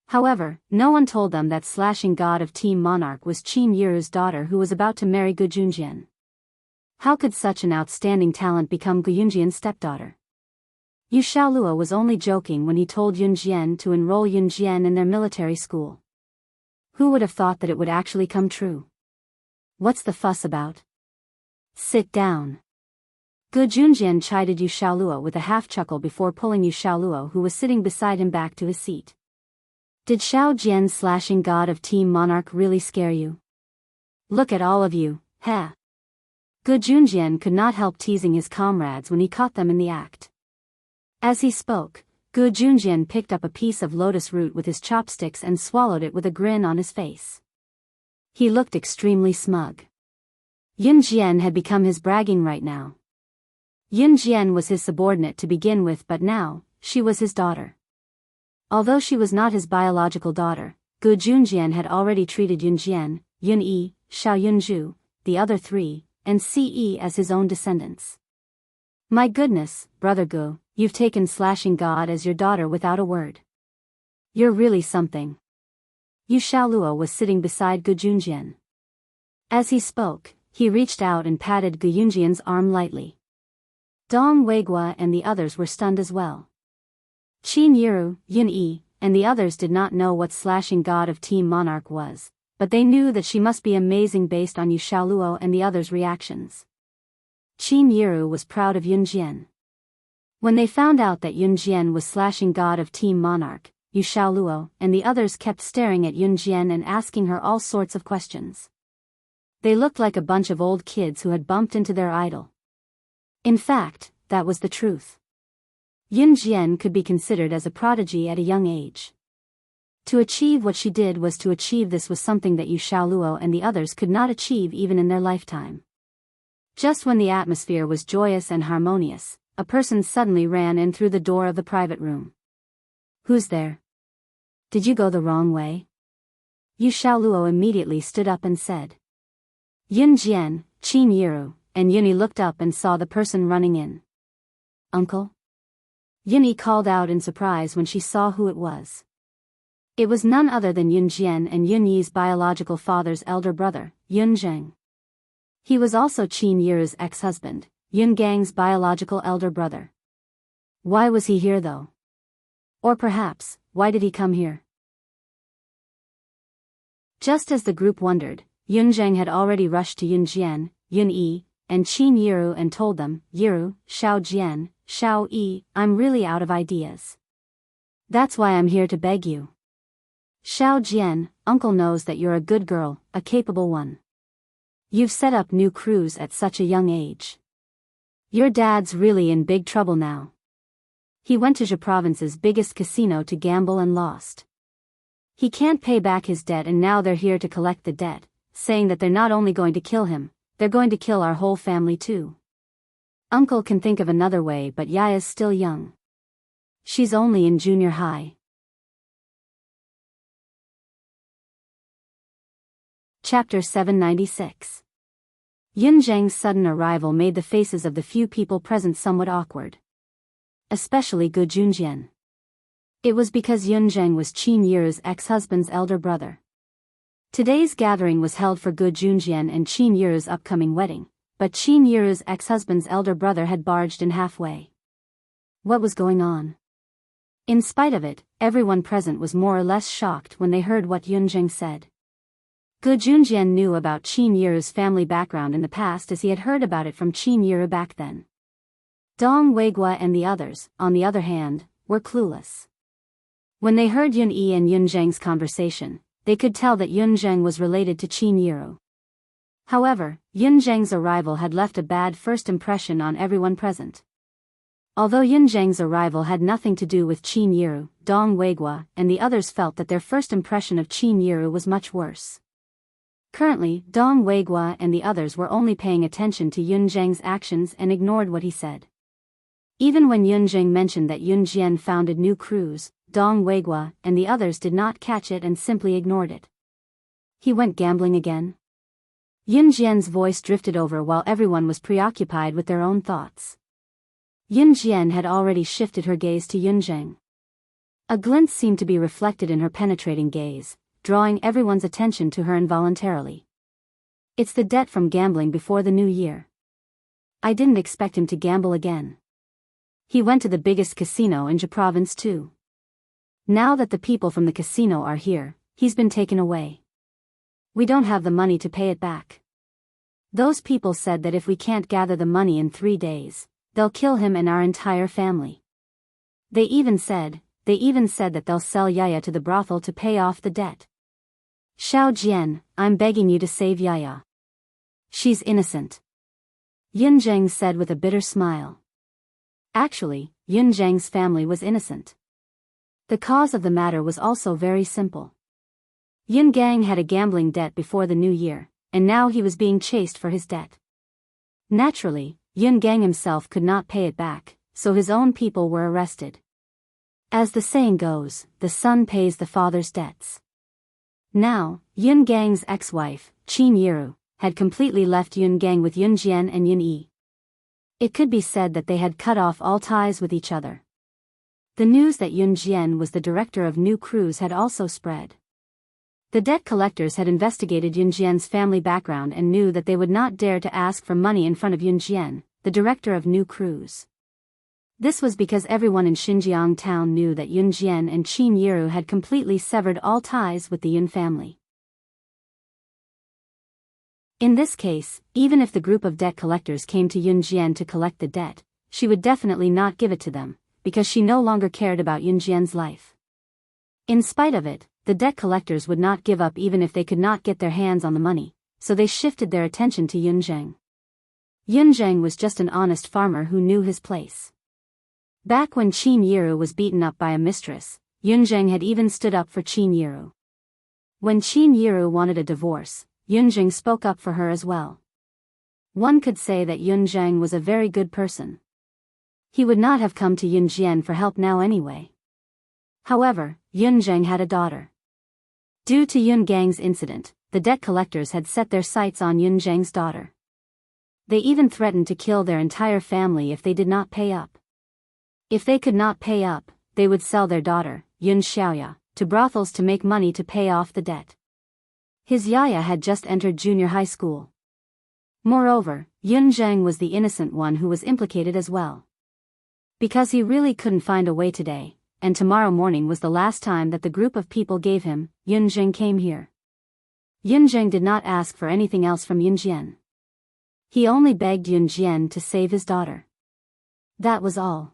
However, no one told them that slashing god of Team Monarch was Qin Yiru's daughter who was about to marry Gu Junjian. How could such an outstanding talent become Gu Yunjian's stepdaughter? Yu Xiaoluo was only joking when he told Yun Jian to enroll Yun Jian in their military school. Who would have thought that it would actually come true? What's the fuss about? Sit down. Gu Junjian chided Yu Xiaoluo with a half-chuckle before pulling Yu Xiaoluo who was sitting beside him back to his seat. Did Xiao Jian's slashing god of Team Monarch really scare you? Look at all of you, heh. Gu Junjian could not help teasing his comrades when he caught them in the act. As he spoke, Gu Junjian picked up a piece of lotus root with his chopsticks and swallowed it with a grin on his face. He looked extremely smug. Yun Jian had become his bragging right now. Yun Jian was his subordinate to begin with, but now, she was his daughter. Although she was not his biological daughter, Gu Junjian had already treated Yun Jian, Yun Yi, Xiao Yunju, the other 3, and Ce as his own descendants. My goodness, Brother Gu, you've taken slashing god as your daughter without a word. You're really something. Yu Xiaoluo was sitting beside Gu Junjian. As he spoke, he reached out and patted Gu Junjian's arm lightly. Dong Weiguo and the others were stunned as well. Qin Yiru, Yun Yi, and the others did not know what slashing god of Team Monarch was, but they knew that she must be amazing based on Yu Xiaoluo and the others' reactions. Qin Yiru was proud of Yun Jian. When they found out that Yun Jian was slashing god of Team Monarch, Yu Xiaoluo and the others kept staring at Yun Jian and asking her all sorts of questions. They looked like a bunch of old kids who had bumped into their idol. In fact, that was the truth. Yun Jian could be considered as a prodigy at a young age. To achieve what she did was something that Yu Xiaoluo and the others could not achieve even in their lifetime. Just when the atmosphere was joyous and harmonious, a person suddenly ran in through the door of the private room. Who's there? Did you go the wrong way? Yu Xiaoluo immediately stood up and said. Yun Jian, Qin Yiru, and Yunyi looked up and saw the person running in. Uncle? Yunyi called out in surprise when she saw who it was. It was none other than Yun Jian and Yun Yi's biological father's elder brother, Yun Zheng. He was also Qin Yiru's ex-husband, Yun Gang's biological elder brother. Why was he here though? Or perhaps, why did he come here? Just as the group wondered, Yun Zheng had already rushed to Yun Jian, Yun Yi, and Qin Yiru and told them, Yiru, Xiao Jian, Xiao Yi, I'm really out of ideas. That's why I'm here to beg you. Xiao Jian, uncle knows that you're a good girl, a capable one. You've set up new crews at such a young age. Your dad's really in big trouble now. He went to Zhe province's biggest casino to gamble and lost. He can't pay back his debt and now they're here to collect the debt, saying that they're not only going to kill him, they're going to kill our whole family too. Uncle can think of another way but Yaya's still young. She's only in junior high. Chapter 796. Yun Zheng's sudden arrival made the faces of the few people present somewhat awkward. Especially Gu Junjian. It was because Yun Zheng was Qin Yiru's ex-husband's elder brother. Today's gathering was held for Gu Junjian and Qin Yiru's upcoming wedding, but Qin Yiru's ex-husband's elder brother had barged in halfway. What was going on? In spite of it, everyone present was more or less shocked when they heard what Yun Zheng said. Gu Junjian knew about Qin Yiru's family background in the past as he had heard about it from Qin Yiru back then. Dong Weiguo and the others, on the other hand, were clueless. When they heard Yun Yi and Yun Zheng's conversation, they could tell that Yun Zheng was related to Qin Yiru. However, Yun Zheng's arrival had left a bad first impression on everyone present. Although Yun Zheng's arrival had nothing to do with Qin Yiru, Dong Weiguo and the others felt that their first impression of Qin Yiru was much worse. Currently, Dong Weiguo and the others were only paying attention to Yun Zheng's actions and ignored what he said. Even when Yun Zheng mentioned that Yun Jian founded new crews, Dong Weiguo and the others did not catch it and simply ignored it. He went gambling again? Yun Jian's voice drifted over while everyone was preoccupied with their own thoughts. Yun Jian had already shifted her gaze to Yun Zheng. A glint seemed to be reflected in her penetrating gaze, drawing everyone's attention to her involuntarily. It's the debt from gambling before the new year. I didn't expect him to gamble again. He went to the biggest casino in Zhe province too. Now that the people from the casino are here, he's been taken away. We don't have the money to pay it back. Those people said that if we can't gather the money in 3 days, they'll kill him and our entire family. They even said that they'll sell Yaya to the brothel to pay off the debt. Xiao Jian, I'm begging you to save Yaya. She's innocent. Yun Zheng said with a bitter smile. Actually, Yun Zheng's family was innocent. The cause of the matter was also very simple. Yun Gang had a gambling debt before the new year, and now he was being chased for his debt. Naturally, Yun Gang himself could not pay it back, so his own people were arrested. As the saying goes, the son pays the father's debts. Now, Yun Gang's ex-wife, Qin Yiru, had completely left Yun Gang with Yun Jian and Yun Yi. It could be said that they had cut off all ties with each other. The news that Yun Jian was the director of new crews had also spread. The debt collectors had investigated Yun Jian's family background and knew that they would not dare to ask for money in front of Yun Jian, the director of new crews. This was because everyone in Xinjiang town knew that Yun Jian and Qin Yiru had completely severed all ties with the Yun family. In this case, even if the group of debt collectors came to Yun Jian to collect the debt, she would definitely not give it to them, because she no longer cared about Yun Jian's life. In spite of it, the debt collectors would not give up even if they could not get their hands on the money, so they shifted their attention to Yun Zheng. Yun Zheng was just an honest farmer who knew his place. Back when Qin Yiru was beaten up by a mistress, Yun Zheng had even stood up for Qin Yiru. When Qin Yiru wanted a divorce, Yun Zheng spoke up for her as well. One could say that Yun Zheng was a very good person. He would not have come to Yun Jian for help now anyway. However, Yun Zheng had a daughter. Due to Yun Gang's incident, the debt collectors had set their sights on Yun Zheng's daughter. They even threatened to kill their entire family if they did not pay up. If they could not pay up, they would sell their daughter, Yun Xiaoya, to brothels to make money to pay off the debt. His Yaya had just entered junior high school. Moreover, Yun Zheng was the innocent one who was implicated as well. Because he really couldn't find a way today, and tomorrow morning was the last time that the group of people gave him, Yun Zheng came here. Yun Zheng did not ask for anything else from Yun Jian. He only begged Yun Jian to save his daughter. That was all.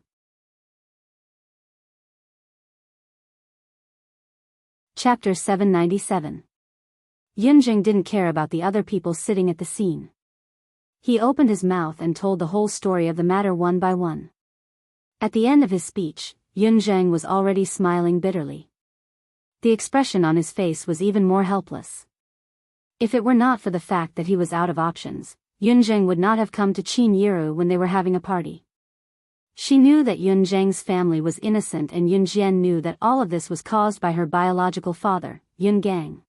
Chapter 797. Yun Zheng didn't care about the other people sitting at the scene. He opened his mouth and told the whole story of the matter one by one. At the end of his speech, Yun Zheng was already smiling bitterly. The expression on his face was even more helpless. If it were not for the fact that he was out of options, Yun Zheng would not have come to Qin Yiru when they were having a party. She knew that Yun Zheng's family was innocent and Yun Jian knew that all of this was caused by her biological father, Yun Gang.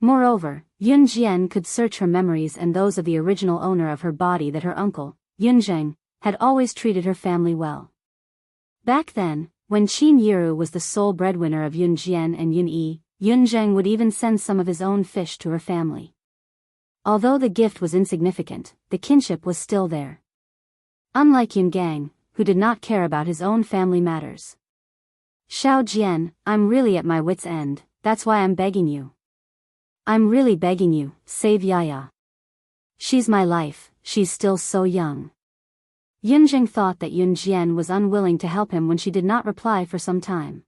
Moreover, Yun Jian could search her memories and those of the original owner of her body that her uncle, Yun Zheng, had always treated her family well. Back then, when Qin Yiru was the sole breadwinner of Yun Jian and Yun Yi, Yun Zheng would even send some of his own fish to her family. Although the gift was insignificant, the kinship was still there. Unlike Yun Gang, who did not care about his own family matters. Xiao Jian, I'm really at my wit's end, that's why I'm begging you. I'm really begging you, save Yaya. She's my life, she's still so young. Yun Zheng thought that Yun Jian was unwilling to help him when she did not reply for some time.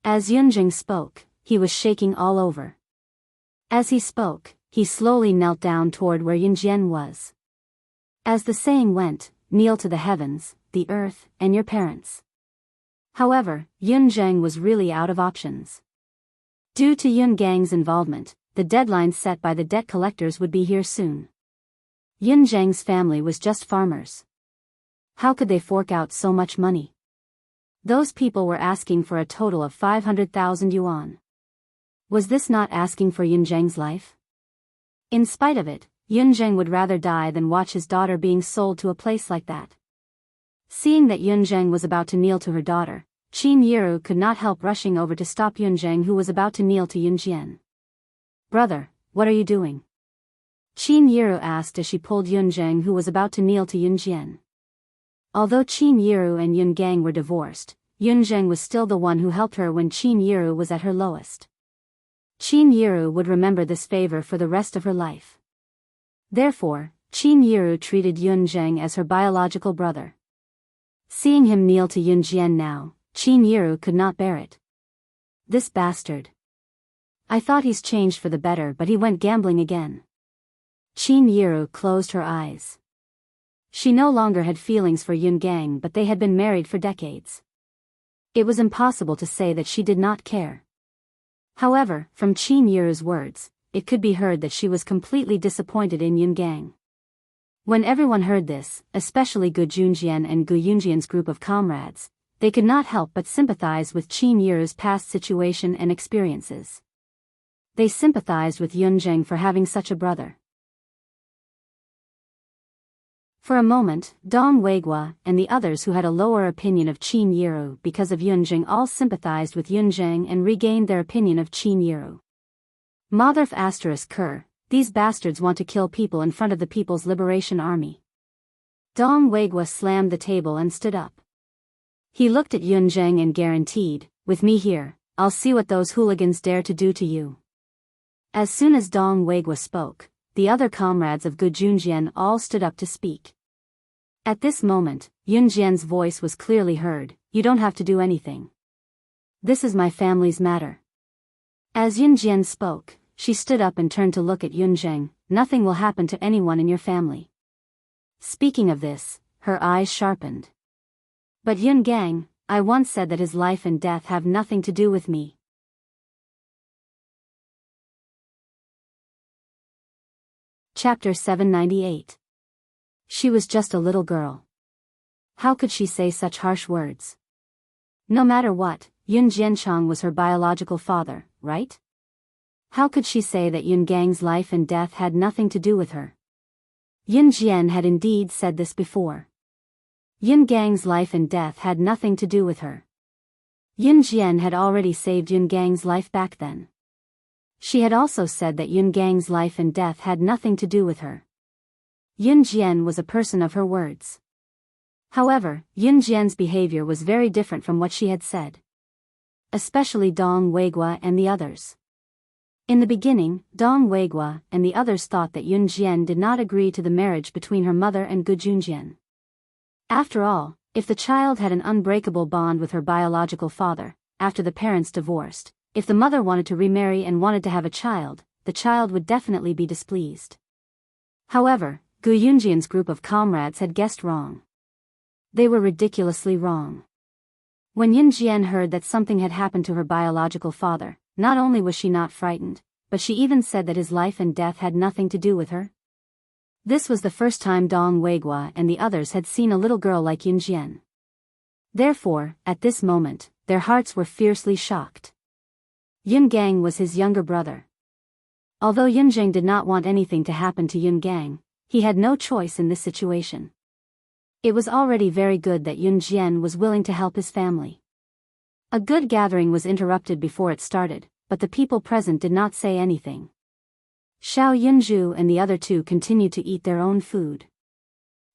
As Yun Zheng spoke, he was shaking all over. As he spoke, he slowly knelt down toward where Yun Jian was. As the saying went, kneel to the heavens, the earth, and your parents. However, Yun Zheng was really out of options. Due to Yun Gang's involvement, the deadline set by the debt collectors would be here soon. Yun Zheng's family was just farmers. How could they fork out so much money? Those people were asking for a total of 500,000 yuan. Was this not asking for Yun Zheng's life? In spite of it, Yun Zheng would rather die than watch his daughter being sold to a place like that. Seeing that Yun Zheng was about to kneel to her daughter, Qin Yiru could not help rushing over to stop Yun Zheng, who was about to kneel to Yun Jian. Brother, what are you doing? Qin Yiru asked as she pulled Yun Zheng, who was about to kneel to Yun Jian. Although Qin Yiru and Yun Gang were divorced, Yun Zheng was still the one who helped her when Qin Yiru was at her lowest. Qin Yiru would remember this favor for the rest of her life. Therefore, Qin Yiru treated Yun Zheng as her biological brother. Seeing him kneel to Yun Jian now, Qin Yiru could not bear it. This bastard. I thought he's changed for the better, but he went gambling again. Qin Yiru closed her eyes. She no longer had feelings for Yun Gang, but they had been married for decades. It was impossible to say that she did not care. However, from Qin Yiru's words, it could be heard that she was completely disappointed in Yun Gang. When everyone heard this, especially Gu Junjian and Gu Yunjian's group of comrades, they could not help but sympathize with Qin Yiru's past situation and experiences. They sympathized with Yun Zheng for having such a brother. For a moment, Dong Weigua and the others who had a lower opinion of Qin Yiru because of Yunjing all sympathized with Yunjing and regained their opinion of Qin Yiru. Motherf asterisk Ker, these bastards want to kill people in front of the People's Liberation Army. Dong Weigua slammed the table and stood up. He looked at Yunjing and guaranteed, with me here, I'll see what those hooligans dare to do to you. As soon as Dong Weigua spoke, the other comrades of Gu Junjian all stood up to speak. At this moment, Yunjian's voice was clearly heard, you don't have to do anything. This is my family's matter. As Yunjian spoke, she stood up and turned to look at Yunjing, nothing will happen to anyone in your family. Speaking of this, her eyes sharpened. But Yungang, I once said that his life and death have nothing to do with me. Chapter 798. She was just a little girl. How could she say such harsh words? No matter what, Yun Jianchang was her biological father, right? How could she say that Yun Gang's life and death had nothing to do with her? Yun Jian had indeed said this before. Yun Gang's life and death had nothing to do with her. Yun Jian had already saved Yun Gang's life back then. She had also said that Yun Gang's life and death had nothing to do with her. Yun Jian was a person of her words. However, Yun Jian's behavior was very different from what she had said. Especially Dong Weigua and the others. In the beginning, Dong Weigua and the others thought that Yun Jian did not agree to the marriage between her mother and Gu Junjian. After all, if the child had an unbreakable bond with her biological father, after the parents divorced, if the mother wanted to remarry and wanted to have a child, the child would definitely be displeased. However, Gu Yunjian's group of comrades had guessed wrong. They were ridiculously wrong. When Yun Jian heard that something had happened to her biological father, not only was she not frightened, but she even said that his life and death had nothing to do with her. This was the first time Dong Weigua and the others had seen a little girl like Yun Jian. Therefore, at this moment, their hearts were fiercely shocked. Yun Gang was his younger brother. Although Yunjing did not want anything to happen to Yun Gang, he had no choice in this situation. It was already very good that Yun Jian was willing to help his family. A good gathering was interrupted before it started, but the people present did not say anything. Xiao Yunju and the other two continued to eat their own food.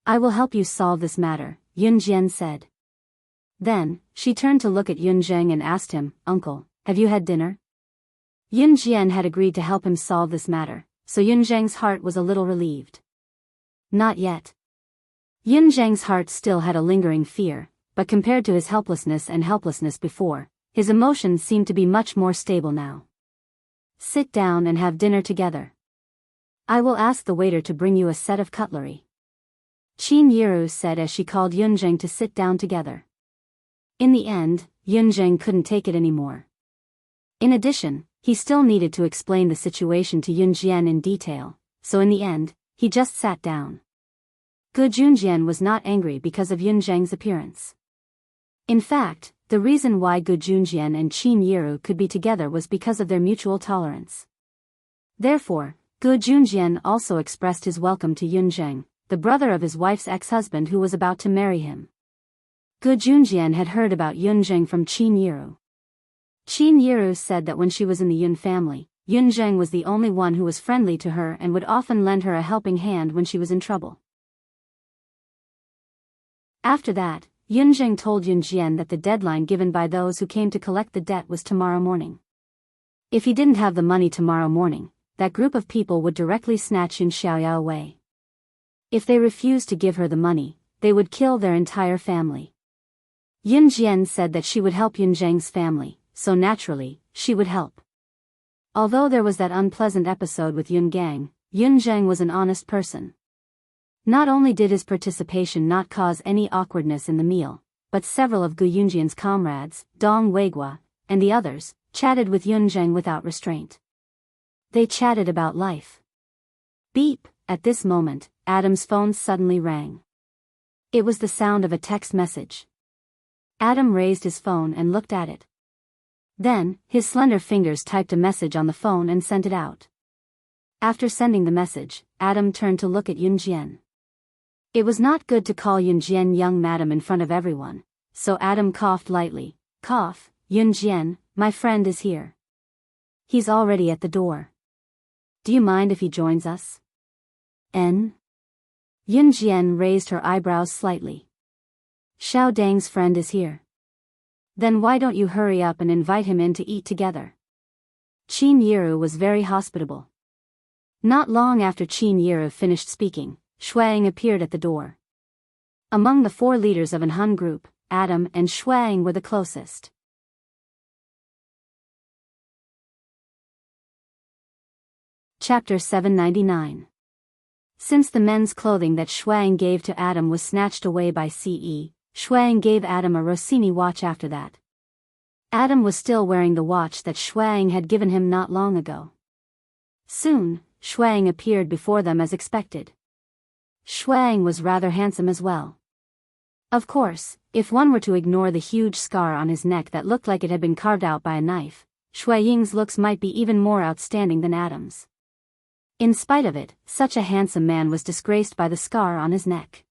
I will help you solve this matter, Yun Jian said. Then, she turned to look at Yun Zheng and asked him, Uncle, have you had dinner? Yun Jian had agreed to help him solve this matter, so Yun Zheng's heart was a little relieved. Not yet. Yun Zheng's heart still had a lingering fear, but compared to his helplessness before, his emotions seemed to be much more stable now. Sit down and have dinner together. I will ask the waiter to bring you a set of cutlery. Qin Yiru said as she called Yunjing to sit down together. In the end, Yunjing couldn't take it anymore. In addition, he still needed to explain the situation to Yun Jian in detail, so in the end, he just sat down. Gu Junjian was not angry because of Yun Zheng's appearance. In fact, the reason why Gu Junjian and Qin Yiru could be together was because of their mutual tolerance. Therefore, Gu Junjian also expressed his welcome to Yun Zheng, the brother of his wife's ex-husband who was about to marry him. Gu Junjian had heard about Yun Zheng from Qin Yiru. Qin Yiru said that when she was in the Yun family, Yun Zheng was the only one who was friendly to her and would often lend her a helping hand when she was in trouble. After that, Yun Zheng told Yun Jian that the deadline given by those who came to collect the debt was tomorrow morning. If he didn't have the money tomorrow morning, that group of people would directly snatch Yun Xiaoyao away. If they refused to give her the money, they would kill their entire family. Yun Jian said that she would help Yun Zheng's family, so naturally, she would help. Although there was that unpleasant episode with Yun Gang, Yun Zheng was an honest person. Not only did his participation not cause any awkwardness in the meal, but several of Gu Yunjian's comrades, Dong Weigua, and the others, chatted with Yun Zheng without restraint. They chatted about life. Beep, at this moment, Adam's phone suddenly rang. It was the sound of a text message. Adam raised his phone and looked at it. Then, his slender fingers typed a message on the phone and sent it out. After sending the message, Adam turned to look at Yun Jian. It was not good to call Yunjian young madam in front of everyone, so Adam coughed lightly. Cough, Yunjian, my friend is here. He's already at the door. Do you mind if he joins us? Yunjian raised her eyebrows slightly. Xiao Dang's friend is here. Then why don't you hurry up and invite him in to eat together? Qin Yiru was very hospitable. Not long after Qin Yiru finished speaking, Shuang appeared at the door. Among the 4 leaders of an Han group, Adam and Shuang were the closest. Chapter 799. Since the men's clothing that Shuang gave to Adam was snatched away by Ce, Shuang gave Adam a Rossini watch after that. Adam was still wearing the watch that Shuang had given him not long ago. Soon, Shuang appeared before them as expected. Shuang was rather handsome as well. Of course, if one were to ignore the huge scar on his neck that looked like it had been carved out by a knife, Shuang's looks might be even more outstanding than Adam's. In spite of it, such a handsome man was disgraced by the scar on his neck.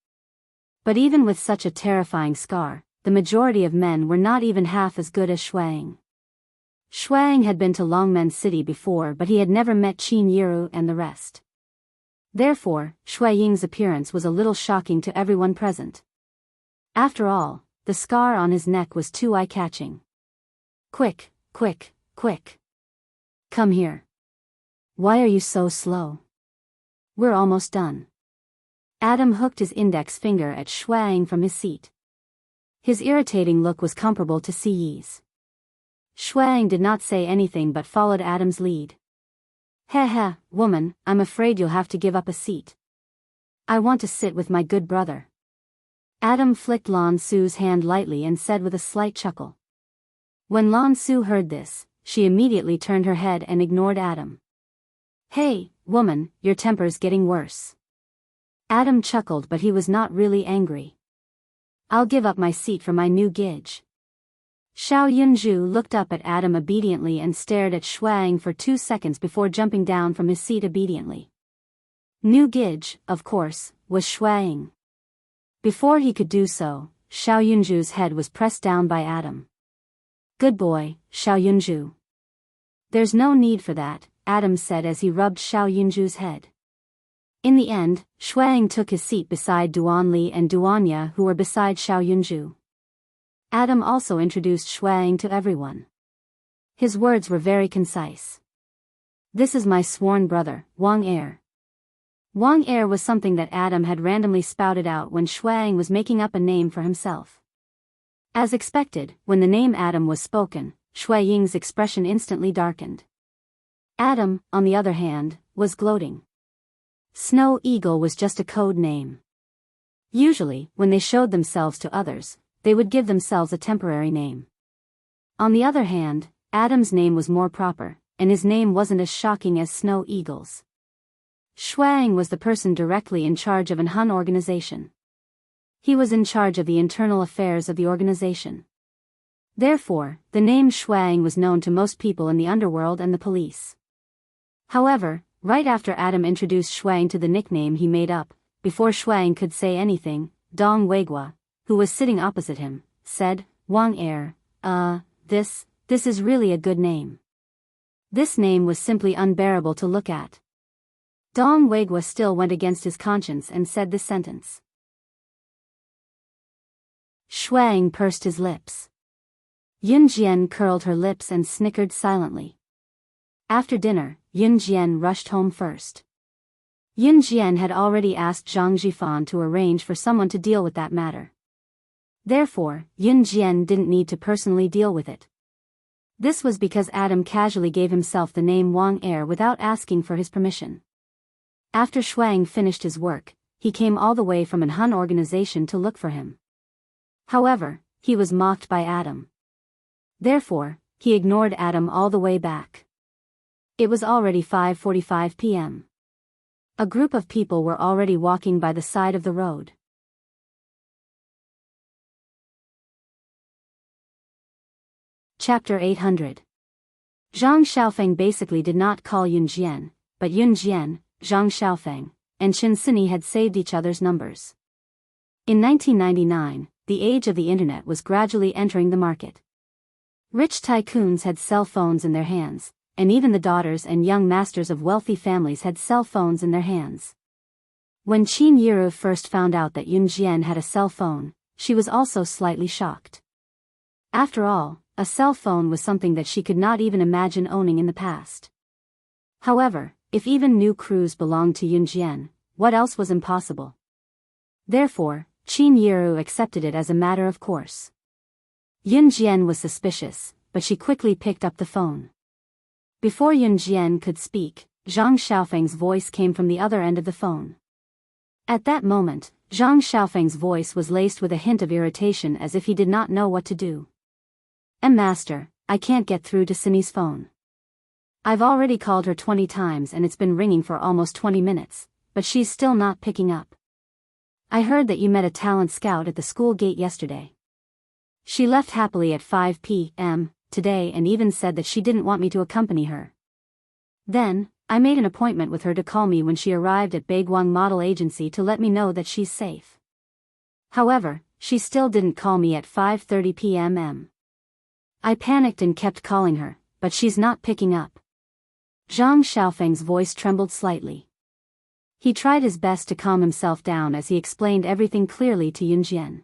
But even with such a terrifying scar, the majority of men were not even half as good as Shuang. Shuang had been to Longmen City before, but he had never met Qin Yiru and the rest. Therefore, Shuang's appearance was a little shocking to everyone present. After all, the scar on his neck was too eye-catching. Quick, quick, quick. Come here. Why are you so slow? We're almost done. Adam hooked his index finger at Shuang from his seat. His irritating look was comparable to Ce's. Shuang did not say anything but followed Adam's lead. Heh, woman, I'm afraid you'll have to give up a seat. I want to sit with my good brother. Adam flicked Lan Su's hand lightly and said with a slight chuckle. When Lan Su heard this, she immediately turned her head and ignored Adam. Hey, woman, your temper's getting worse. Adam chuckled, but he was not really angry. I'll give up my seat for my new gidge. Xiao Yunju looked up at Adam obediently and stared at Shuang for 2 seconds before jumping down from his seat obediently. New gidge, of course, was Shuang. Before he could do so, Xiao Yunju's head was pressed down by Adam. Good boy, Xiao Yunju. There's no need for that, Adam said as he rubbed Xiao Yunju's head. In the end, Shuang took his seat beside Duan Li and Duanya, who were beside Xiao Yunju. Adam also introduced Shuang to everyone. His words were very concise. This is my sworn brother, Wang Er. Wang Er was something that Adam had randomly spouted out when Shuang was making up a name for himself. As expected, when the name Adam was spoken, Shuang's expression instantly darkened. Adam, on the other hand, was gloating. Snow Eagle was just a code name. Usually, when they showed themselves to others, they would give themselves a temporary name. On the other hand, Adam's name was more proper, and his name wasn't as shocking as Snow Eagle's. Shuang was the person directly in charge of an Han organization. He was in charge of the internal affairs of the organization. Therefore, the name Shuang was known to most people in the underworld and the police. However, right after Adam introduced Shuang to the nickname he made up, before Shuang could say anything, Dong Weigua, who was sitting opposite him, said, Wang Er, this is really a good name. This name was simply unbearable to look at. Dong Weigua still went against his conscience and said this sentence. Shuang pursed his lips. Yunjian curled her lips and snickered silently. After dinner, Yunjian rushed home first. Yunjian had already asked Zhang Jifan to arrange for someone to deal with that matter. Therefore, Yunjian didn't need to personally deal with it. This was because Adam casually gave himself the name Wang Er without asking for his permission. After Shuang finished his work, he came all the way from an Han organization to look for him. However, he was mocked by Adam. Therefore, he ignored Adam all the way back. It was already 5:45 p.m. A group of people were already walking by the side of the road. Chapter 800. Zhang Xiaofeng basically did not call Yunjian, but Yunjian, Zhang Xiaofeng, and Qinsini had saved each other's numbers. In 1999, the age of the internet was gradually entering the market. Rich tycoons had cell phones in their hands, and even the daughters and young masters of wealthy families had cell phones in their hands. When Qin Yiru first found out that Yun Jian had a cell phone, she was also slightly shocked. After all, a cell phone was something that she could not even imagine owning in the past. However, if even new crews belonged to Yun Jian, what else was impossible? Therefore, Qin Yiru accepted it as a matter of course. Yun Jian was suspicious, but she quickly picked up the phone. Before Yun Jian could speak, Zhang Xiaofeng's voice came from the other end of the phone. At that moment, Zhang Xiaofeng's voice was laced with a hint of irritation, as if he did not know what to do. Master, I can't get through to Cindy's phone. I've already called her 20 times and it's been ringing for almost 20 minutes, but she's still not picking up. I heard that you met a talent scout at the school gate yesterday. She left happily at 5 p.m. today and even said that she didn't want me to accompany her. Then, I made an appointment with her to call me when she arrived at Baiguang Model Agency to let me know that she's safe. However, she still didn't call me at 5:30 p.m. I panicked and kept calling her, but she's not picking up. Zhang Xiaofeng's voice trembled slightly. He tried his best to calm himself down as he explained everything clearly to Yun Jian.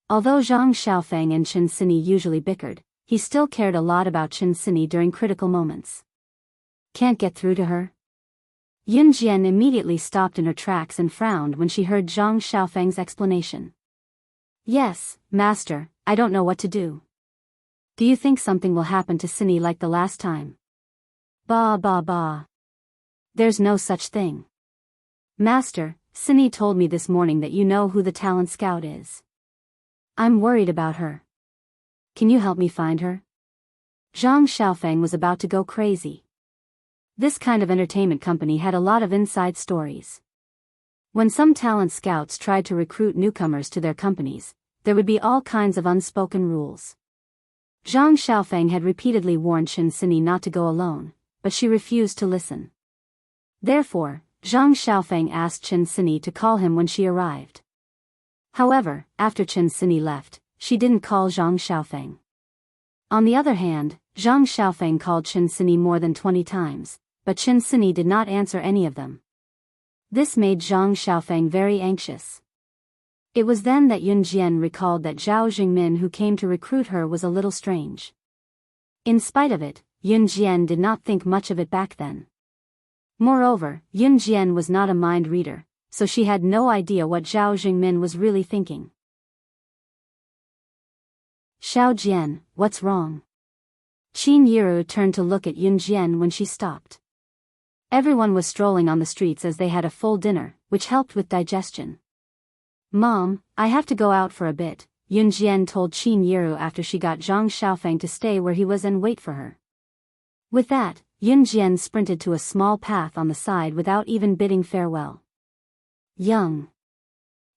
Although Zhang Xiaofeng and Chen Sini usually bickered, he still cared a lot about Chen Sini during critical moments. Can't get through to her? Yun Jian immediately stopped in her tracks and frowned when she heard Zhang Xiaofeng's explanation. Yes, Master, I don't know what to do. Do you think something will happen to Sini like the last time? Bah. There's no such thing. Master, Sini told me this morning that you know who the talent scout is. I'm worried about her. Can you help me find her? Zhang Xiaofeng was about to go crazy. This kind of entertainment company had a lot of inside stories. When some talent scouts tried to recruit newcomers to their companies, there would be all kinds of unspoken rules. Zhang Xiaofeng had repeatedly warned Chen Sini not to go alone, but she refused to listen. Therefore, Zhang Xiaofeng asked Chen Sini to call him when she arrived. However, after Chen Sini left, she didn't call Zhang Xiaofeng. On the other hand, Zhang Xiaofeng called Chen Sini more than 20 times, but Chen Sini did not answer any of them. This made Zhang Xiaofeng very anxious. It was then that Yun Jian recalled that Zhao Jingmin who came to recruit her was a little strange. In spite of it, Yun Jian did not think much of it back then. Moreover, Yun Jian was not a mind reader, so she had no idea what Zhao Jingmin was really thinking. Xiao Jian, what's wrong? Qin Yiru turned to look at Yun Jian when she stopped. Everyone was strolling on the streets as they had a full dinner, which helped with digestion. Mom, I have to go out for a bit, Yun Jian told Qin Yiru after she got Zhang Xiaofeng to stay where he was and wait for her. With that, Yun Jian sprinted to a small path on the side without even bidding farewell. Young.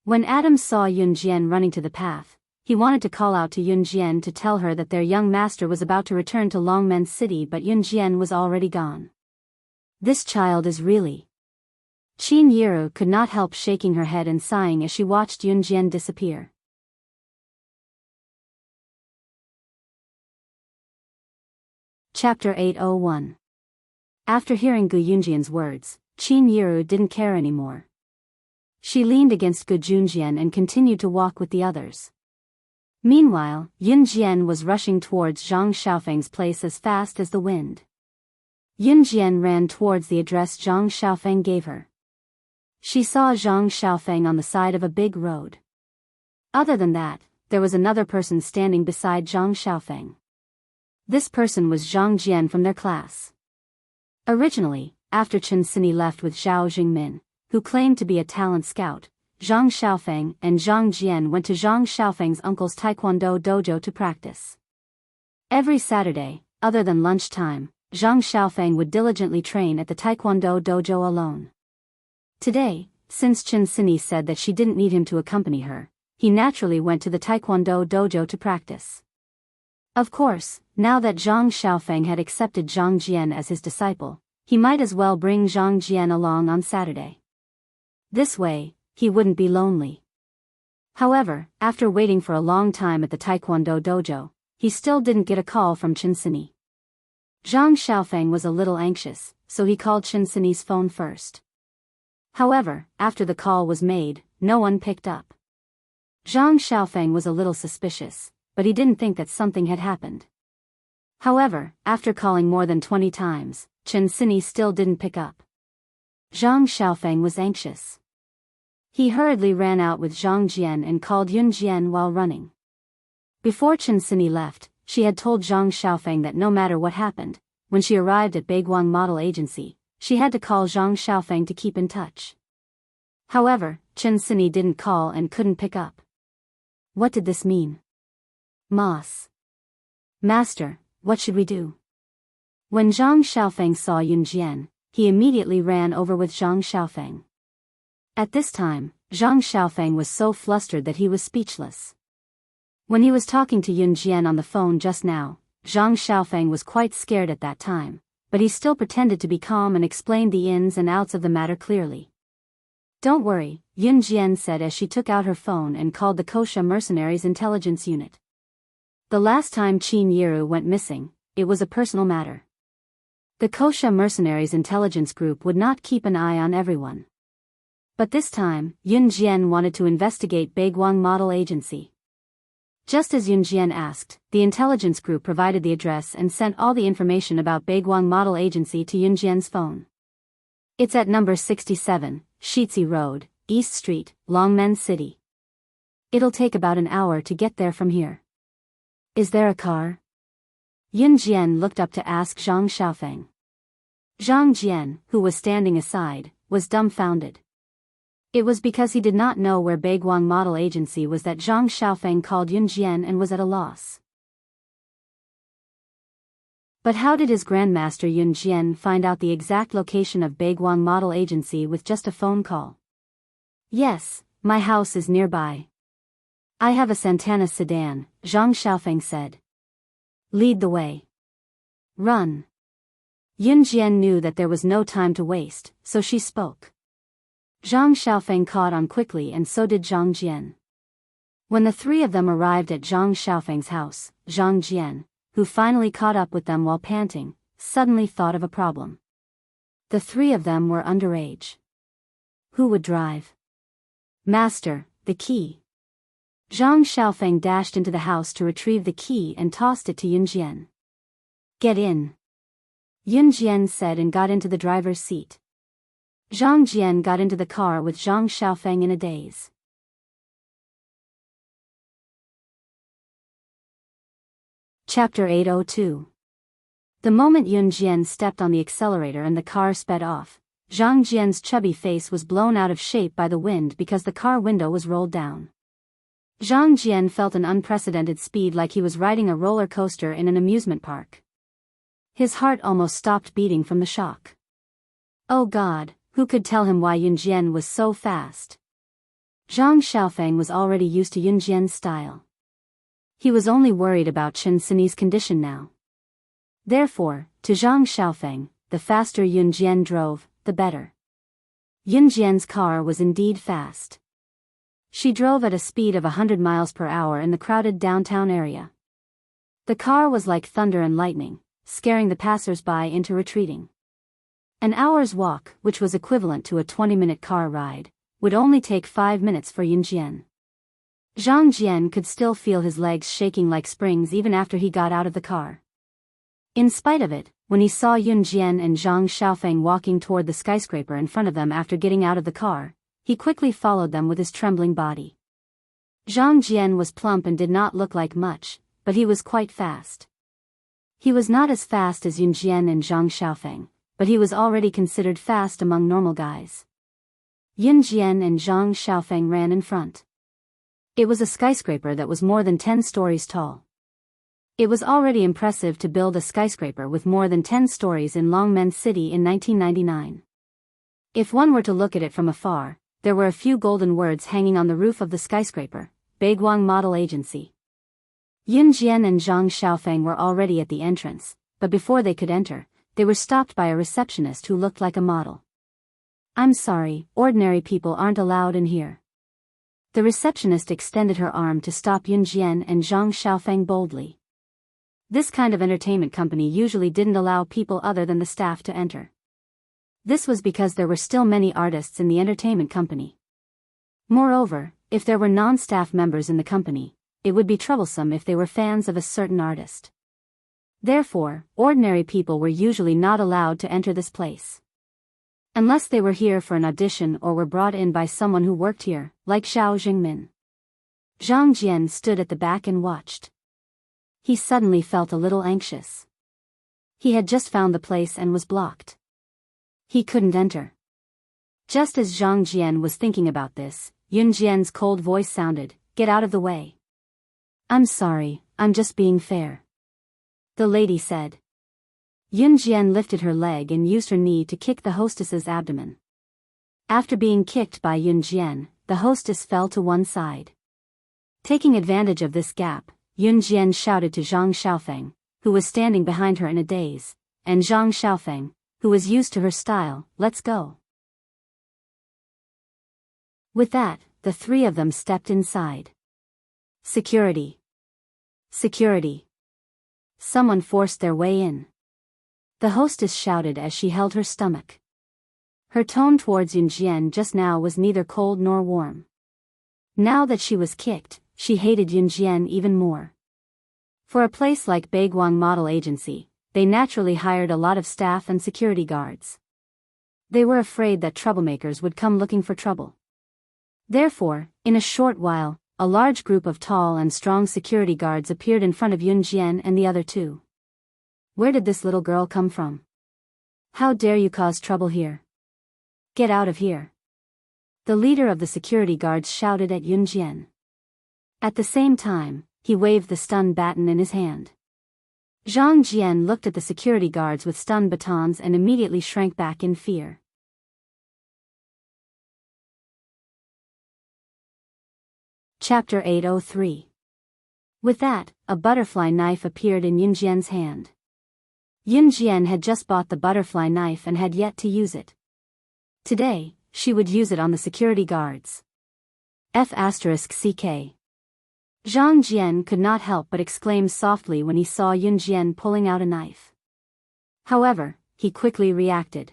When Adam saw Yun Jian running to the path, he wanted to call out to Yun Jian to tell her that their young master was about to return to Longmen City, but Yun Jian was already gone. This child is really... Qin Yiru could not help shaking her head and sighing as she watched Yun Jian disappear. Chapter 801. After hearing Gu Yunjian's words, Qin Yiru didn't care anymore. She leaned against Gu Junjian and continued to walk with the others. Meanwhile, Yun Jian was rushing towards Zhang Xiaofeng's place as fast as the wind. Yun Jian ran towards the address Zhang Xiaofeng gave her. She saw Zhang Xiaofeng on the side of a big road. Other than that, there was another person standing beside Zhang Xiaofeng. This person was Zhang Jian from their class. Originally, after Chen Sini left with Zhao Jingmin, who claimed to be a talent scout, Zhang Xiaofeng and Zhang Jian went to Zhang Xiaofeng's uncle's taekwondo dojo to practice. Every Saturday, other than lunchtime, Zhang Xiaofeng would diligently train at the taekwondo dojo alone. Today, since Chen Sini said that she didn't need him to accompany her, he naturally went to the taekwondo dojo to practice. Of course, now that Zhang Xiaofeng had accepted Zhang Jian as his disciple, he might as well bring Zhang Jian along on Saturday. This way, he wouldn't be lonely. However, after waiting for a long time at the Taekwondo dojo, he still didn't get a call from Chinsini. Zhang Xiaofeng was a little anxious, so he called Chinsini's phone first. However, after the call was made, no one picked up. Zhang Xiaofeng was a little suspicious, but he didn't think that something had happened. However, after calling more than 20 times, Chinsini still didn't pick up. Zhang Xiaofeng was anxious. He hurriedly ran out with Zhang Jian and called Yun Jian while running. Before Chinsini left, she had told Zhang Xiaofeng that no matter what happened, when she arrived at Baiguang Model Agency, she had to call Zhang Xiaofeng to keep in touch. However, Chinsini didn't call and couldn't pick up. What did this mean? Master, what should we do? When Zhang Xiaofeng saw Yun Jian, he immediately ran over with Zhang Xiaofeng. At this time, Zhang Xiaofeng was so flustered that he was speechless. When he was talking to Yun Jian on the phone just now, Zhang Xiaofeng was quite scared at that time, but he still pretended to be calm and explained the ins and outs of the matter clearly. Don't worry, Yun Jian said as she took out her phone and called the Kosha Mercenaries Intelligence Unit. The last time Qin Yiru went missing, it was a personal matter. The Kosha Mercenaries Intelligence Group would not keep an eye on everyone. But this time, Yun Jian wanted to investigate Baiguang Model Agency. Just as Yun Jian asked, the intelligence group provided the address and sent all the information about Baiguang Model Agency to Yun Jian's phone. It's at number 67, Shitzi Road, East Street, Longmen City. It'll take about an hour to get there from here. Is there a car? Yun Jian looked up to ask Zhang Xiaofeng. Zhang Jian, who was standing aside, was dumbfounded. It was because he did not know where Baiguang Model Agency was that Zhang Xiaofeng called Yun Jian and was at a loss. But how did his Grandmaster Yun Jian find out the exact location of Baiguang Model Agency with just a phone call? Yes, my house is nearby. I have a Santana sedan, Zhang Xiaofeng said. Lead the way. Run. Yun Jian knew that there was no time to waste, so she spoke. Zhang Xiaofeng caught on quickly and so did Zhang Jian. When the three of them arrived at Zhang Xiaofeng's house, Zhang Jian, who finally caught up with them while panting, suddenly thought of a problem. The three of them were underage. Who would drive? Master, the key. Zhang Xiaofeng dashed into the house to retrieve the key and tossed it to Yun Jian. Get in. Yun Jian said and got into the driver's seat. Zhang Jian got into the car with Zhang Xiaofeng in a daze. Chapter 802. The moment Yun Jian stepped on the accelerator and the car sped off, Zhang Jian's chubby face was blown out of shape by the wind because the car window was rolled down. Zhang Jian felt an unprecedented speed like he was riding a roller coaster in an amusement park. His heart almost stopped beating from the shock. Oh God, who could tell him why Yun Jian was so fast? Zhang Xiaofeng was already used to Yun Jian's style. He was only worried about Chinsini's condition now. Therefore, to Zhang Xiaofeng, the faster Yun Jian drove, the better. Yun Jian's car was indeed fast. She drove at a speed of 100 miles per hour in the crowded downtown area. The car was like thunder and lightning, scaring the passers-by into retreating. An hour's walk, which was equivalent to a 20-minute car ride, would only take 5 minutes for Yun Jian. Zhang Jian could still feel his legs shaking like springs even after he got out of the car. In spite of it, when he saw Yun Jian and Zhang Xiaofeng walking toward the skyscraper in front of them after getting out of the car, he quickly followed them with his trembling body. Zhang Jian was plump and did not look like much, but he was quite fast. He was not as fast as Yun Jian and Zhang Xiaofeng, but he was already considered fast among normal guys. Yun Jian and Zhang Xiaofeng ran in front. It was a skyscraper that was more than 10 stories tall. It was already impressive to build a skyscraper with more than 10 stories in Longmen City in 1999. If one were to look at it from afar, there were a few golden words hanging on the roof of the skyscraper, Baiguang Model Agency. Yun Jian and Zhang Xiaofeng were already at the entrance, but before they could enter, they were stopped by a receptionist who looked like a model. I'm sorry, ordinary people aren't allowed in here. The receptionist extended her arm to stop Yunjian and Zhang Xiaofeng boldly. This kind of entertainment company usually didn't allow people other than the staff to enter. This was because there were still many artists in the entertainment company. Moreover, if there were non-staff members in the company, it would be troublesome if they were fans of a certain artist. Therefore, ordinary people were usually not allowed to enter this place. Unless they were here for an audition or were brought in by someone who worked here, like Xiao Jingmin. Zhang Jian stood at the back and watched. He suddenly felt a little anxious. He had just found the place and was blocked. He couldn't enter. Just as Zhang Jian was thinking about this, Yun Jian's cold voice sounded, "Get out of the way." "I'm sorry, I'm just being fair," the lady said. Yun Jian lifted her leg and used her knee to kick the hostess's abdomen. After being kicked by Yun Jian, the hostess fell to one side. Taking advantage of this gap, Yun Jian shouted to Zhang Xiaofeng, who was standing behind her in a daze, and Zhang Xiaofeng, who was used to her style, "Let's go." With that, the three of them stepped inside. Security. Security. Someone forced their way in. The hostess shouted as she held her stomach. Her tone towards Yunjian just now was neither cold nor warm. Now that she was kicked, she hated Yunjian even more. For a place like Baiguang Model Agency, they naturally hired a lot of staff and security guards. They were afraid that troublemakers would come looking for trouble. Therefore, in a short while, a large group of tall and strong security guards appeared in front of Yunjian and the other two. Where did this little girl come from? How dare you cause trouble here? Get out of here. The leader of the security guards shouted at Yunjian. At the same time, he waved the stun baton in his hand. Zhang Jian looked at the security guards with stun batons and immediately shrank back in fear. Chapter 803. With that, a butterfly knife appeared in Yunjian's hand. Yunjian had just bought the butterfly knife and had yet to use it. Today, she would use it on the security guards. F***ck. Zhang Jian could not help but exclaim softly when he saw Yunjian pulling out a knife. However, he quickly reacted.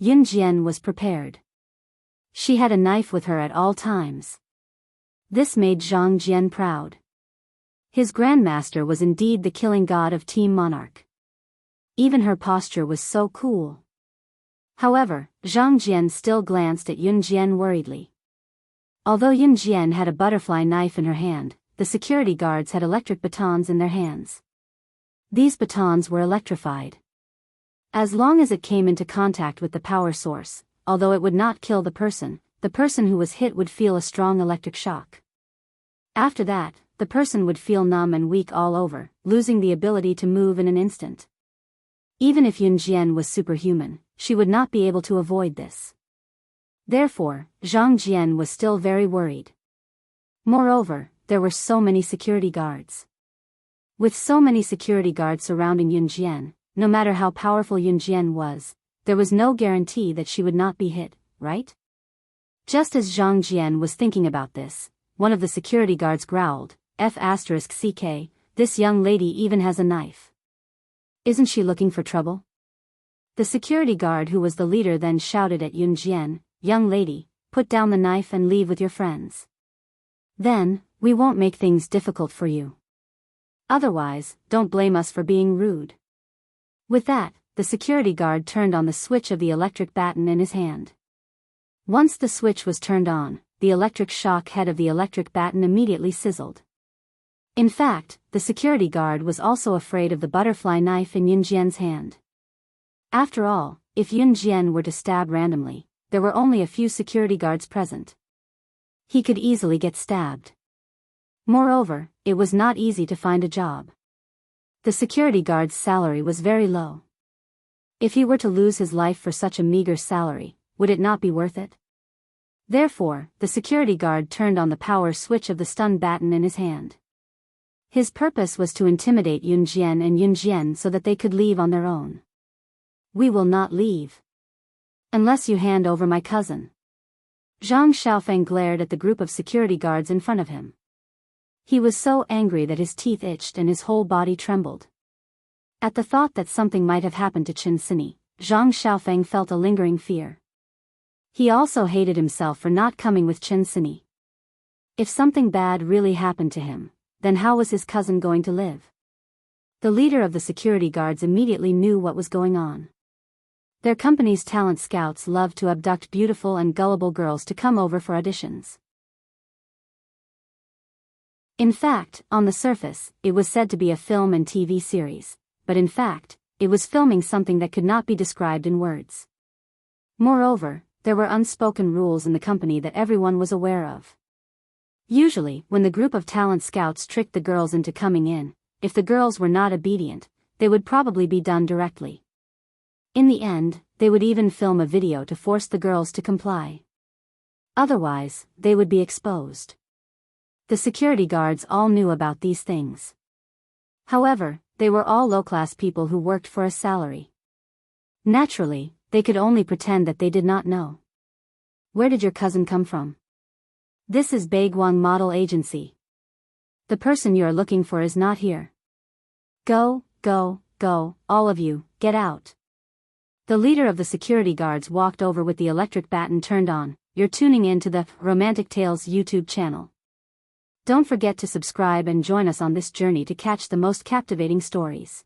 Yunjian was prepared. She had a knife with her at all times. This made Zhang Jian proud. His grandmaster was indeed the killing god of Team Monarch. Even her posture was so cool. However, Zhang Jian still glanced at Yunjian worriedly. Although Yunjian had a butterfly knife in her hand, the security guards had electric batons in their hands. These batons were electrified. As long as it came into contact with the power source, although it would not kill the person who was hit would feel a strong electric shock. After that, the person would feel numb and weak all over, losing the ability to move in an instant. Even if Yunjian was superhuman, she would not be able to avoid this. Therefore, Zhang Jian was still very worried. Moreover, there were so many security guards. With so many security guards surrounding Yunjian, no matter how powerful Yunjian was, there was no guarantee that she would not be hit, right? Just as Zhang Jian was thinking about this, one of the security guards growled, F***ck, this young lady even has a knife. Isn't she looking for trouble? The security guard who was the leader then shouted at Yunjian, young lady, put down the knife and leave with your friends. Then, we won't make things difficult for you. Otherwise, don't blame us for being rude. With that, the security guard turned on the switch of the electric baton in his hand. Once the switch was turned on, the electric shock head of the electric baton immediately sizzled. In fact, the security guard was also afraid of the butterfly knife in Yunjian's hand. After all, if Yunjian were to stab randomly, there were only a few security guards present. He could easily get stabbed. Moreover, it was not easy to find a job. The security guard's salary was very low. If he were to lose his life for such a meager salary, would it not be worth it? Therefore, the security guard turned on the power switch of the stun baton in his hand. His purpose was to intimidate Yunjian and Yunjian so that they could leave on their own. We will not leave. Unless you hand over my cousin. Zhang Xiaofeng glared at the group of security guards in front of him. He was so angry that his teeth itched and his whole body trembled. At the thought that something might have happened to Chen Sini, Zhang Xiaofeng felt a lingering fear. He also hated himself for not coming with Chen Sini. If something bad really happened to him, then how was his cousin going to live? The leader of the security guards immediately knew what was going on. Their company's talent scouts loved to abduct beautiful and gullible girls to come over for auditions. In fact, on the surface, it was said to be a film and TV series, but in fact, it was filming something that could not be described in words. Moreover, there were unspoken rules in the company that everyone was aware of. Usually, when the group of talent scouts tricked the girls into coming in, if the girls were not obedient, they would probably be done directly. In the end, they would even film a video to force the girls to comply. Otherwise, they would be exposed. The security guards all knew about these things. However, they were all low-class people who worked for a salary. Naturally, they could only pretend that they did not know. Where did your cousin come from? This is Baiguang Model Agency. The person you are looking for is not here. Go, go, go, all of you, get out. The leader of the security guards walked over with the electric baton turned on. You're tuning in to the Romantic Tales YouTube channel. Don't forget to subscribe and join us on this journey to catch the most captivating stories.